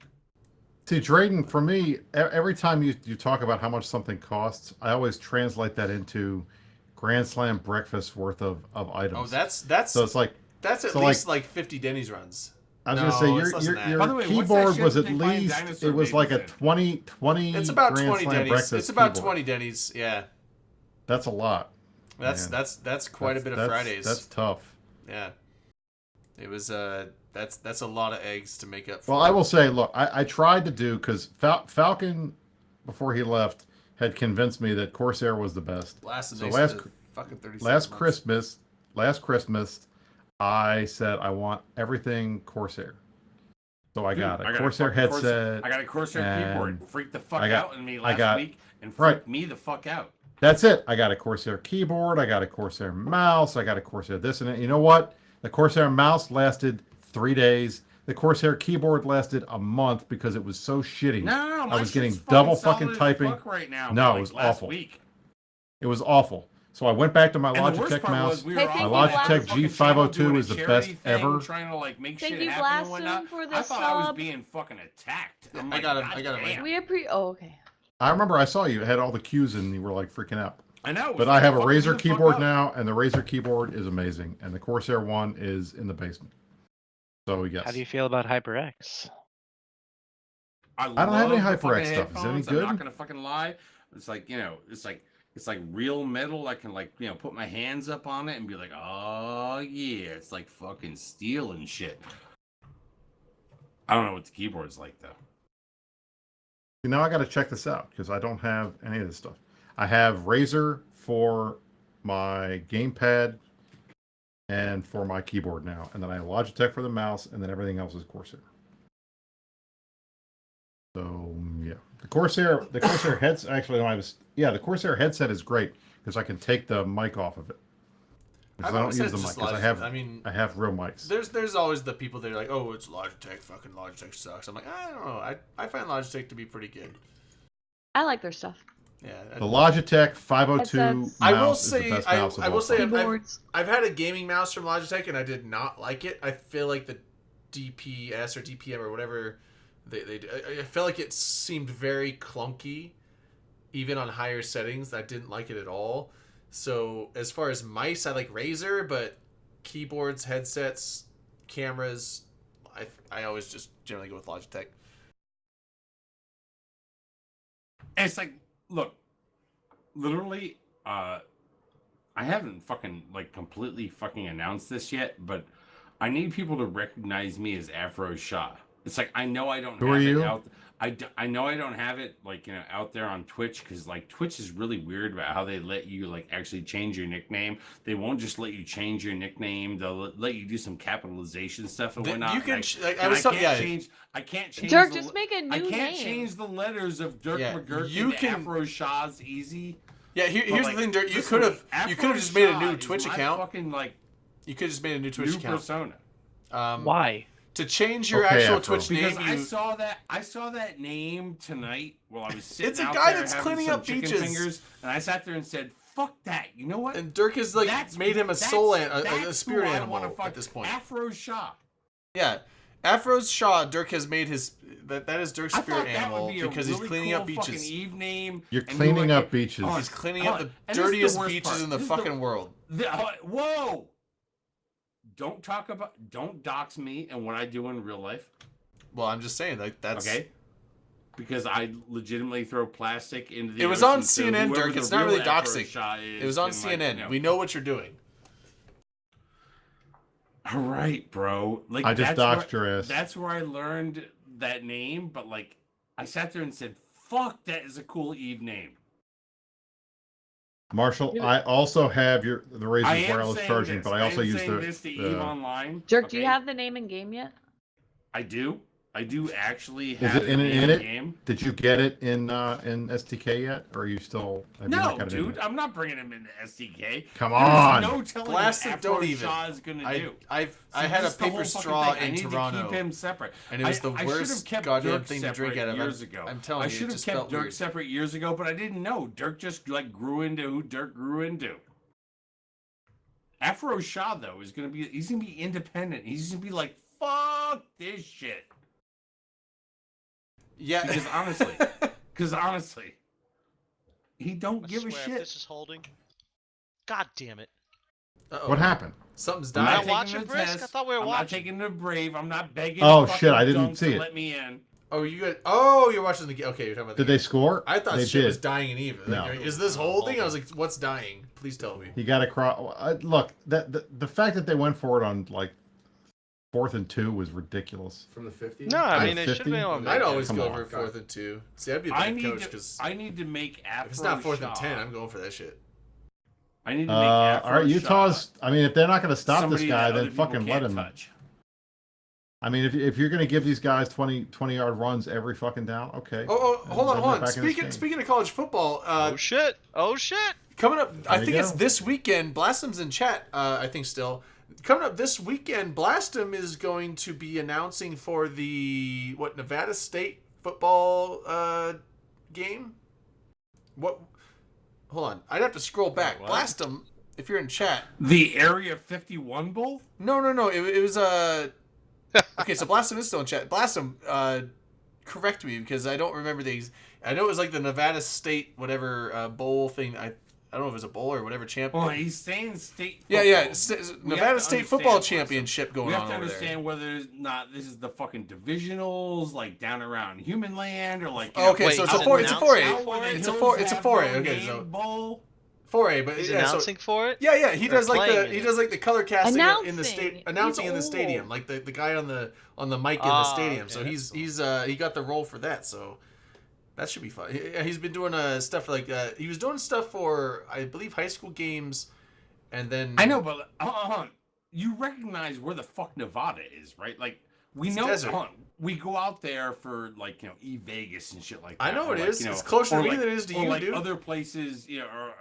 See, Drayden, for me, every time you talk about how much something costs, I always translate that into Grand Slam breakfast worth of items. Oh, that's so it's like that's at so least like 50 Denny's runs. I was No, gonna it's say less than that. your By the way, what's that keyboard shit was that at they find least dinosaur it was like a babies in? 20 It's about Grand 20 Slam Denny's. breakfast It's about keyboard. 20 Denny's. Yeah, That's a lot. that's Man. that's quite a bit of Fridays. That's tough. Yeah, it was That's a lot of eggs to make up for. Well, I will say, look, I tried to do, because Falcon, before he left, had convinced me that Corsair was the best. Last fucking 30 last Christmas, I said I want everything Corsair. So I got a Corsair headset. I got a Corsair keyboard. Freaked the fuck out in me last week and freaked me the fuck out. That's it. I got a Corsair keyboard. I got a Corsair mouse. I got a Corsair this and that. You know what? The Corsair mouse lasted 3 days. The Corsair keyboard lasted a month because it was so shitty. No, I was getting double fucking typing. Right now, no, it was awful. It was awful. So I went back to my Logitech mouse. My Logitech G502 is the best ever. Trying to like make Thank shit you, happen and whatnot. Blaston, for the I thought I was sub. being fucking attacked. I got him. Oh, okay. I remember I saw you had all the cues and you were like freaking out. I know. But I have a Razer keyboard now, and the Razer keyboard is amazing, and the Corsair one is in the basement. So yes. How do you feel about HyperX? I don't have any HyperX stuff. Is it any good? I'm not gonna fucking lie. It's like, you know, it's like real metal. I can, like, you know, put my hands up on it and be like, oh yeah, it's like fucking steel and shit. I don't know what the keyboard's like though. You know, I got to check this out because I don't have any of this stuff. I have Razer for my gamepad and for my keyboard now, and then I have Logitech for the mouse, and then everything else is Corsair. So yeah, the Corsair headset. Actually, no, the Corsair headset is great because I can take the mic off of it. I don't use the mic because I have real mics. There's always the people that are like, oh, it's Logitech. Fucking Logitech sucks. I'm like, I don't know. I find Logitech to be pretty good. I like their stuff. Yeah. The Logitech 502 mouse I will is the best mouse of I will all say time. I've had a gaming mouse from Logitech and I did not like it. I feel like the DPS or DPM or whatever they do. I felt like it seemed very clunky, even on higher settings. I didn't like it at all. So as far as mice, I like Razer, but keyboards, headsets, cameras, I always just generally go with Logitech. And it's like, look, literally, I haven't fucking like completely fucking announced this yet, but I need people to recognize me as Afro Shah. It's like, I know I don't have it out. I know I don't have it, like, you know, out there on Twitch, because like Twitch is really weird about how they let you like actually change your nickname. They won't just let you change your nickname. They'll let you do some capitalization stuff and whatnot. You can. I can't change. Dirk, just make a new name. I can't change the letters of Dirk McGurk into Afro Shah's easy. Yeah, here's the thing, Dirk. You could have just made a new Twitch account. Fucking like. You could have just made a new Twitch account. Persona. Why? To change your actual Afro. Twitch name, because I saw that name tonight while I was sitting. It's a out guy there that's having cleaning some up chicken beaches. fingers, and I sat there and said, "Fuck that!" You know what? And Dirk has like made him a spirit animal at this point. Afro Shah. Yeah, Afro Shah. Dirk has made his that is Dirk's spirit animal because he's cleaning up beaches. You're cleaning up beaches. He's cleaning up the dirtiest beaches in the fucking world. Whoa! Don't dox me and what I do in real life. Well, I'm just saying, like, that's okay. Because I legitimately throw plastic into the. It was on CNN, Dirk. It's not really doxing. It was on CNN. Like, we know what you're doing. All right, bro. Like, I just doxed your ass. That's where I learned that name, but like, I sat there and said, "Fuck, that is a cool Eve name." Marshall, I also have the Razer wireless charging, but I also use the Eve online. Dirk, do you have the name in game yet? I do. I do actually have it in the game. Did you get it in SDK yet, or are you still? No, dude, I'm not bringing him into SDK. Come on, no telling Blasted, what don't even. Shaw is gonna do. I had a paper straw in Toronto. I need to keep him separate, and it was the worst goddamn thing to drink out of. Years ago. I'm telling you, I should have kept Dirk separate years ago, but I didn't know. Dirk just like grew into who Dirk grew into. Afro Shah though he's gonna be independent. He's gonna be like, fuck this shit. Yeah, because honestly, he don't give a shit. If this is holding. God damn it! What happened? Something's Am dying. I watching Brisk? I thought we were watching. I'm not taking the Brave. I'm not begging. Oh shit! I didn't see it. Let me in. Oh, you're watching the game. Okay, you're talking about. Did they score? I thought they shit did. was dying and even. No. Like, is this holding? I was like, what's dying? Please tell me. You got to cross. Look, the fact that they went for it on like 4th and 2 was ridiculous. From the 50? No, I At mean, it should 50? be on. I'd always Come go on. for 4th and 2. See, I'd be a I bad need coach to. because I need to make Afro. if it's not 4th and shot. 10, I'm going for that shit. I need to make Afro. All right, Utah's. shot. I mean, if they're not going to stop Somebody this guy, that other then people fucking let can't him. touch. I mean, if you're going to give these guys 20-yard runs every fucking down, okay. Oh, hold on, Then hold they're on. back in this game. Speaking of college football, Oh shit! Oh shit! coming up, I There think you it's go. this weekend. Blastum's in chat, I think still. Coming up this weekend, Blastum is going to be announcing for the, Nevada State football game? What? Hold on. I'd have to scroll back. What? Blastum, if you're in chat. The Area 51 Bowl. No. It was okay, so Blastum is still in chat. Blastum, correct me because I don't remember these. I know it was like the Nevada State whatever bowl thing. I don't know if it was a bowl or whatever champion. Well, he's saying state. Yeah. football. We have Nevada to State understand football what's- championship going We have on to over understand there. whether or not this is the fucking divisionals, like down around Human Land, or like. Okay, Wait, so it's a he's foray. It's a foray. announcing Where the It's a Hills foray. It's a have foray. no Okay, name so bowl. foray, but He's yeah, so announcing for it. yeah, he does like playing the in he it. does like the color casting in the Announcing. announcing He's in the stadium, old. like the guy on the mic in the Ah, stadium. okay, So that's he got the role for that. So that should be fun. He's been doing stuff like he was doing stuff for I believe high school games, and then I know, but you recognize where the fuck Nevada is, right? Like we It's know. desert. We go out there for like E-Vegas and shit like that. I know or it like, is. you know, It's closer or to me like- than it is to or you, like dude. Other places, or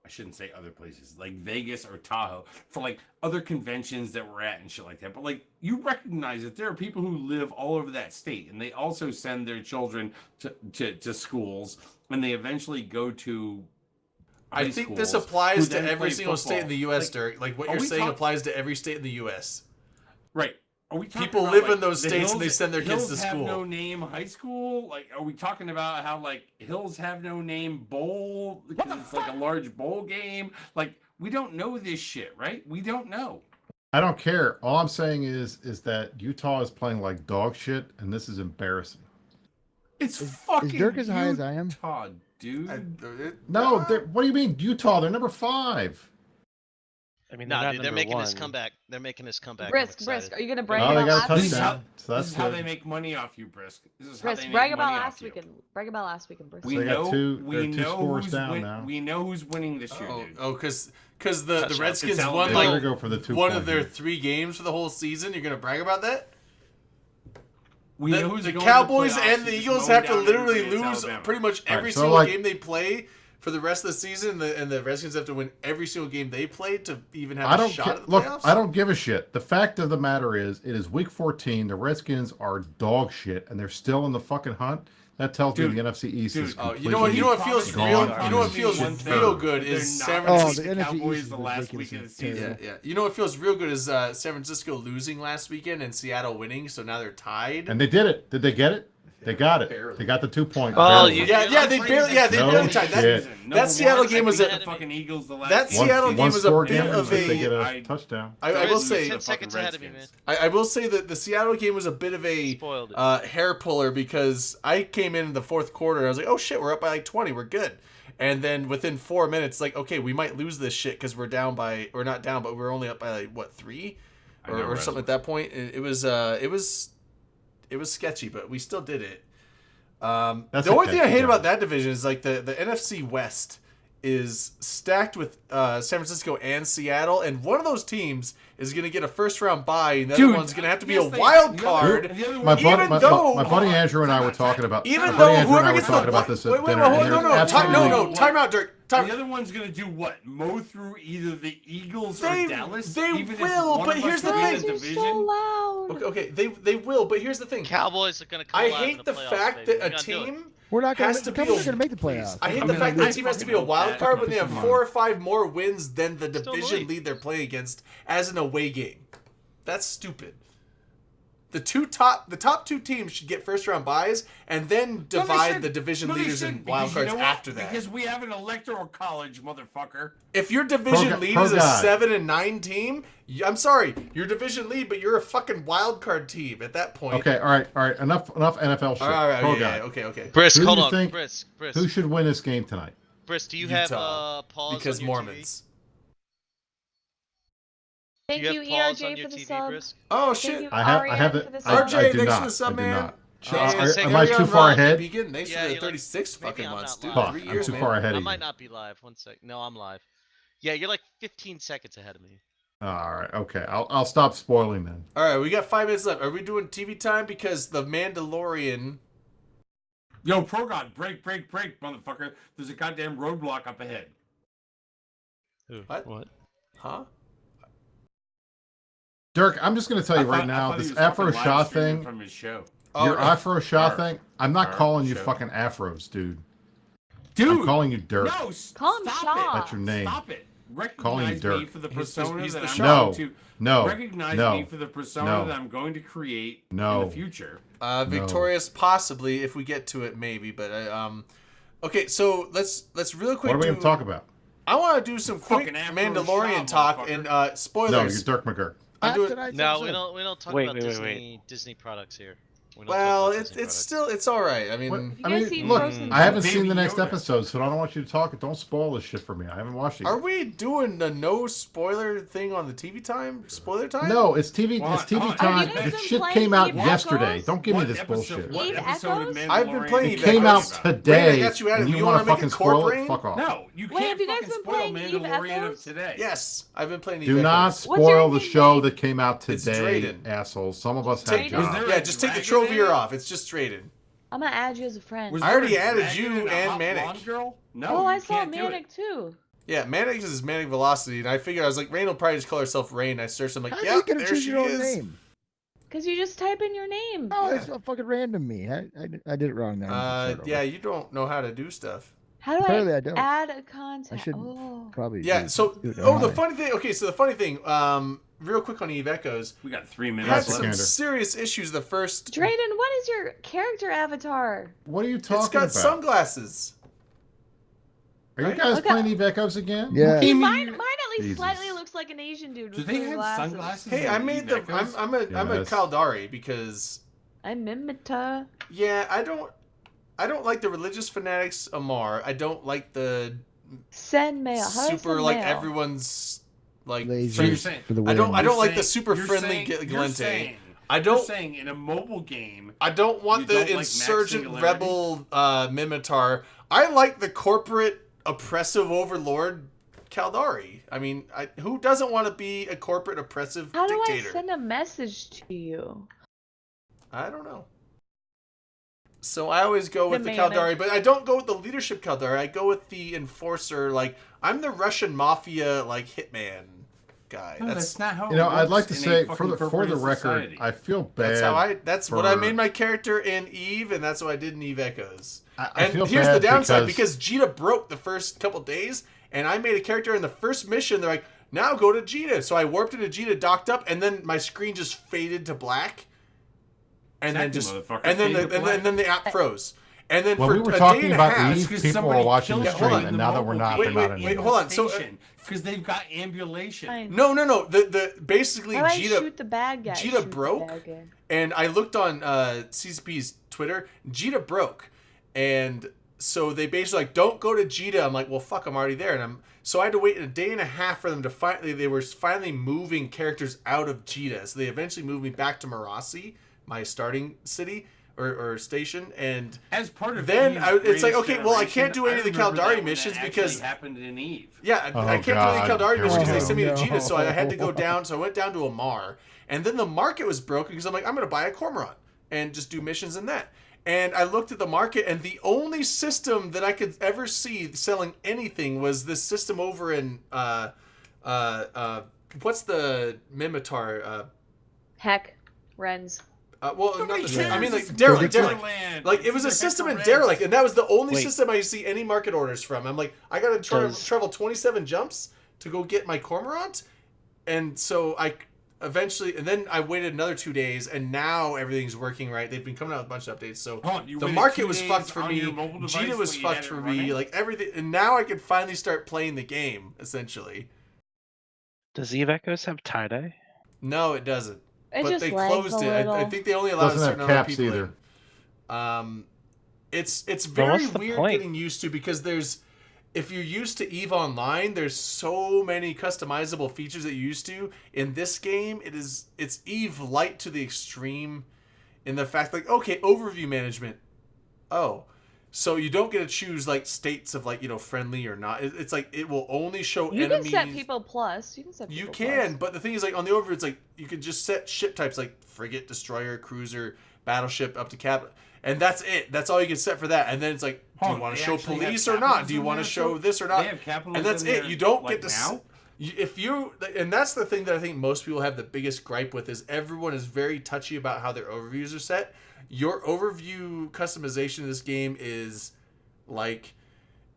I shouldn't say other places, like Vegas or Tahoe, for like other conventions that we're at and shit like that. But like you recognize that there are people who live all over that state, and they also send their children to schools, and they eventually go to. I high think this schools applies who to then every play single state in football. the U.S. Like, Dirk. Like what are you're we saying talk- applies to every state in the U.S. Right. Are we talking People about, live like, in those the states and they Hills- send their kids Hills to have school. no name high school? Like, are we talking about how like Hills have no name bowl because it's like a large bowl game? Like, we don't know this shit, right? We don't know. I don't care. All I'm saying is that Utah is playing like dog shit, and this is embarrassing. It's Is fucking Dirk as high as I am? Utah, dude. No, what do you mean Utah? They're number 5. I mean, Nah, they're, dude, not they're number making one. this comeback. They're making this comeback. I'm Brisk, excited. are you gonna brag Oh, they about got a last This is how- touchdown. So This that's is how good. they make money off you, Brisk. This is how Brisk, they make brag money about off last you. weekend. Brag about last weekend, Brisk. We So they got know. two- We there are two know scores who's down now. We know who's winning this year, dude. Because the Touchdown. Redskins It's won Alabama. They're like gonna go for the 2 one point of their here. 3 games for the whole season. You're gonna brag about that? We know who's The going to Cowboys playoffs, and the just Eagles mowing have to down literally everybody against lose Alabama. pretty much every Alright, so, single like- game they play for the rest of the season, and the Redskins have to win every single game they play to even have I a don't shot ca- at the look. playoffs. I don't give a shit. The fact of the matter is, it is week 14. The Redskins are dog shit, and they're still in the fucking hunt. That tells me Dude, the NFC East dude, is Oh, completely you know what? You know what feels gone real. from You know what this feels shit real thing. good They're is not San gonna Francisco. beat the NFC Cowboys East the is last ridiculous week of the and season. terrible. Yeah. You know what feels real good is San Francisco losing last weekend and Seattle winning, so now they're tied. And they did it. Did they get it? They got it. Barely. They got the 2 point. Well, barely. you- Yeah, they barely. Yeah, they No barely tied. shit. That Seattle game was a a. fucking Eagles the last That week. Seattle game was a score bit game, of but they get a. a touchdown. I will Redskins say. 10 seconds ahead of me, man. I will say that the Seattle game was a bit of a Spoiled it. hair puller because I came in the fourth quarter and I was like, oh shit, we're up by like 20, we're good. And then within 4 minutes, like, okay, we might lose this shit because we're down by, or not down, but we're only up by like what 3 or something at that point. It was sketchy, but we still did it. That's The only thing I okay, hate yeah. about that division is like the NFC West is stacked with San Francisco and Seattle, and one of those teams is going to get a first round bye, and the other one's going to have to be yes, a they- wild the other- card. the other My one- buddy, Even though- my buddy Andrew and I were talking about. Even my though buddy Andrew and whoever I were gets the talking about this at wait, dinner. hold and on, there's no, absolutely- time out, Dirk. The other one's gonna do what? Mow through either the Eagles They- or Dallas? they Even if will, one but of here's us the wins thing. the You're so division. loud. Okay, they will, but here's the thing. Cowboys are gonna come I alive in hate the the playoffs, fact baby. that We're a gonna do it. team We're not going has to to be Cowboys a- are going to make the playoffs. I hate I'm the gonna fact that a team has to be a fucking wild hope card that. when they have Come 4 on. or 5 more wins than the Still in the division league. lead they're playing against as an away game. That's stupid. The top 2 teams should get first round buys and then No, they divide should- the division no, they leaders shouldn't, and wild because you cards know what? after that. Because we have an electoral college, motherfucker. If your division Pro lead guy. is a 7 and 9 team, I'm sorry, your division lead, but you're a fucking wild card team at that point. Okay, all right. Enough NFL shit. All right, Pro yeah, guy. okay. Brisk, Who do hold you on. think- Brisk. Who should win this game tonight? Brisk, do you have Utah, pause because on your Mormons. Thank Do you, you have pause ERJ on your for the TV, sub. Brisk? Oh Thank shit. you, I have Ariane, it. for the I sub. RJ, do thanks for not. the sub, I do man. not. I was gonna say, Am I carry too on, far Ron. ahead? Begin. Thanks Yeah, for the you're like, 36 maybe fucking I'm months, not dude. live. Fuck, 3 I'm years, too man. far ahead I of might you. not be live. 1 sec. No, I'm live. Yeah, you're like 15 seconds ahead of me. All right. Okay. I'll stop spoiling then. All right, we got 5 minutes left. Are we doing TV time? Because the Mandalorian. Yo, Progon, break, motherfucker. There's a goddamn roadblock up ahead. What? Huh? Dirk, I'm just going to tell you right now, I thought he this was Afro fucking Shah live streaming thing, from his show. your Afro Shah Or- thing, I'm not or calling you show. fucking Afros, dude. Dude, I'm calling you Dirk. No, Call him stop Shaw. That's your name. Stop it. Calling you Recognize Dirk. me for the He's the- persona he's that the I'm Shaw. going to. No. Recognize No. me for the persona No. that I'm going to create in No. the future. Victorious, possibly, if we get to it, maybe. But okay, so let's real quick. What are we going to talk about? I want to do some quick Fucking Afro Mandalorian Shah, talk motherfucker. and spoilers. No, you're Dirk McGurk. I'm doing. No, we don't talk Wait, about wait, wait, Disney products here. We don't Well, talk about it's Disney it's products. still all right. I mean, What? You I guys mean, seen look, Frozen I haven't Baby seen the next Yoda. episode, so I don't want you to talk it. Don't spoil this shit for me. I haven't watched it are yet. we doing the no spoiler thing on the TV time? Spoiler time? No, it's TV. Hold It's on, TV hold on. time. Have you guys The been shit playing came out Eve yesterday. Echoes? Don't give me What this episode- bullshit. What Eve episode of Echoes? Mandalorian I've been playing It Eve came Echoes. out Wait, I today, got you at it. and You you wanna want to make fucking it spoil corporate? it? Fuck off. No, you Wait, can't have you guys fucking been spoil playing Eve Mandalorian Echoes? of today. Yes, I've been playing. Do Eve not Echoes. What's your spoil the name, show Nate? that came out It's today, Drayden. assholes. Some of us Drayden? have jobs. there Yeah, a just take the dragon Trovier in it? off. It's just Drayden. I'm gonna add you as a friend. Was I there already a added dragon you and a and hot Manic. blonde girl? No, Oh, you I saw can't do Manic it. too. Yeah, Manic is Manic Velocity, and I figured I was like, Rain will probably just call herself Rain. I searched, I'm like, How do yeah, you get to there choose she your own is. name? Cause you just type in your name. Oh, it's a fucking random me. I did it wrong there. Yeah, you don't know how to do stuff. How do Apparently I I don't. add a contact? I should Oh. probably. Yeah. So, do it the right. funny thing. Okay, so the funny thing. Real quick on Eve Echoes. We got 3 We had minutes some left. Skander. serious issues. The first. Drayden, what is your character avatar? What are you It's talking got about? sunglasses. Are you guys Okay. playing Eve Echoes again? Yeah. See, mine at least Jesus. slightly looks like an Asian dude Do with they blue have glasses. sunglasses? Hey, in I made Eve the. Echoes? I'm a Yes. Caldari because I'm Mimita. yeah, I don't like the religious fanatics Amar. I don't like the Send mail. How do I super send like mail? everyone's like. Lazy So you're saying- for the I win. don't You're like the saying- super you're friendly saying- you're Glente. saying- I You're don't. saying in a mobile game. I don't want You the don't like insurgent Max rebel Mimitar. I like the corporate oppressive overlord Caldari. I mean, who doesn't want to be a corporate oppressive How do dictator? I send a message to you? I don't know. So I always go with the Demand it. Caldari, but I don't go with the leadership Caldari. I go with the enforcer. Like, I'm the Russian mafia like hitman guy. No, that's not how. You know, it I'd like works to in a say for fucking the corporate record, society. I feel bad. that's how I. That's what I for- made my character in Eve, and that's what I did in Eve Echoes. I And feel here's the bad downside, because Jita broke the first couple days, and I made a character in the first mission. They're like, now go to Jita. So I warped into Jita, docked up, and then my screen just faded to black. And then Exactly, just motherfucker, and then faded to black. and then the app froze. And then when for we were a day talking and a about half, Eve, because people somebody were watching the killed stream, one in and the now that we're mobile not, game. they're not Wait, anymore. hold on. So, because they've got ambulation. Fine. no. The basically How do I Jita shoot the bad guy? Jita Shoot the broke? bad guy. And I looked on CCP's Twitter. Jita broke, and so they basically like, don't go to Jita. I'm like, well, fuck, I'm already there, and so I had to wait a day and a half for them to finally. They were finally moving characters out of Jita, so they eventually moved me back to Marasi, my starting city or station, and As part of then Eve's it's like, greatest okay, well, I can't generation, do any of the remember that Caldari when missions that because actually happened in Eve. yeah, Oh, I can't do any God. Caldari missions because they Oh, sent me to no. Jita, so I had to go down. So I went down to Amar, and then the market was broken because I'm like, I'm gonna buy a Cormorant and just do missions in that. And I looked at the market, and the only system that I could ever see selling anything was this system over in what's the Mimitar? Heck, Renz. Well, not Nobody the, cares. I mean, like It's Derelict. Wonderland. Like it was a It's system in Red. Derelict, and that was the only Wait. system I see any market orders from. I'm like, I gotta Does- travel 27 jumps to go get my Cormorant, and so I eventually, and then I waited another 2 days, and now everything's working right. They've been coming out with a bunch of updates, so Hold on, you the waited market 2 was days fucked for on me. your mobile device Jita was when you had fucked it for running? me. Like everything, and now I can finally start playing the game. Essentially, Does Eve Echoes have tie dye? no, it doesn't. It But just they lags closed a it. little. I think they only allowed a Doesn't certain have number of caps people either. in. It's But very what's the weird point? getting used to because there's if you're used to EVE Online, there's so many customizable features that you're used to. In this game, it's EVE light to the extreme in the fact, like, okay, overview management. Oh, so you don't get to choose, like, states of, like, friendly or not. It's like, it will only show You enemies. can set people plus. You can, but the thing is, like, on the overview, it's like, you can just set ship types, like, frigate, destroyer, cruiser, battleship, up to cap. And that's it. That's all you can set for that. And then it's like, do you want to show police or not? Do you want to show this or not? They have capitals and that's in it. there, You don't like, get to now? and that's the thing that I think most people have the biggest gripe with is everyone is very touchy about how their overviews are set. Your overview customization in this game is like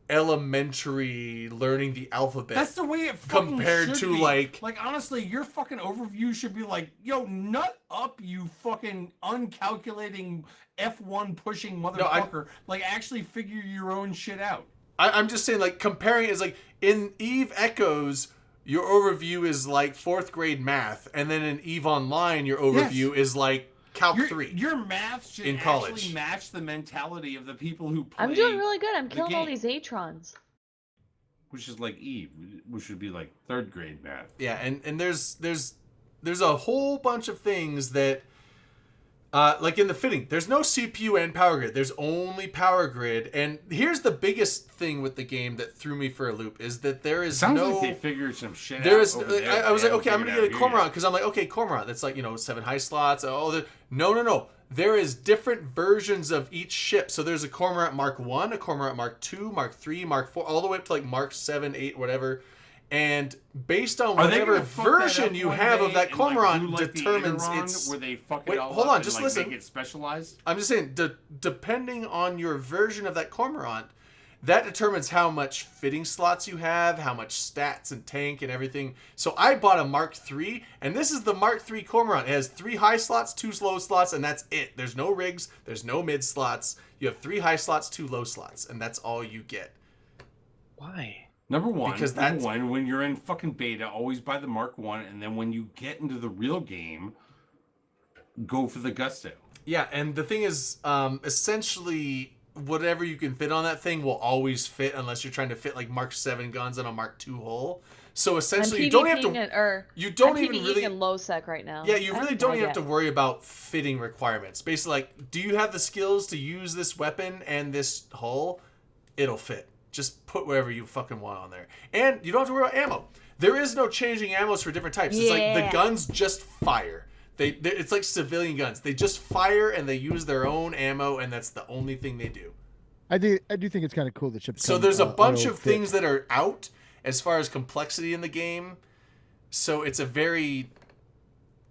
elementary learning the alphabet. That's the way it fucking compared should to be. like honestly, your fucking overview should be like, yo, nut up, you fucking uncalculating F1 pushing motherfucker. Actually figure your own shit out. I'm just saying, like, comparing it is like in EVE Echoes, your overview is like 4th grade math, and then in EVE Online, your overview is like Calc 3. Your math should in college actually match the mentality of the people who play. I'm doing really good. I'm the killing all game. these Atrons. Which is like EVE, which would be like 3rd grade math. Yeah, and there's a whole bunch of things that, like in the fitting, there's no CPU and power grid. There's only power grid. And here's the biggest thing with the game that threw me for a loop is that there is Sounds no. like they figured some shit There out. is. Over there. I was They like, okay, I'm haven't gonna get a figured it out Cormorant here because I'm like, okay, Cormorant. That's like 7 high slots. No. There is different versions of each ship. So there's a Cormorant Mark 1, a Cormorant Mark 2, Mark 3, Mark 4, all the way up to like Mark 7, 8, whatever. And based on whatever version you have of that Cormorant determines its. where they fuck it Wait, all hold up on, and, just like, listen. Make it specialized. I'm just saying, depending on your version of that Cormorant, that determines how much fitting slots you have, how much stats and tank and everything. So I bought a Mark III, and this is the Mark III Cormorant. It has 3 high slots, 2 low slots, and that's it. There's no rigs, there's no mid slots. You have 3 high slots, 2 low slots, and that's all you get. Why? Number one, Because when you're in fucking beta, always buy the Mark 1, and then when you get into the real game, go for the Gusto. Yeah, and the thing is, essentially, whatever you can fit on that thing will always fit unless you're trying to fit like Mark 7 guns on a Mark 2 hull. So essentially, you don't have to. You don't even really in low sec right now. Yeah, you really don't even have to worry about fitting requirements. Basically, like, do you have the skills to use this weapon and this hull? It'll fit. Just put whatever you fucking want on there. And you don't have to worry about ammo. There is no changing ammos for different types. It's like the guns just fire. It's like civilian guns. They just fire and they use their own ammo, and that's the only thing they do. I do think it's kind of cool that ships. So there's a bunch of things that are out as far as complexity in the game. So it's a very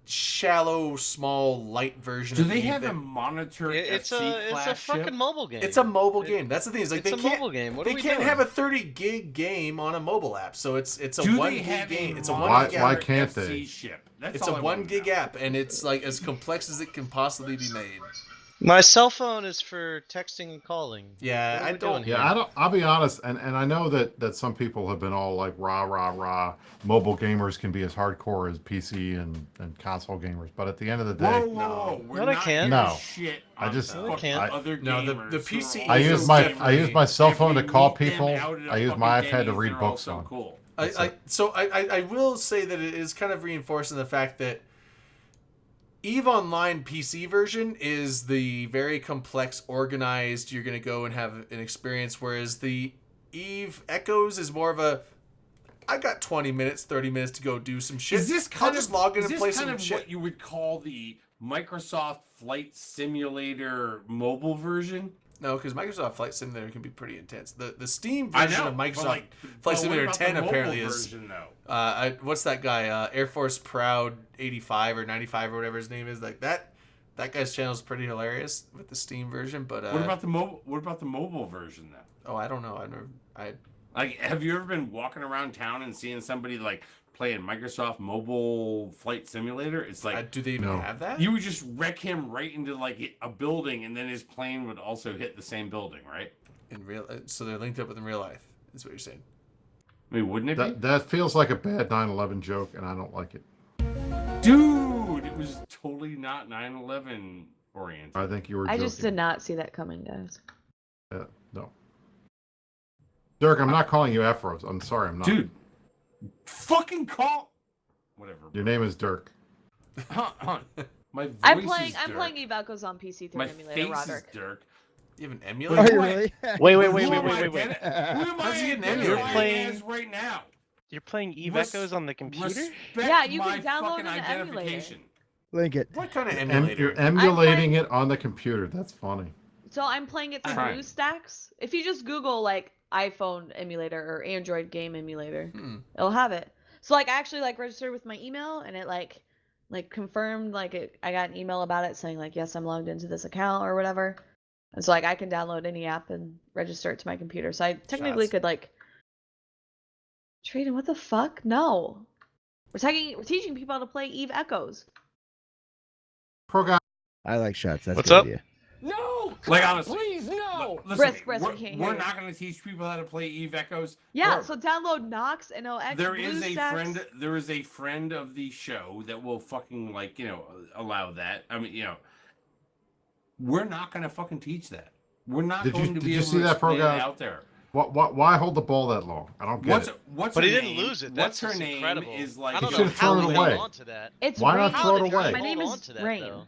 shallow, small, light version. Do of they Eve have that- a monitor? It's FC a fucking ship? mobile game. It's a mobile game. That's the thing. Is like It's they a can't. mobile game. What are they we can't doing? have a 30 gig game on a mobile app. So it's a Do 1 they gig have game. It's a monitor 1 gig Why app. can't FC they? ship? That's It's all a I 1 wanna gig know. app, and it's like as complex as it can possibly be made. My cell phone is for texting and calling. Yeah, What are I we don't. doing here? Yeah, I'll be honest, and I know that some people have been all like rah. Mobile gamers can be as hardcore as PC and console gamers, but at the end of the day, Whoa, we're No, they not can't. giving No. shit I on just- the No, they can't. other No, the gamers PC who are I is also also use definitely- I use my cell phone to If we call meet them people. out at a I use my fucking iPad to Denny's, read they're books also on. cool. I will say that it is kind of reinforcing the fact that EVE Online PC version is the very complex, organized, you're going to go and have an experience, whereas the EVE Echoes is more of a, I got 20 minutes, 30 minutes to go do some shit. Is this I'll kind just of log in is and this play kind some of shit. what you would call the Microsoft Flight Simulator mobile version? No, because Microsoft Flight Simulator can be pretty intense. The Steam I version know, of but, Microsoft like, Flight what Simulator about the 10 mobile apparently is. version, though? What's that guy? Air Force Proud 85 or 95 or whatever his name is. Like that guy's channel is pretty hilarious with the Steam version. But What about the mobile? What about the mobile version, though? oh, I don't know. Like, have you ever been walking around town and seeing somebody like playing Microsoft Mobile Flight Simulator? It's like do they even No. have that? you would just wreck him right into like a building, and then his plane would also hit the same building, right? in real? So they're linked up with in real life. Is what you're saying? I mean, wouldn't it be? That feels like a bad 9/11 joke, and I don't like it. Dude, it was totally not 9/11 oriented. I think you were. I joking. just did not see that coming, guys. No. Dirk, I'm not calling you Afros. I'm sorry, I'm not. Dude, fucking call. Whatever. Your name is Dirk. Huh. My voice I'm is playing Dirk. Eve Echoes on PC through My emulator, face is Roderick. Dirk. You have an Oh, emulator? you What? really? Wait. Who am I Wait. How's he getting identifying emulator? as right now? You're playing Eve Res- Echoes on the computer? Respect Yeah, you my can download fucking an emulator. identification. Link it. What kind of You're emulator? emulating it on the computer. That's funny. So I'm playing it through Alright. BlueStacks. If you just Google like iPhone emulator or Android game emulator, Hmm. it'll have it. So like I actually like registered with my email and it like confirmed I got an email about it saying like yes I'm logged into this account or whatever. And so like I can download any app and register it to my computer. So I technically Shots. could like Traden, what the fuck? No. We're teaching people how to play Eve Echoes. Pro guy. I like shots. That's What's a good up? idea. No! Like, honestly. Please, no! Listen, Brisk, we can't hear we're you. not going to teach people how to play Eve Echoes. Yeah, Or- so download Nox and OX. there is BlueStacks. there is a friend of the show that will fucking allow that. I mean, we're not going to fucking teach that. We're not Did you- going to did be you able see to that explain it program? out there. Why hold the ball that long? I don't get it. What's But her he didn't name? lose it. What's That's her just name? incredible. Is like I don't You know should've how thrown did it he away. hold on to that. It's Why Rain. not throw it How did he away? My name hold is on to that, Rain. though?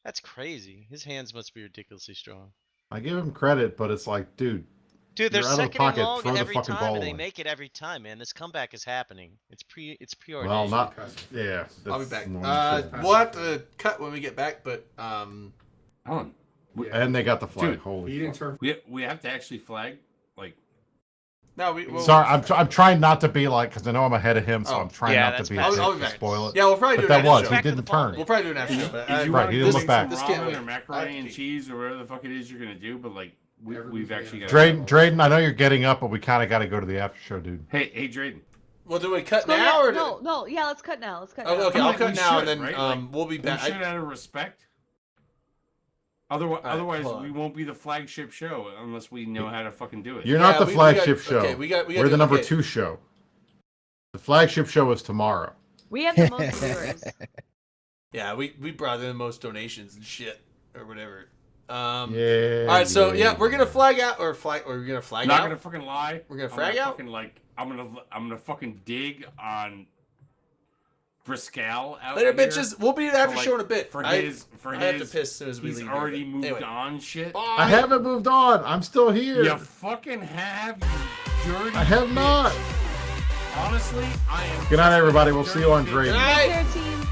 That's crazy. His hands must be ridiculously strong. I give him credit, but it's like, dude, Dude, they're You're out of the second and pocket, long throw the every fucking time, ball and they away. make it every time, man. This comeback is happening. It's preordained. well, not. Yeah. I'll be that's back. annoying shit. We'll have to cut when we get back, but Hold on. And they got the flag. Dude, Holy fuck. We have to actually flag. Like, no, we'll, Sorry, I'm trying not to be like, because I know I'm ahead of him, so Oh. I'm trying Yeah, not to that's be bad. a dick I'll be to back. spoil it. Yeah, we'll probably But do that an was, after he show. didn't turn. We'll probably do an after show. But if you Right, want he to didn't do look back. some This can't ramen wait. or macaroni and cheese or whatever the fuck it is you're gonna do, but like we've actually got. Drayden, I know you're getting up, but we kind of got to go to the after show, dude. Hey, Drayden. Well, do we cut Go now ahead. or No, yeah, let's cut now. Let's cut Oh, now. okay, I'll Like, cut we now should, and then right? Like, we'll be We back. should out of respect. Otherwise, hold on. we won't be the flagship show unless we know how to fucking do it. You're not Yeah, the we flagship got- show. okay, we got We're to- the number okay. 2 show. The flagship show is tomorrow. We have the most viewers. Yeah, we brought in the most donations and shit or whatever. Yeah. All right, so yeah, we're gonna flag out or we're gonna flag Not out. gonna fucking lie. We're gonna I'm frag out? Fucking, like, I'm gonna fucking dig on Briscal out Later, here bitches. We'll be after for, show in a bit. For I his, I have to piss as soon as we he's leave. already here, but moved anyway. on. Shit. Bye. I haven't moved on. I'm still here. You fucking have, you dirty. I have bitch. not. Honestly, I am. Good night, everybody. We'll see you on dirty Drayden. Good night. Care team.